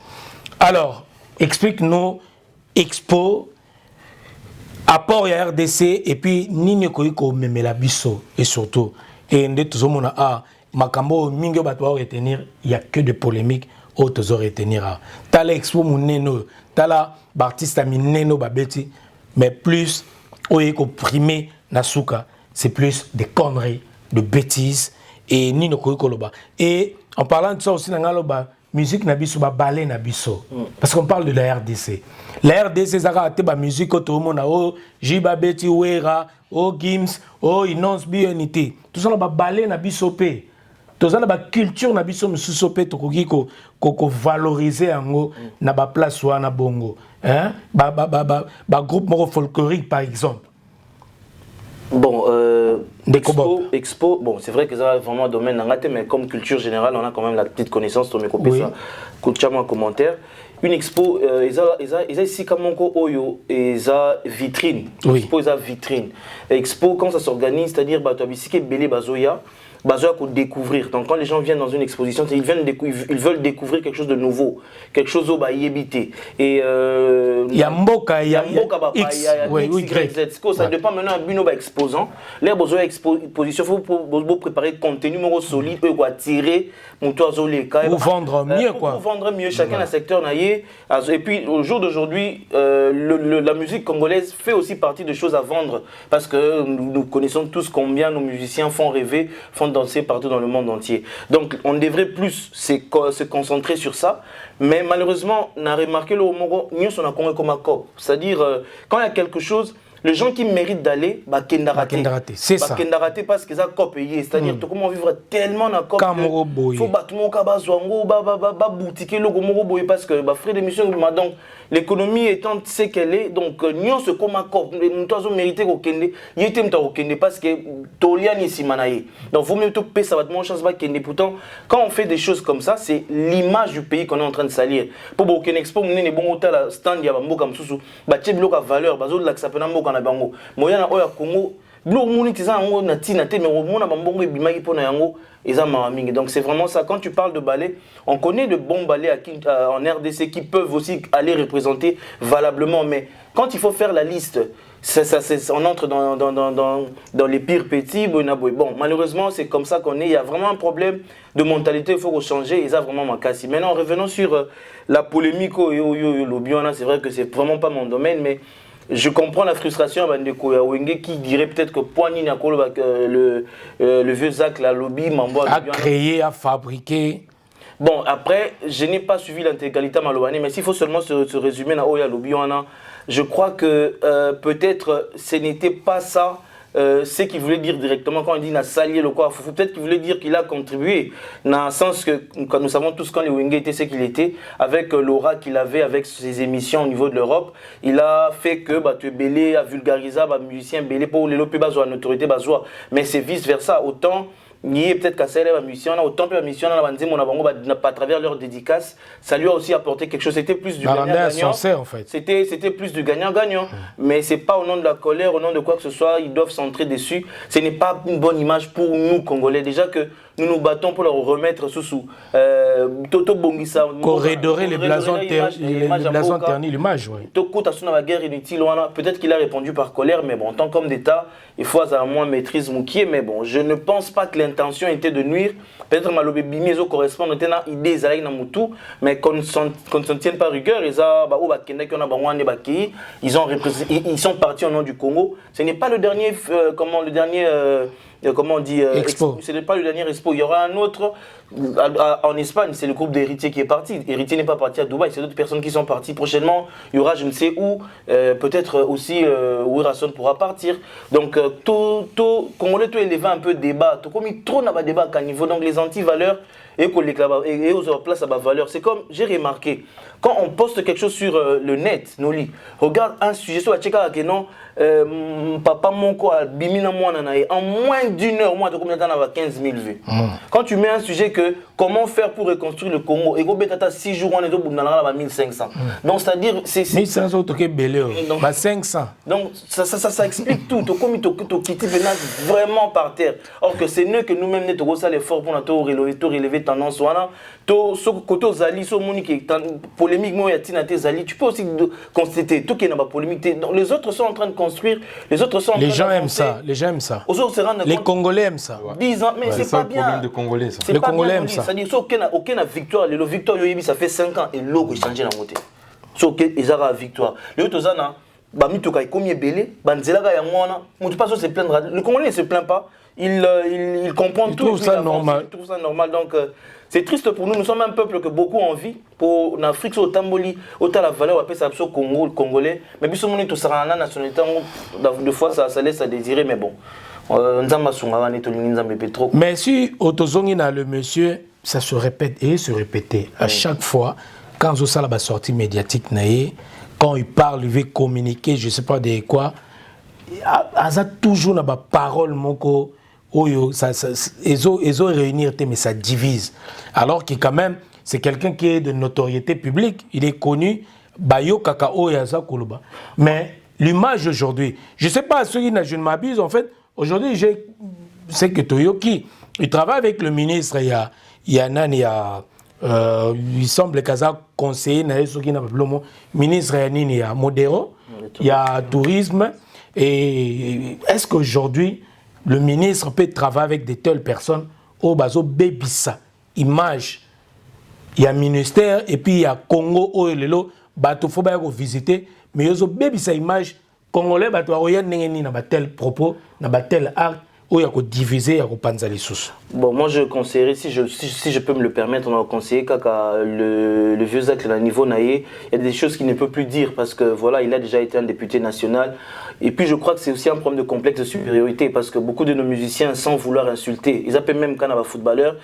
Alors, explique-nous Expo, apport à RDC, et puis Nini Koiko Memela Bisso, et surtout, et Nde Tuzomona A, Makambo, Mingo Batwa retenir, il n'y a que de polémiques, autres retenir. Tala Expo Mouneno, Tala Bartista Mineno Babeti, mais plus, Oyeko primé Nasuka, c'est plus des conneries, de bêtises, et Nino Koiko Loba. Et en parlant de ça aussi, dans la musique nabiso, ballet nabiso. Parce qu'on parle de la RDC. La RDC, c'est la musique, tout le monde a Jiba Beti Wera, Gims, Inons Bionité. Tout ça, c'est ballet nabiso. Tout ça, c'est la culture nabiso, monsieur Sopé, tout ko valoriser na ba place ou na bongo. Groupe folklorique, par exemple. Bon, Expo, bon, c'est vrai que ça a vraiment un domaine d'angaté, mais comme culture générale, on a quand même la petite connaissance, tu me copies ça, coach-moi en commentaire. Une expo, ils ont ici comme oyo, ils ont vitrine. Expo, ils ont vitrine. Expo, quand ça s'organise, c'est-à-dire, tu as visité Belé Bazoya. Pour découvrir. Donc quand les gens viennent dans une exposition, ils veulent découvrir quelque chose de nouveau, quelque chose au habité. Et il y a Mboka, il y a X, Y, Z. Ça dépend maintenant d'un bino exposant. Les besoins exposition, il faut préparer le contenu solide, pour attirer mon toiseau les cas. Pour vendre mieux quoi. Pour vendre mieux, chacun a un secteur naïe. Et puis au jour d'aujourd'hui, la musique congolaise fait aussi partie de choses à vendre parce que nous connaissons tous combien nos musiciens font rêver, font danser partout dans le monde entier. Donc on devrait plus se concentrer sur ça, mais malheureusement on a remarqué le Omoro, nous on a comme un cop. C'est-à-dire quand il y a quelque chose, les gens qui méritent d'aller, Kendaraté. C'est ça. Kendaraté parce qu'ils ont copé. C'est-à-dire comment vivre tellement dans cop. Il faut battre mon cabazouango, boutique le Gomoro boy parce que frère d'émission, donc l'économie étant ce qu'elle est, donc nous se comme un cop. Nous avons mérité au Kende. Il était au Kende parce que Tolian ici manaï. Donc faut mieux te payer ça va te chance pas Kende. Pourtant quand on fait des choses comme ça, c'est l'image du pays qu'on est en train de salir. Pour Burkina Expo, on est bon hôtel stand ya bambo comme sous. Batche bloc à valeur, bazo de l'axapena na bango moyana oya Congo blo moni tisa ngo na tina te mais mona bambongo ebimaki pona yango eza mamingi. Donc c'est vraiment ça. Quand tu parles de ballet, on connaît de bons ballets en RDC qui peuvent aussi aller représenter valablement, mais quand il faut faire la liste, on entre dans les pires petits. Bon, malheureusement, c'est comme ça qu'on est. Il y a vraiment un problème de mentalité, il faut changer. Et ça, vraiment, ma casse. Maintenant, revenons sur la polémique. C'est vrai que c'est vraiment pas mon domaine, mais je comprends la frustration de Wenge qui dirait peut-être que Poigny le vieux Zach, la lobby, a créé, a fabriqué. Bon, après, je n'ai pas suivi l'intégralité Malobane, mais s'il faut seulement se résumer dans Oya Lobby, je crois que peut-être ce n'était pas ça. Ce qu'il voulait dire directement quand il dit n'a salié le quoi, peut-être qu'il voulait dire qu'il a contribué dans le sens que quand nous savons tous quand les Wenge était ce qu'il était avec l'aura qu'il avait avec ses émissions au niveau de l'Europe, il a fait que tu es belé à vulgariser musicien belé pour les lopé bazoa notoriété bazoa, mais c'est vice versa. Autant ni peut-être qu'à celle la mission autant que la mission dans la bande mon abango à travers leur dédicace, ça lui a aussi apporté quelque chose. C'était plus du gagnant-gagnant en fait. C'était plus du gagnant-gagnant, mais c'est pas au nom de la colère, au nom de quoi que ce soit, ils doivent centrer dessus. Ce n'est pas une bonne image pour nous Congolais. Déjà que nous nous battons pour leur remettre sous Toto Bongissa redorer les blasons ternis l'image. Peut-être qu'il a répondu par colère, mais bon, en tant qu'homme d'État, il faut avoir moins maîtrise moukier, mais bon, je ne pense pas que l'intention était de nuire. Peut-être que Malobé Bimezo correspond à une idée mais qu'on ne s'en tienne pas rigueur. Ils sont partis au nom du Congo. Ce n'est pas le dernier, comment on dit, Expo. Ce n'est pas le dernier Expo. Il y aura un autre en Espagne, c'est le groupe d'Héritier qui est parti. Héritier n'est pas parti à Dubaï, c'est d'autres personnes qui sont parties. Prochainement, il y aura je ne sais où, peut-être aussi où Rasson pourra partir. Donc, Congolais, tout élevé un peu de débat. Tout comme il trône à débat à niveau. Donc, les anti-valeurs, et aux place à ma valeur. C'est comme, j'ai remarqué, quand on poste quelque chose sur le net, Noli, regarde un sujet sur la tchèka que non, papa mon quoi, bimina moi nanae, en moins d'une heure, moi de combien de temps on a 15 000 vues. Quand tu mets un sujet que comment faire pour reconstruire le Congo, et go betata 6 jours on est au bout de 1500. Donc c'est-à-dire c'est 1500 autres que belé, 500. Donc ça explique tout. Comme tu quittes vraiment par terre. Or que c'est nous que nous-mêmes nous avons fait l'effort pour nous relever tendance voilà. Côté Zali, so monique polémique moi y Zali, tu peux aussi constater tout qui n'a pas polémique. Les autres sont en train de construire, les autres sont en train les gens aiment ça, les gens aiment ça. Les Congolais aiment ça. 10 ans, mais c'est pas bien. Problème de Congolais ça. Les Congolais aiment ça. C'est-à-dire aucune victoire, le victoire ça fait 5 ans et logo changé la montée. So que ils ont victoire. Les autres ans bah mitoka combien belé, banzela ga ya mwana, on ne peut pas se plaindre. Le Congolais ne se plaint pas. Il comprend tout. Il trouve ça normal. Il trouve ça normal. Donc c'est triste pour nous. Nous sommes un peuple que beaucoup envient. Pour l'Afrique, au Tamboli, autant la valeur, on appelle ça le Congo, le Congolais. Mais puis, on est tous à la nationalité. De fois, ça laisse à désirer. Mais bon, mais si Otozongi a le monsieur, ça se répète et se répétait à chaque fois. Quand on a la sortie médiatique, quand il parle, il veut communiquer, je ne sais pas de quoi, il a toujours une parole, ils ont réunir, mais ça divise. Alors que quand même, c'est quelqu'un qui est de notoriété publique, il est connu, Bayo Kakao Yaza Kuluba. Mais l'image aujourd'hui, je ne sais pas, ceux qui je ne m'abuse, en fait, aujourd'hui, je sais que Toyoki, il travaille avec le ministre, il semble qu'il a conseillé, ministre il y a Modero, il y a tourisme. Et est-ce qu'aujourd'hui, le ministre peut travailler avec de telles personnes au bazo bébissa, image, il y a ministère et puis il y a Congo, où il faut visiter, mais il y a bébissa image, Congolais, il y a tel propos, il y a tel acte. Diviser, bon, moi je conseillerais, si je peux me le permettre, on va conseiller le vieux acte à niveau naïe, il y a des choses qu'il ne peut plus dire parce que voilà, il a déjà été un député national. Et puis je crois que c'est aussi un problème de complexe de supériorité parce que beaucoup de nos musiciens, sans vouloir insulter, ils appellent même quand on va footballeur.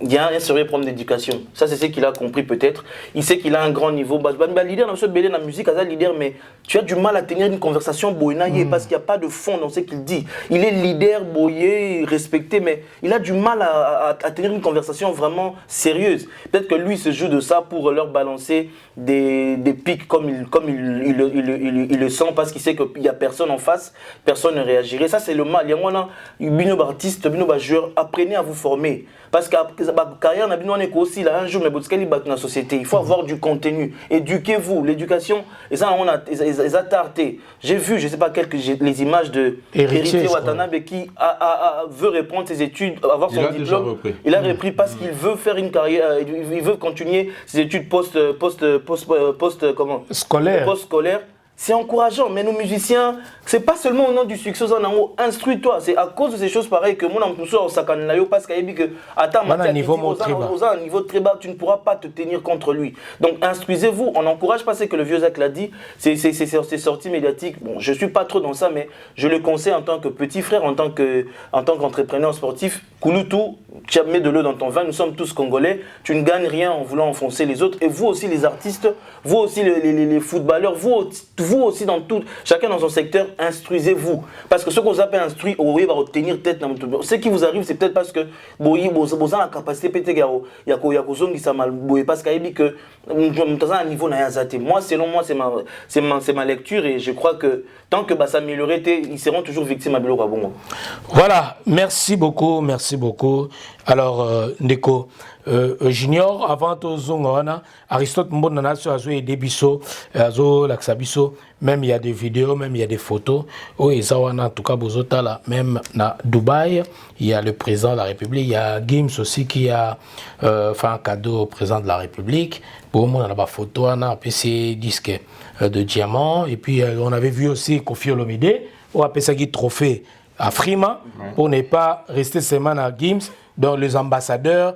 Il y a un sérieux problème d'éducation. Ça, c'est ce qu'il a compris peut-être. Il sait qu'il a un grand niveau. Leader dans ce BD, dans la musique, leader, mais tu as du mal à tenir une conversation boynaye parce qu'il n'y a pas de fond dans ce qu'il dit. Il est leader, boyé, respecté, mais il a du mal à tenir une conversation vraiment sérieuse. Peut-être que lui se joue de ça pour leur balancer des pics comme il le sent parce qu'il sait qu'il n'y a personne en face, personne ne réagirait. Ça, c'est le mal. Il y a un artiste, un joueur, apprenez à vous former. Parce que la carrière n'a aussi là un jour mais dans la société il faut avoir du contenu, éduquez-vous, l'éducation et ça on a tarté. J'ai vu je sais pas les images de Héritier Watanabe qui veut reprendre ses études, avoir son diplôme. Il a repris parce qu'il veut faire une carrière, il veut continuer ses études post-scolaires. C'est encourageant, mais nos musiciens, c'est pas seulement au nom du succès, instruis-toi. C'est à cause de ces choses pareilles que mon amoussou au Sakanayo, parce qu'il a dit que attends, à un niveau très bas, tu ne pourras pas te tenir contre lui. Donc instruisez-vous, on n'encourage pas ce que le vieux Zach l'a dit, c'est sorties médiatiques. Bon, je suis pas trop dans ça, mais je le conseille en tant que petit frère, en tant qu'entrepreneur sportif. Kouloutou, tu mets de l'eau dans ton vin, nous sommes tous Congolais, tu ne gagnes rien en voulant enfoncer les autres. Et vous aussi les artistes, vous aussi les footballeurs, vous aussi dans tout, chacun dans son secteur, instruisez-vous. Parce que ce qu'on appelle instruire, vous va retenir tête dans tout. Ce qui vous arrive, c'est peut-être parce que vous avez la capacité peut-être parce qu'il dit que un niveau moi, selon moi, c'est ma lecture et je crois que tant que ça améliorer, ils seront toujours victimes à Biloko Bongo. Voilà, merci beaucoup. Alors, Ndeko, Junior, avant tout Aristote Mbonana a aidé Bisso, même il y a des vidéos, même il y a des photos. En tout cas, même à Dubaï, il y a le président de la République, il y a Gims aussi qui a fait un cadeau au président de la République. Pour moi, on a la photo, on a un PC disque de diamant. Et puis, on avait vu aussi Kofi Olomide, on a appelé ça trophée à Frima, pour ne pas rester seulement à Gims. Donc, les ambassadeurs,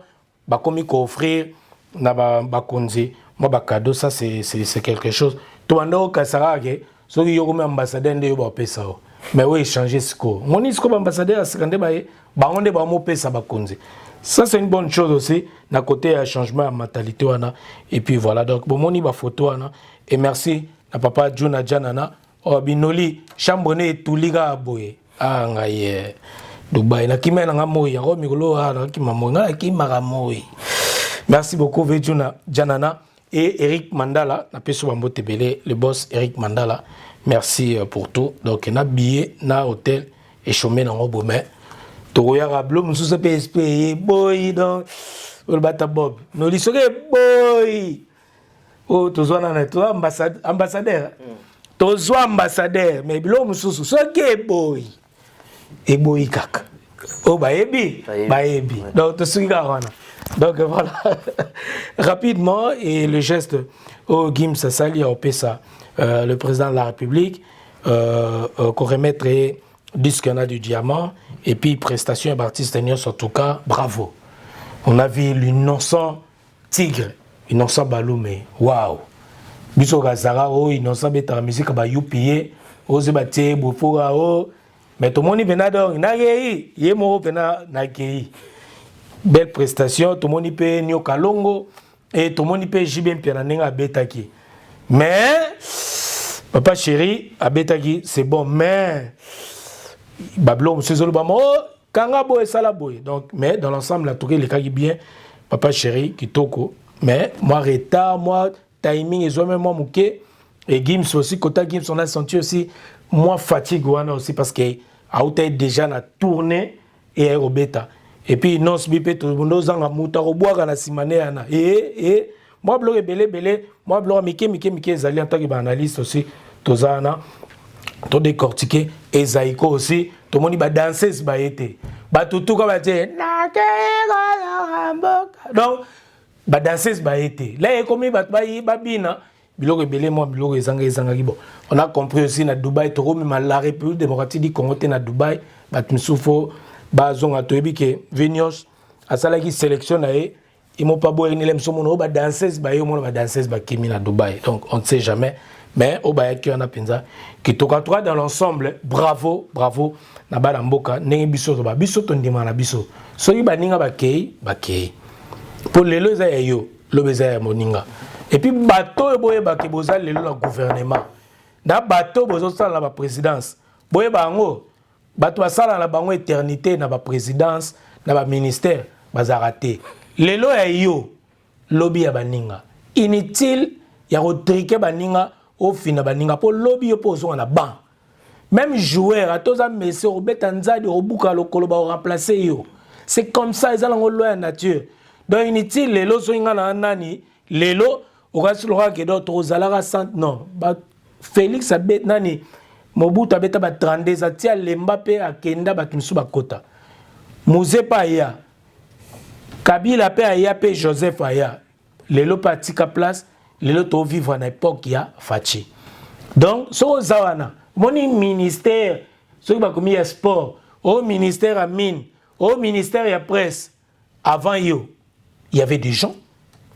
comme ils offrir Bakonzi, moi, cadeau, ça, c'est quelque chose. Toi, on a Kasarage, ceux qui ont ambassadeur, ils ont appelé ça. Mais oui, changer ce qu'on. Mon ambassadeur, c'est quand on a appelé ça Bakonzi. Ça, c'est une bonne chose aussi. D'un côté, il y a un changement de mentalité. Et puis voilà. Donc, bon, mon iba photo. Et merci à papa Juna Janana. Oh, binoli, chambonné, tout liga aboye. Ah, ngaye. Dubaï. Na kima na ngamoy. Oh, migolo, na kima moy. Na kima ngamoy. Merci beaucoup, Vejuna Janana. Et Eric Mandala. Na peso bambo tebele. Le boss Eric Mandala. Merci pour tout. Donc, na billet, na hôtel. Et chômé dans le mais Togoya Rablo, nous sommes PSP, boy, donc, le bata Bob. Nous disons boy. Oh, tu es ambassadeur. Tu es ambassadeur. Mais nous sommes boy. Et boy, kak. Oh, baebi. Baebi. Donc, tu es donc, voilà. Rapidement, et le geste au Gim Sassali a opé ça, le président de la République, qu'on remettrait disque du diamant et puis prestation d'artistes en tout cas bravo. On a vu l'innocent tigre, innocent baloumé, waouh. Biso gazara o innocent beta musique ba yupié, ose baté bofora o, mais tout le monde vient donc na yé, yé mo vena na kei. Belle prestation, tout le monde peut nyo kalongo et tout le monde peut jibem piananenga betaki. Mais papa chéri, à betaki c'est bon mais Bablo, monsieur Zolobamo, Kangabo et Salaboy. Donc, mais dans l'ensemble, la tourée, les cas bien, papa chéri, Kitoko. Mais moi, retard, moi, timing, et moi, moi, mouké. Et Gims aussi, Kota Gims, on a senti aussi, moi, fatigue, aussi, parce que, a déjà na tournée et aérobéta. Et puis, non, ce bipé, tout le monde, zanga, mouta, roboa, na simane, ana. Et, moi, blog, belé, moi, blog, mike, zali, en tant qu'analyste aussi, tozana. To décortiquer et Zaïko aussi tout le monde va danser ce baïté ba tout comme dire donc ba danser ce baïté là il comme ba babina biloko belé moi biloko ezanga bon on a compris aussi na Dubaï to même la République démocratique du Congo na Dubaï ba tumsufo ba zonga toyebi ke Venios asala ki sélection na e ils m'ont pas boire ni lem somono ba danser ce baïté mo ba danser ce ba kimi na Dubaï donc on ne sait jamais. Mais au Bayaki on a penza qui toka toi dans l'ensemble bravo na bala mboka nengi biso to ba biso to ndima na biso so yi baninga bakei pour lelo za yo lo beza ya moninga et puis bato e boye ba ke boza lelo la gouvernement na bato bozo sala ba présidence boye bango bato basala na bango éternité na ba présidence na ba ministère bazarate lelo ya yo lobby ya baninga inutile ya retriquer baninga au final baninga po lobby opposant na ban même joueur à tous messi robeta nzadi robuka lokolo ba remplacer yo c'est comme ça ils allont loi nature donc inutile lelo so inga na nani lelo okasi loka ke do tozalaka sant non ba Félix abet nani Mobutu abeta ba 32 atia Lembape akenda batumsu bakota Muzepa ya Kabila pe aya pe Joseph aya lelo patika place lelo to vivre en époque ya Fachi. Donc so zawana moni ministère so ba komi ya sport au ministère à mine au ministère ya presse avant yo il y avait des gens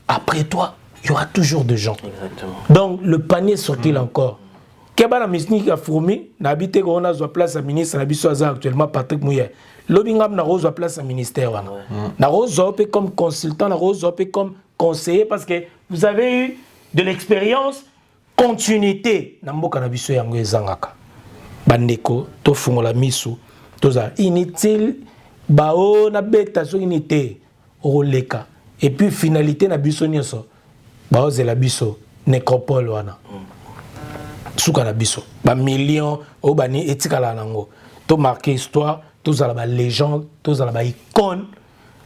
après toi il y aura toujours des gens. Exactement. Donc le panier sort-il encore Keba na misnik a fourmi na habité ko na zo place à ministre na biso actuellement Patrick Mouye lobingam na rozo place à ministère wana na rozo pe comme consultant na rozo pe comme conseiller parce que vous avez eu de l'expérience, continuité. Namboka na biso yango ezangaka. Bandeko, to fungola misu, toza inutile, bao na beta so unité, oleka. Et puis finalité na biso nyoso, bao zela biso, nécropole wana. Suka na biso, ba millions, o bani etika la nango. To marquer histoire, toza la ba légende, toza la ba icône,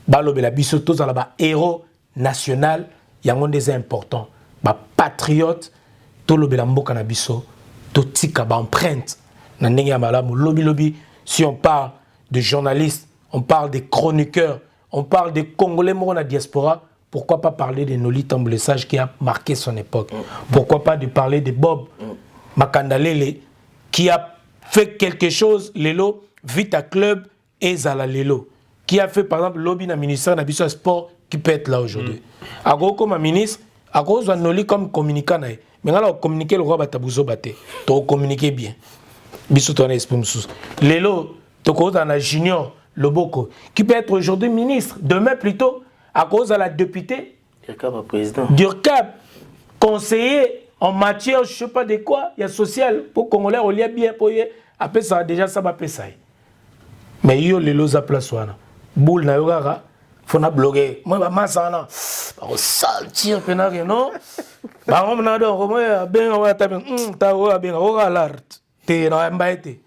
ba lobela biso, toza la ba héros national, yango des importants. Ba patriote to lobela mboka na biso to tika ba empreinte na ndenge ya malamu lobby si on parle de journalistes on parle des chroniqueurs on parle des Congolais morts na diaspora pourquoi pas parler de Noli Tambolesage qui a marqué son époque pourquoi pas de parler de Bob Makandalele qui a fait quelque chose lelo Vita Club et Zala lelo qui a fait par exemple lobby na ministère na biso sport qui peut être là aujourd'hui ago comme ministre à cause de Noli comme communicant, mais quand on communique le roi batabuzo bate, tu communiques bien. Biso ton esprit moussous. Lelo, tu cause dans la junior, Loboko, qui peut être aujourd'hui ministre, demain plutôt, à cause de la députée. Président. Durkab, conseiller en matière, je ne sais pas de quoi, il y a social, pour Congolais, on lit bien, pour y après ça, déjà ça va passer. Mais il y a les lois à place. Boule na yogara, faut na bloguer. Moi, ma masana, on saltir penari, non? Bah, on a donc, moi, ben, on va taper, tawa, ben, on va l'art. T'es dans un baïté.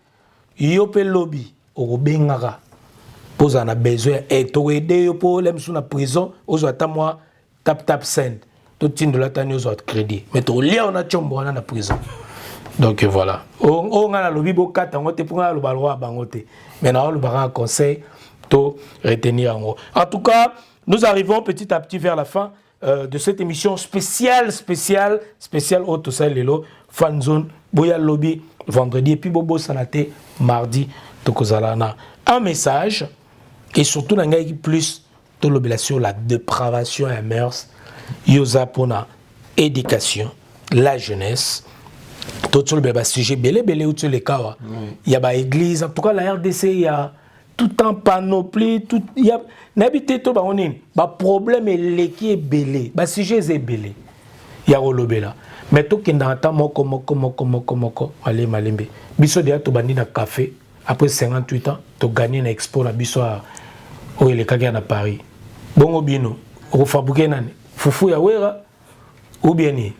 Il y a un lobby, on bengara. Pose un besoin, et tu aider pour les sous la prison, aux autres moi, tap send. Tout le de la tannée aux autres crédits. Mais tu lis, on a chombo dans la prison. Donc voilà. On a le lobby, on a le balois, mais on a le conseil. Retenir en tout cas, nous arrivons petit à petit vers la fin de cette émission spéciale Auto Lelo Fan Zone Boya Lobby vendredi et puis Bobo Sanate mardi Tokozalana. Un message et surtout dans plus de sur la dépravation et mœurs yosa pona éducation la jeunesse tout le sujet belé ou les cas il y a ba église en tout cas la RDC il y a tout en panoplie, tout il y a n'habité tout on est problème est qui est belé sujet est belé il y a rolobela mais tout qui n'entend moko allez malembe biso dia to bandi na café après 58 ans to gagner na expo na biso o ile kaka na Paris bongo bino o fabriquer nani fufu ya wera ou bien ni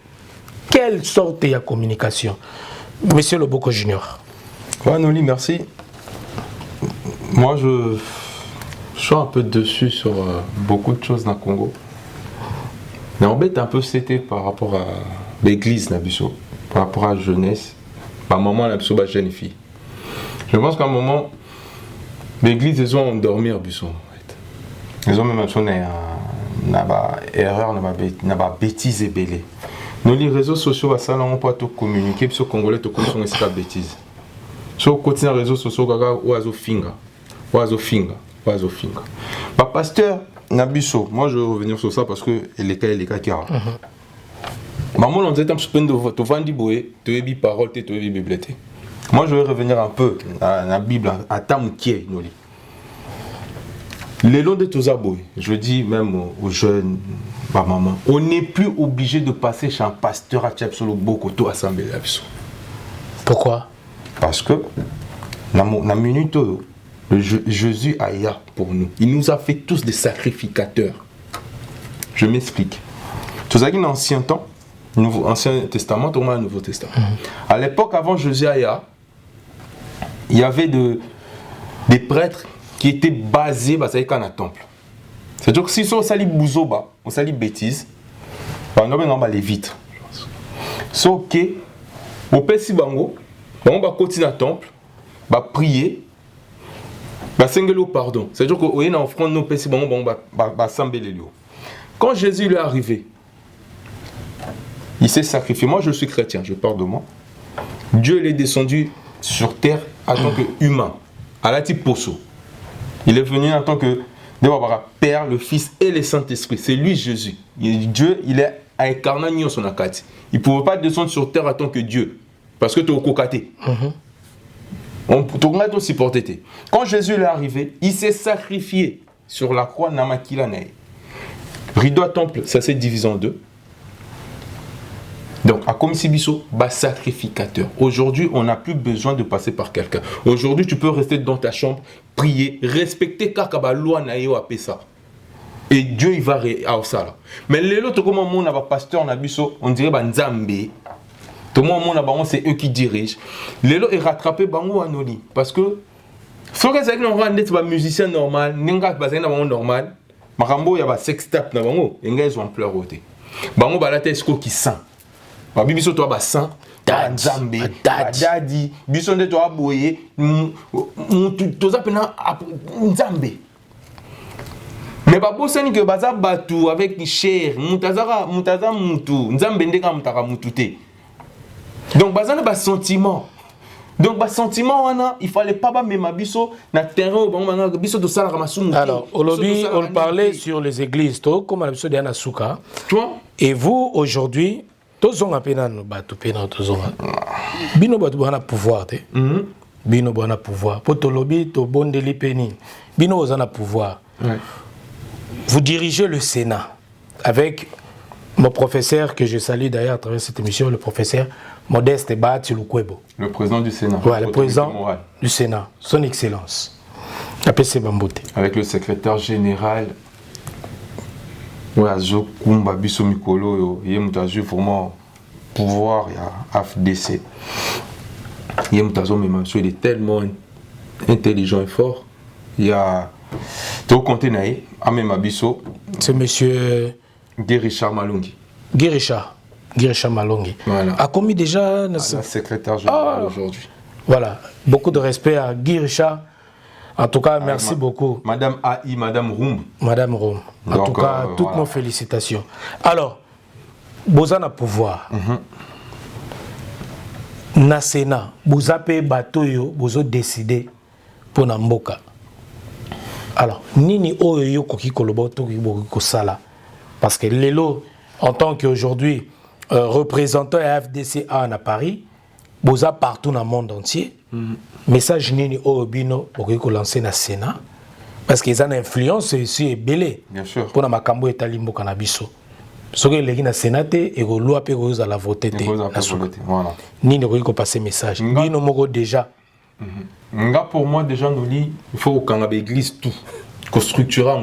quelle sorte de communication monsieur Loboko Junior. Noli, merci. Moi, je suis un peu dessus sur beaucoup de choses dans le Congo. Mais on bête un peu c'était par rapport à l'église, par rapport à la jeunesse, par moment la jeune fille. Je pense qu'à un moment, l'église, ils ont dormi à Busson. Ils ont même une erreur, une bêtise et bêlée. Nous, les réseaux sociaux, ça n'ont pas tout communiquer, parce que les Congolais, tout sont des bêtises. Sur le côté des réseaux sociaux, oiseau finger. Pasteur Nabiso, moi je vais revenir sur ça parce que les cas qui a. Maman, on dit que tu vas dire tu es parole, tu es bibliothèque. Moi je vais revenir un peu à la Bible, à Tamoukié. Les lots de tous aboyés, je dis même aux jeunes, maman, on n'est plus obligé de passer chez un pasteur à Tchapsolo beaucoup tout assemblé. Pourquoi? Parce que la minute Jésus aya pour nous. Il nous a fait tous des sacrificateurs. Je m'explique. Tout ça dans l'Ancien temps, Ancien Testament, tout le Nouveau Testament. À l'époque, avant Jésus aya, il y avait des prêtres qui étaient basés dans un temple. C'est-à-dire que si on s'allie bouzoba, on s'allie bêtise, on va les vitres. Sauf que, au Pessi Bango, on va continuer à temple, on va prier, on va pardon. C'est-à-dire qu'on va offrir nos Pessi Bango, on va s'embêter les lieux. Quand Jésus est arrivé, il s'est sacrifié. Moi, je suis chrétien, je parle de moi. Dieu est descendu sur terre en tant qu'humain, à la type Posso. Il est venu en tant que Père, le Fils et le Saint-Esprit. C'est lui Jésus. Dieu, il est incarné son akati. Il ne pouvait pas descendre sur terre en tant que Dieu. Parce que tu es au cocaté. On peut aussi porter. Quand Jésus est arrivé, il s'est sacrifié sur la croix Namakilanaï. Rideau à temple, ça s'est divisé en deux. Donc, à comme Sibiso, sacrificateur. Aujourd'hui, on n'a plus besoin de passer par quelqu'un. Aujourd'hui, tu peux rester dans ta chambre, prier, respecter Kakaba loi Nayo à Pessa. Et Dieu, il va à ça. Mais les autres, comme on a un pasteur, on dirait Nzambe. Tout le monde, c'est eux qui dirigent. Les autres, ils rattrapent Bango Anoli. Parce que, si on est un musicien normal, normal, Marambo, il y a un sextape, ils ont pleuré. Bango, la tête qui sent. Biso to ba sang Nzambe dadi biso nde to aboye to za pena Nzambe mais ba bosani que baza batu avec cher mutaza mutu Nzambe ndeka mutaka mutute donc bazana ba sentiment donc ba sentiment wana il fallait pas ba mema biso na terrain au biso to sala masumu. Alors au lobby on parlait sur les églises to comme la biso de Anasuka et vous aujourd'hui tous ont appelé dans bateau pénal tous ont bino bateau on a pouvoir bino bona pouvoir. Poto lobby to bondeli peni. Bino ozana pouvoir. Vous dirigez le Sénat avec mon professeur que je salue d'ailleurs à travers cette émission, le professeur Modeste Bahati Lukwebo. Le président du Sénat. Ouais, le président du Sénat, son excellence. APC Bambote. Avec le secrétaire général, ouais, Azo Kumba Bisso Mikolo, il y a vraiment pouvoir, il y a AFDC. Il est tellement intelligent et fort. Il y a tout compté naïe, Amem Abisso. C'est monsieur Guy Richard Malongi. Guy Richard Malongi. Voilà. A commis déjà le secrétaire général aujourd'hui. Voilà. Beaucoup de respect à Guy Richard. En tout cas, merci beaucoup. Madame AI, Madame Roum. Madame Roum. En tout cas, toutes nos félicitations. Alors, Bozana pouvoir. Na Sénat, vous avez batoyo, vous avez décidé pour Namboka. Alors, nini oyo koki koloboto ko sala. Parce que Lelo, en tant qu'aujourd'hui représentant AFDCA à Paris, vous avez partout dans le monde entier. Message nini oyo bino pour lancer na Sénat. Parce qu'ils ont une influence ici belé. Bien sûr. Pour na makambo etalimbo kanabiso. Ce que les gens na Sénat et go loi pe go la voter te. Voilà. Ni ne ko passer message. Ni no moko déjà. Nga pour moi déjà nous dit il faut qu'on ait l'église tout. Qu'on structure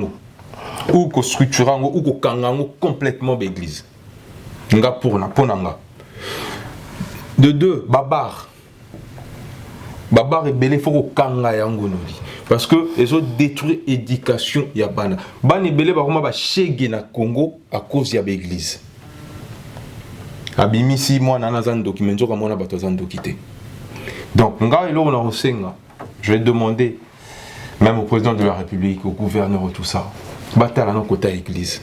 ou qu'on structure ou qu'on kangango complètement l'église. Nga pour nanga. De deux, babar et belé faut qu'on kanga yango nous dit. Parce que ils ont détruit l'éducation ya bana. Bani belé ba koma ba shege na Congo à cause ya l'église. Abimisi moi na zan document zo kamona bato zan dokité. Donc nga elo na osenga. Je vais demander même au président de la République, au gouverneur tout ça. Batala na côté l'église.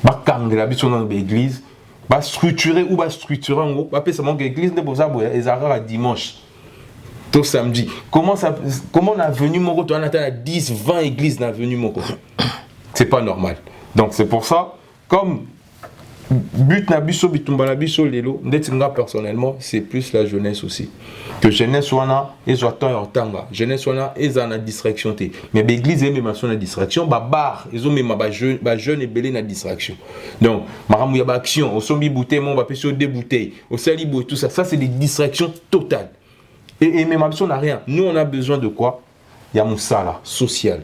Ba kangela biso na l'église, ba structurer ou ba structurer en gros, ba pesa mon église ne boza boya ezara dimanche. Tout samedi. Comment on a venu mon côté, on a 10, 20 églises dans venu mon côté. C'est pas normal. Donc c'est pour ça, comme but na biso bitumba na biso lelo, ndetinga personnellement, c'est plus la jeunesse aussi. Que jeunesse wana ezo temps en tanga, jeunesse wana eza na distraction te. Mais l'église même mention na distraction, ba bar, ezo même ba jeune et belé na distraction. Donc maramu ya ba action, au sombi bouteille, mon ba peso deux bouteilles, au salibo et tout ça, ça c'est des distractions totales. Et même on n'a rien. Nous, on a besoin de quoi? Il y a Moussala, social.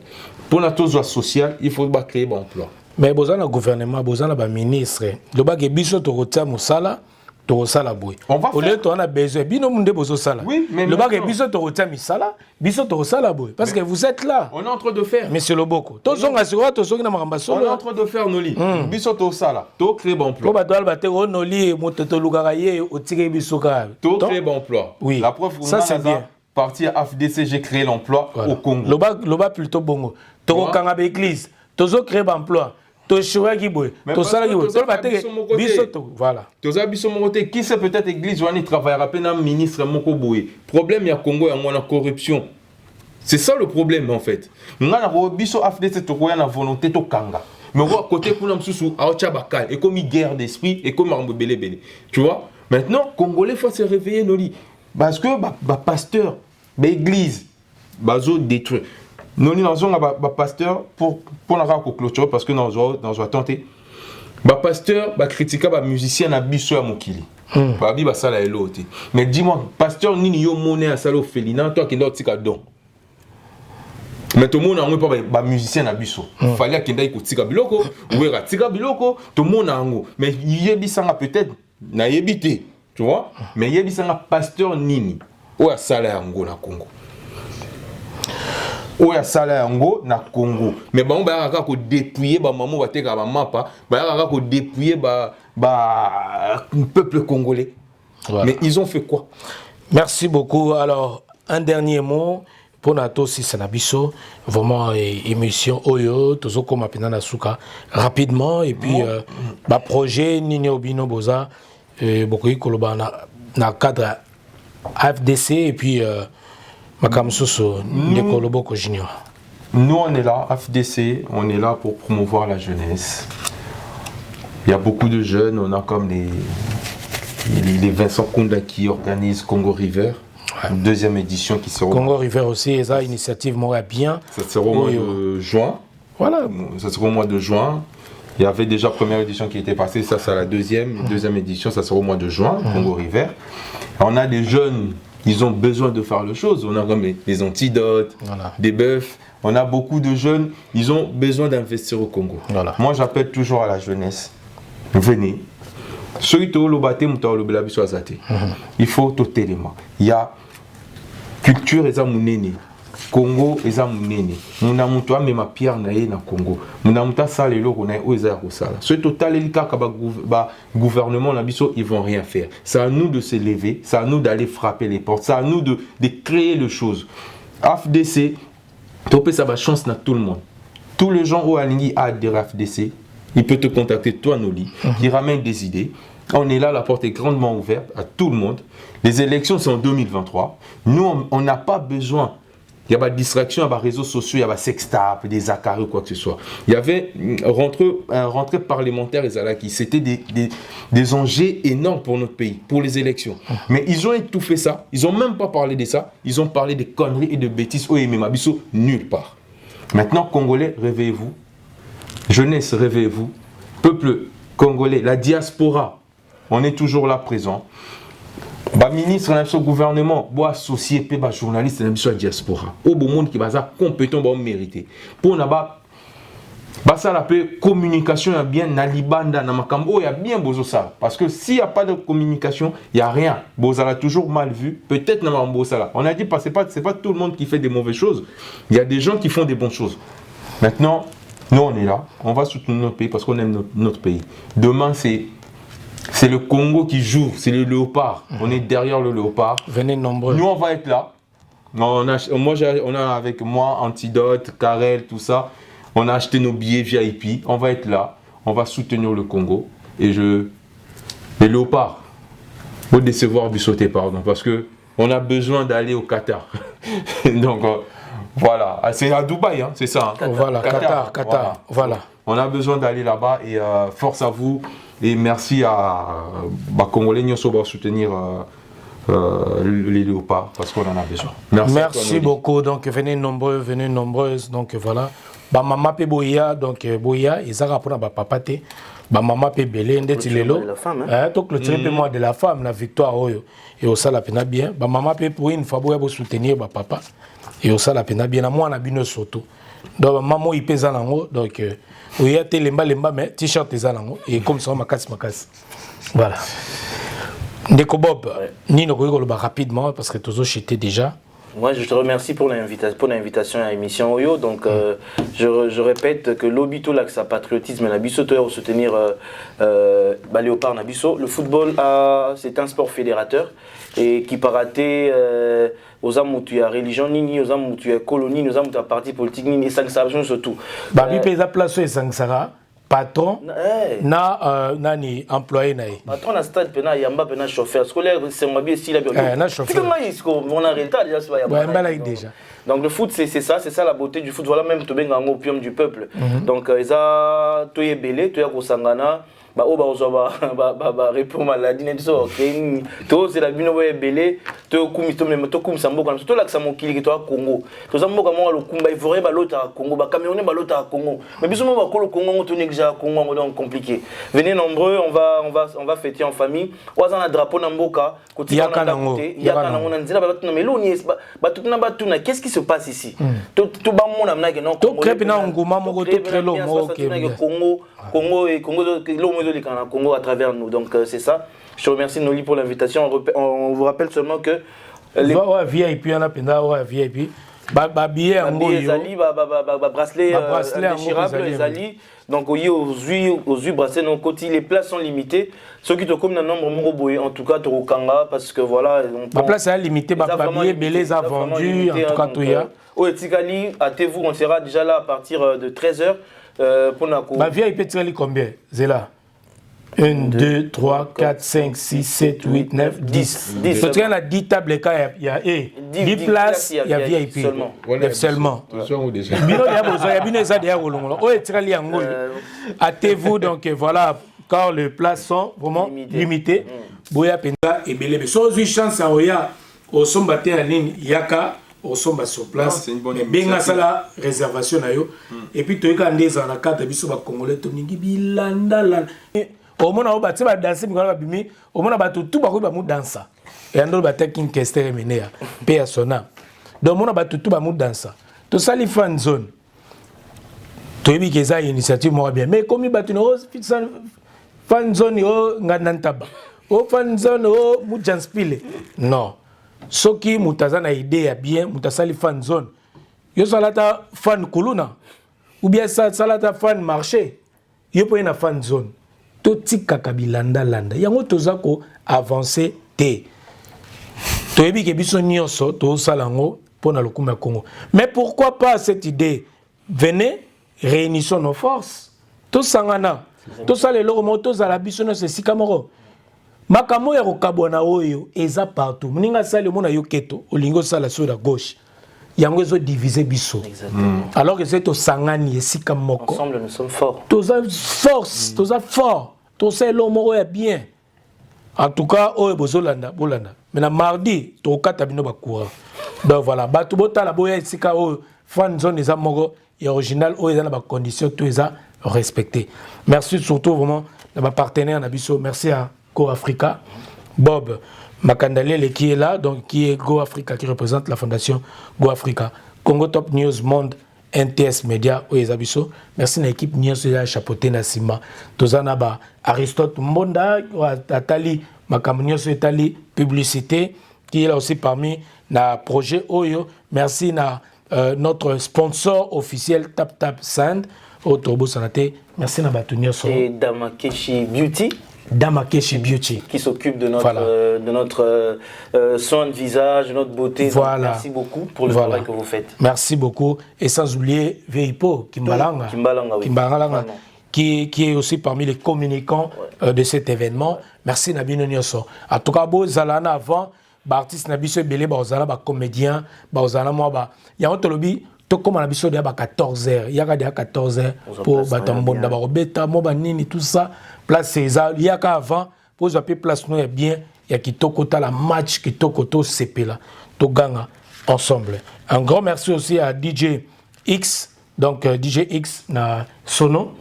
Pour notre chose sociale, il faut créer un emploi. Mais besoin d'un gouvernement, besoin d'un ministre. Le bac est biso to retient Moussala, to retient boy. Au lieu on a besoin, bino munde bozo sala. Oui, mais le bac est biso to retient Moussala, biso to retient boy. Parce que vous êtes là. On est en train de faire. Monsieur Loboko. To zonga sura, to zonga na maramba solo. On est en train de faire noli. Biso to sala, to créer un emploi. Ko ba doal bate ro noli mototo lugaraye o tire biso ka. To créer un emploi. Oui. La preuve ça c'est bien. Parti à AFDC, j'ai créé l'emploi au Congo. Le bas plutôt bongo. To kanga be église, to zo créer emploi. To choua ki boy. To sala ki boy. To bate biso to voilà. To za biso mon côté qui c'est peut-être église wani travaillera peine un ministre moko boy. Problème ya Congo ya mona corruption. C'est ça le problème en fait. Nga na biso AFDC to koya na volonté to kanga. Mais à côté kuna msusu aocha bakal et comme guerre d'esprit et comme marmo belé. Tu vois? Maintenant Congolais faut se réveiller noli. Parce que pasteur, l'église, bazo détruit. Nous avons un pasteur pour la clôture parce que nous avons tenté. Pasteur, critiquer les musiciens à biso à Mokili. Mais dis-moi, pasteur, ni yo monnaie à salo félina, toi qui n'as pas de don. Mais tout le monde n'a pas de musicien à biso. Il fallait qu'il y ait un biloko, ou un tika biloko, tout le monde a un. Mais il y a peut-être, n'a évité. Tu vois? Mais il y a un pasteur nini. Ou à salaire en na Congo. Ou à salaire en na Congo. Mais bon, bah, on va dépouiller, bah, maman va te faire ma mappa, bah, on va dépouiller, bah, peuple congolais. Voilà. Mais ils ont fait quoi? Merci beaucoup. Alors, un dernier mot. Pour Nato si Sanabiso, vraiment émission Oyo, Tozo comme Apena Souka, rapidement, et puis, projet Nini Obino Boza. Beaucoup na cadre AFDC et puis Makamsoso Nikoloboko Junior. Nous on est là, AFDC, on est là pour promouvoir la jeunesse. Il y a beaucoup de jeunes, on a comme les Vincent Kounda qui organisent Congo River. Deuxième édition qui sera... Congo River aussi, ça initiative moi bien. Ça sera au mois de juin. Voilà. Ça sera au mois de juin. Il y avait déjà première édition qui était passée, ça c'est la deuxième édition, ça sera au mois de juin, Congo River. On a des jeunes, ils ont besoin de faire les choses. On a comme les antidotes, des bœufs. On a beaucoup de jeunes, ils ont besoin d'investir au Congo. Voilà. Moi j'appelle toujours à la jeunesse, venez. Il faut tout élément. Il y a culture et zamunene. Congo et zamunene. Nous n'avons pas même pierre naïe na Congo. Nous n'avons pas ça les locaux naïe aux airs au sala. Ce total est le cas gouvernement na biso ils vont rien faire. C'est à nous de se lever, c'est à nous d'aller frapper les portes, c'est à nous de créer les choses. AFDC, topé ça va chance na tout le monde. Tous les gens au Alingui adhèrent à AFDC. Il peut te contacter, toi, Noli, qui ramène des idées. On est là, la porte est grandement ouverte à tout le monde. Les élections sont en 2023. Nous, on n'a pas besoin. Il y a pas de distraction, il y a pas de réseaux sociaux, il y a pas de sextape, des accaris ou quoi que ce soit. Il y avait un rentrée parlementaire et Zalaki. C'était des enjeux énormes pour notre pays, pour les élections. Mais ils ont étouffé ça. Ils n'ont même pas parlé de ça. Ils ont parlé de conneries et de bêtises. Oh, mais Mabiso, nulle part. Maintenant, Congolais, réveillez-vous. Jeunesse, réveillez-vous. Peuple congolais, la diaspora, on est toujours là présent. Ministre, le gouvernement, associé, journaliste, la diaspora. Au bon monde qui va être compétent, mérité. Pour n'a ça la communication, il y a bien Nalibanda, Namakambo, il y a bien besoin ça. Parce que s'il n'y a pas de communication, il n'y a rien. Bozala toujours mal vu. Peut-être Nakambo ça. On a dit, c'est pas tout le monde qui fait des mauvaises choses. Il y a des gens qui font des bonnes choses. Maintenant, nous, on est là, on va soutenir notre pays parce qu'on aime notre pays. Demain, c'est le Congo qui joue, c'est le léopard. On est derrière le léopard. Venez nombreux. Nous, on va être là. On a avec moi, Antidote, Karel, tout ça. On a acheté nos billets VIP. On va être là. On va soutenir le Congo. Et les léopards, faut décevoir du sauter, pardon. Parce qu'on a besoin d'aller au Qatar. Donc, voilà, c'est à Dubaï, hein, c'est ça. Hein. Voilà, Qatar. Voilà. On a besoin d'aller là-bas et force à vous et merci à Congolais pour soutenir les léopards parce qu'on en a besoin. Merci beaucoup. Donc venez nombreuses. Donc voilà. Maman pe boya donc boya ils ont pour papa té. Maman pe belé ndeti lelo. Donc le tiré moi de la femme la victoire oyo et au sala pena bien. Maman pe pour une fois boya pour soutenir papa. Et au sala pena bien à moi na bino soto. Donc maman il pesa nango donc oui a lemba mais t-shirt ezanango et comme ça makasi. Voilà. Ndeko Bob, Nino Koyolo rapidement parce que tous j'étais déjà. Moi, je te remercie pour l'invitation à l'émission Oyo. Donc, je répète que l'obito là, que sa patriotisme, Nabiso, tu soutenir Léopard Nabiso. Le football, c'est un sport fédérateur et qui peut rater aux âmes où tu as religion, ni aux âmes où tu as colonie, aux âmes où tu as parti politique, ni les sanctions surtout. Babi pesa place et sangsara. Patron, nani employé naï. Patron na stade pena yamba pena chauffeur scolaire c'est moi bien si la bien. Na chauffeur. On a résultat déjà c'est déjà. Donc le foot c'est ça la beauté du foot voilà même to benga opium du peuple. Donc eza toye belé toya kosangana ba o ba ozoba ba répond maladie ne so OK to c'est la bino boye belé to kumi to même to kumi samboka to la samokili ki to Congo. To samboka mo lo kumba ivoirien ba lota Congo ba camerounais ba lota Congo. Mais biso mo ba ko Congo to nexa Congo donc compliqué. Venez nombreux, on va fêter en famille. Oza na drapeau na mboka côté na côté. Yaka na ngona nzela ba tuna meloni ba tutuna ba tuna qu'est-ce qui se passe ici? To ba mona na que non to crepe na nguma mo to krelo mo Congo et Congo Congo à travers nous. Donc c'est ça. Je te remercie Noli pour l'invitation. On vous rappelle seulement que les VIP on a penda VIP billet en bracelet indéchirable les donc aux yeux bracelet non côté les places sont limitées ceux qui te comme un nombre moboé en tout cas to kanga parce que voilà la place est limitée billet belé a vendu en tout cas tout ya au Etikali hâtez-vous on sera déjà là à partir de 13h pour Nako VIP Etikali combien Zela 1, 2, 3, 4, 5, 6, 7, 8, 9, 10. Parce qu'il y a 10 tables, il y a 10 places, il y a VIP. Seulement. Hâtez-vous, donc voilà, car les places sont vraiment limitées. Boya Penda et Belé. Mais sans une chance à Oya, au somba te en ligne yaka au somba sur place mais benga sala réservation na yo et puis toyeka ndeza na carte biso ba congolais toningi bilanda la au mona ba tse ba danser mi ba bimi au mona ba tout ba ko ba mu dansa et ando ba taking kester menea pe ya sona donc mona ba tout ba mu dansa to sali fan zone toyebi ke za initiative mo bien mais comme ba tuno fan zone o ngandantaba o fan zone o mu janspile non soki mutaza na idée ya bien mutasali fan zone yo salata fan kuluna ou bien salata fan marché yo po na fan zone to tikaka bilanda landa yango toza ko avancer te toyebi ke biso nyonso to salango pona lokuma Congo mais pourquoi pas cette idée venez réunissons nos forces to sangana to sale loko moto za la biso no se sikamoro makamo ya kokabona oyo eza partout muninga sale mona yo keto olingo sala sur la gauche yango ezo diviser biso alors que c'est to sangani esika moko ensemble nous sommes forts toza force toza fort to sale moko ya bien en tout cas oyo bozolanda bolanda mais na mardi to kata bino ba courant donc voilà batu botala boya esika oyo fan zone eza moko et original oyo eza na ba conditions to eza respecté merci surtout vraiment na ba partenaire na biso merci à Go Africa, Bob Makandalele qui est là, donc qui est Go Africa, qui représente la fondation Go Africa. Congo Top News Monde, NTS Media, Oyezabiso. Merci à l'équipe Nios de chapeauté Nassima. Tozana ba Aristote Mbonda, Atali, Makam Nios Etali, publicité, qui est là aussi parmi na projet Oyo. Merci à notre sponsor officiel Tap Tap Sand, Otobo Sanate. Merci à Batunios. Et Damakeshi Beauty. Damakeshi Beauty qui s'occupe de notre soin de visage, de notre beauté. Voilà. Donc, merci beaucoup pour le travail que vous faites. Merci beaucoup et sans oublier Veipo Kimbalanga, qui est aussi parmi les communicants de cet événement. Merci Nabino Nyoso. En tout cas, beau Zalana avant, artiste Nabiso Belé, Bazala, comédien, Bazala Moaba. Il y a un lobby. Tout comme on a besoin de 14h, il y a 14h pour Batambonda, Barobeta, Mobanini, tout ça. Place César, il y a qu'avant, pour appeler place nous, bien, il y a qui tokota la match, qui tokoto CP là, to ganga ensemble. Un grand merci aussi à DJ X, donc DJ X na Sono,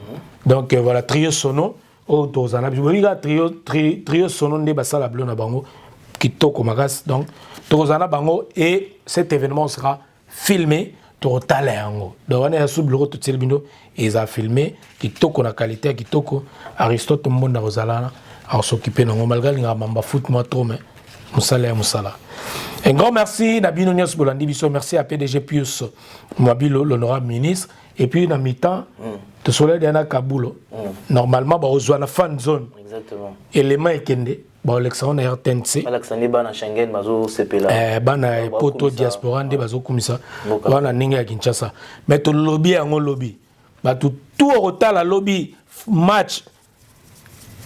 donc voilà, trio Sono, au Tozana, trio Sono de Basala Bleu na Bango, qui toko magas, donc Tozana Bango, et cet événement sera filmé. Total yango donc on est sous bureau tout le bino ils a filmé qui toko na qualité qui toko Aristote Mbonda Rosalana à s'occuper non malgré nga mamba foot moi trop mais musala. Un grand merci na bino nyos bolandi biso merci à PDG Pius Mwabilo l'honorable ministre et puis na mi-temps de soleil d'ana Kabulo normalement ba ozwa na fan zone exactement élément ekende ba Alexandre na RTNC Alexandre bana Schengen bazo CPLA bana poto diaspora nde bazo kumisa bana ninga ya Kinshasa mais to lobby yango lobby ba tout retard lobby match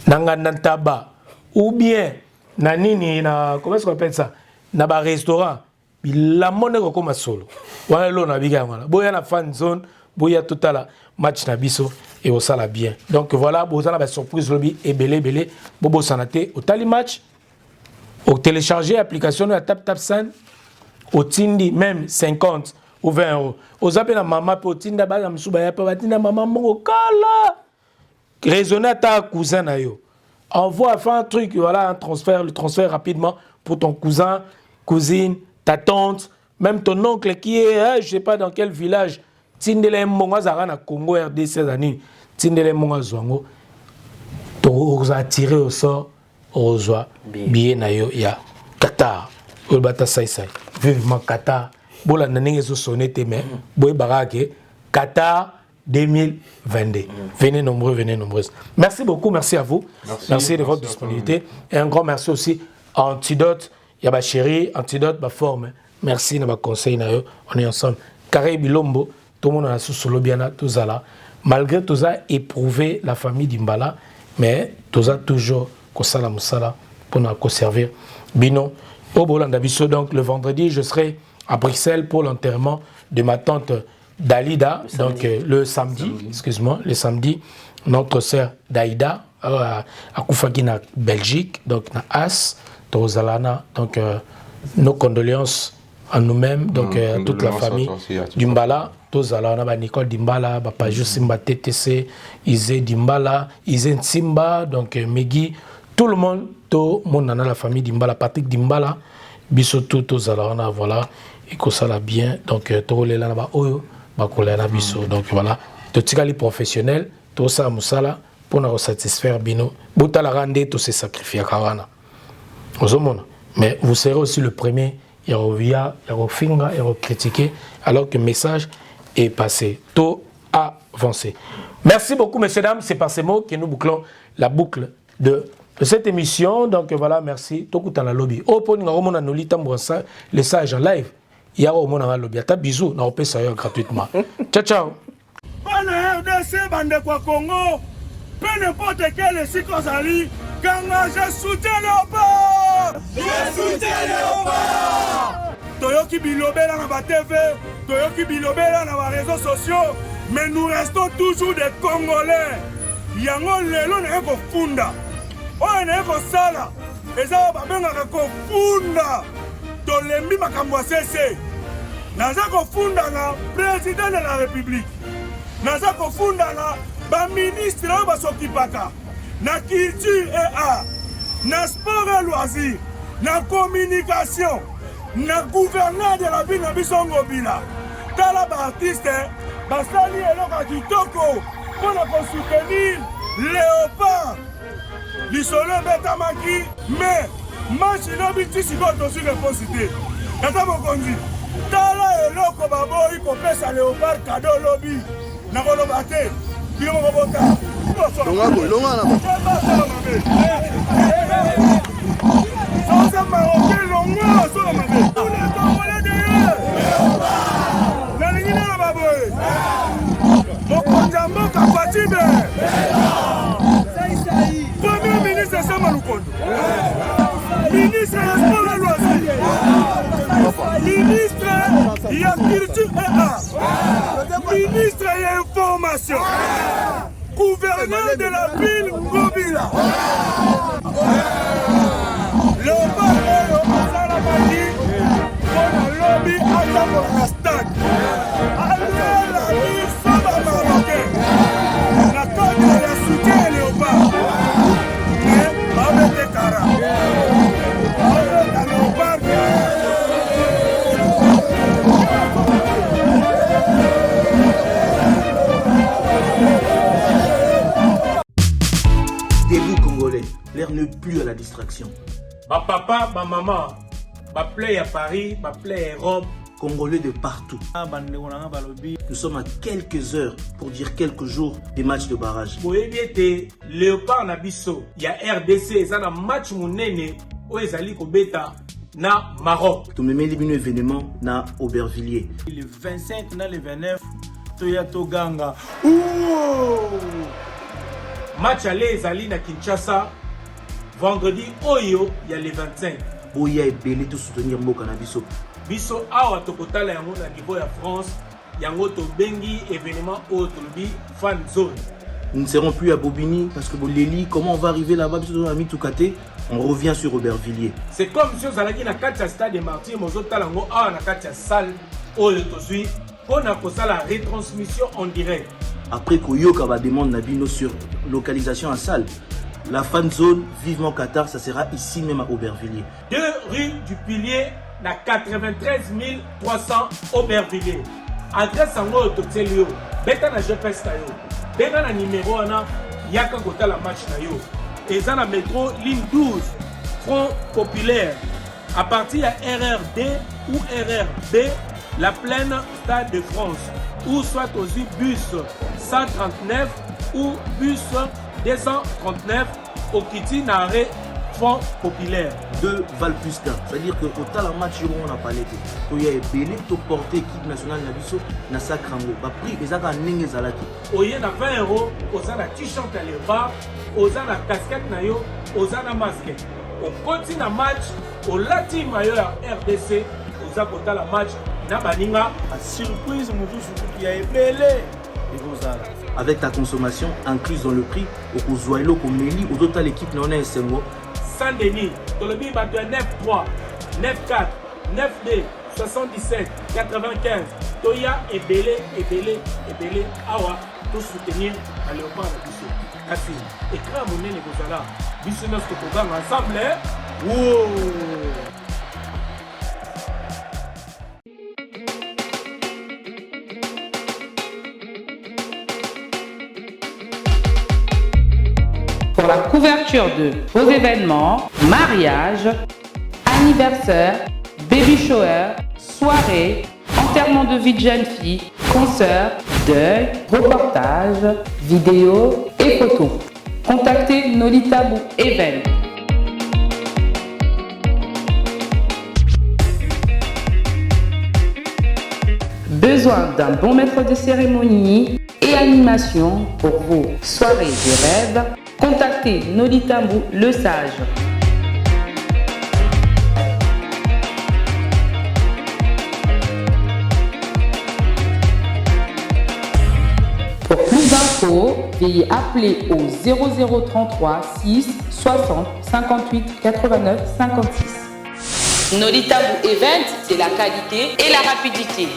nanga ntaba ou bien na nini na comment est-ce qu'on appelle ça na ba restaurant la monnaie ko koma solo wala lo na biga ngala boya na fan zone boya totala match na biso et au sala bien donc voilà bozana ba surprise lobby et belé bobo sanate au tali match au télécharger application de Tap Tap Sand au tindi même 50 ou 20 euros aux appels à maman pour tinda ba msuba ya pa batina maman mongo kala raisonner ta cousin na yo envoie faire un truc voilà un transfert le transfert rapidement pour ton cousin cousine ta tante même ton oncle qui est je sais pas dans quel village tindele mongo zara na Congo RDC années tindele mongo zwango to oza tirer au sort ozwa bien na yo ya Qatar o bata sai vivement Qatar bola ndenge zo sonete mais boy barake Qatar 2022. Venez nombreuses. Merci beaucoup, merci à vous. Merci de votre disponibilité. Et un grand merci aussi à Antidote, Yaba Chéri, Antidote, ma forme. Merci de ma conseil. On est ensemble. Carré Bilombo, tout le monde a sous le bien, tout ça là. Malgré tout ça, éprouvé la famille d'Imbala, mais tout ça toujours, Kosala Moussala, pour nous conserver. Bino, au Bolandabiso, donc le vendredi, je serai à Bruxelles pour l'enterrement de ma tante Dalida, donc le samedi, excuse-moi, le samedi, notre sœur Daïda, à Koufagui, na Belgique, donc na As, Tozalana, donc nos condoléances à nous-mêmes, donc à toute la famille d'Imbala. Tous alors on a Nicole Dimbala, Pajou Simba TTC, Isé Dimbala, Isé Simba, donc Megui, tout le monde, tout le monde dans la famille Dimbala, Patrick Dimbala, Bissoto, tous alors on a voilà, et que ça va bien, donc tout les là-bas, donc voilà, tout les professionnels, tout ça Moussala pour nous satisfaire Bino, Boutala Rande, tout ces sacrifices à Kawana. Mais vous serez aussi le premier. Il y a critiqué alors que le message est passé. Tout avancé. Merci beaucoup, messieurs, dames. C'est par ces mots que nous bouclons la boucle de cette émission. Donc voilà, merci. Tout dans la lobby. Au point où les sages en live, il y a au monde dans la lobby. Bisous, on peut ça gratuitement. Ciao, ciao. RDC, bande quoi Congo, peu n'importe quel Sikozali, quand je soutiens Léopard! Je soutiens Léopard! Toyoki Bilobela dans la TV, Toyoki Bilobela dans les réseaux sociaux, mais nous restons toujours des Congolais. Yango lelo na ko funda. Oyo na ko sala. Eza ba benga ko funda. Tolembi makambo sese. Naza ko funda na président de la République. Naza ko funda na ba ministre ba s'occupaka. Na culture et art, na sport et loisirs, na communication, na gouverneur de la ville na Bisongo Bila. Tala ba artiste, basali eloka kitoko pour na soutenir Léopard. Lisolo betamaki, mais match no bitisi ko to sur réponse. Tata mokonzi. Tala eloko baboyi ko pesa Léopard cadeau lobby. Na kolobate. Bio robota. Longa na ça marocain longa so la mabe. Tous les Congolais derrière. La ligne na baboy. Mokonjambo kapatibe. Premier ministre Sama Lukondo. Ministre des Sports et Loisirs. Ministre de la Culture et Arts. Ministre de l'Information. Gouverneur de la ville Gobila. Le palais au Salabadi, on a lobby à la stade. Allez la ville Saba Marocain. La côte de la soutien Léopard. Mais avec les Kara. Avec la Léopard. L'air n'est plus à la distraction. Ma papa, ma maman, ma play à Paris, ma play à Rome. Congolais de partout. Nous sommes à quelques heures pour dire quelques jours des matchs de barrage. Léopard Nabiso, il y a RDC, il y a un match mounene, où ils allaient bêta na Maroc. Tout le même événement na Aubervilliers. Le 25 na le 29, Toyato Ganga. Match aller Zali na Kinshasa. Vendredi, Oyo, il y a les 25. Boya et Belé de soutenir Moka na Bisso. Bisso, awa tokotala yango na niveau ya France. Yango to bengi événement autobi fan zone. Nous ne serons plus à Bobigny parce que Boléli, comment on va arriver là-bas? On revient sur Aubervilliers. C'est comme si on allait na Katia Stade de Martyrs, Mozo Talango, awa na Katia Salle, Oyo Tozui, pour na la retransmission en direct. Après Koyoka va demander Nabino sur localisation en salle. La fan zone, vivement Qatar, ça sera ici même à Aubervilliers. 2 rue du Pilier, na 93 300 Aubervilliers. Adresse en haut, Totelio, beta na GPS tayo. Beta na numéro ana, yaka kota la match tayo. Et ça na métro, ligne 12, Front Populaire. À partir de RRD ou RRB, la plaine Stade de France. Ou soit aussi bus 139 ou bus 239 au Kiti Nare Front Populaire. 2 Val plus qu'un. C'est-à-dire que au tal match on a parlé de. Il y a belé to porter équipe nationale na biso na Sakrango. Ba prix ezaka ndenge zalaki. Oye na 20 €, oza na t-shirt à l'Eva, oza na casquette na yo, oza na masque. On continue na match, au lati maillot à RDC, oza kota la match na baninga. Surprise qui a belé. Avec ta consommation incluse dans le prix, au Kouzoilo, au Méli, au total l'équipe non est SMO. Saint-Denis, Tolobi battu 9-3. 94 92 77 95 toya ebele awa to soutenir à Léopard na biso kasi écran monene kozala biso nyonso tokoganga ensemble Pour la couverture de vos événements, mariage, anniversaire, baby shower, soirée, enterrement de vie de jeune fille, concert, deuil, reportage, vidéo et photos. Contactez Nolita Bou Event. Besoin d'un bon maître de cérémonie et animation pour vos soirées de rêve? Contactez Nolita Bou le Sage. Pour plus d'infos, veuillez appeler au 0033 6 60 58 89 56. Nolita Bou Event, c'est la qualité et la rapidité.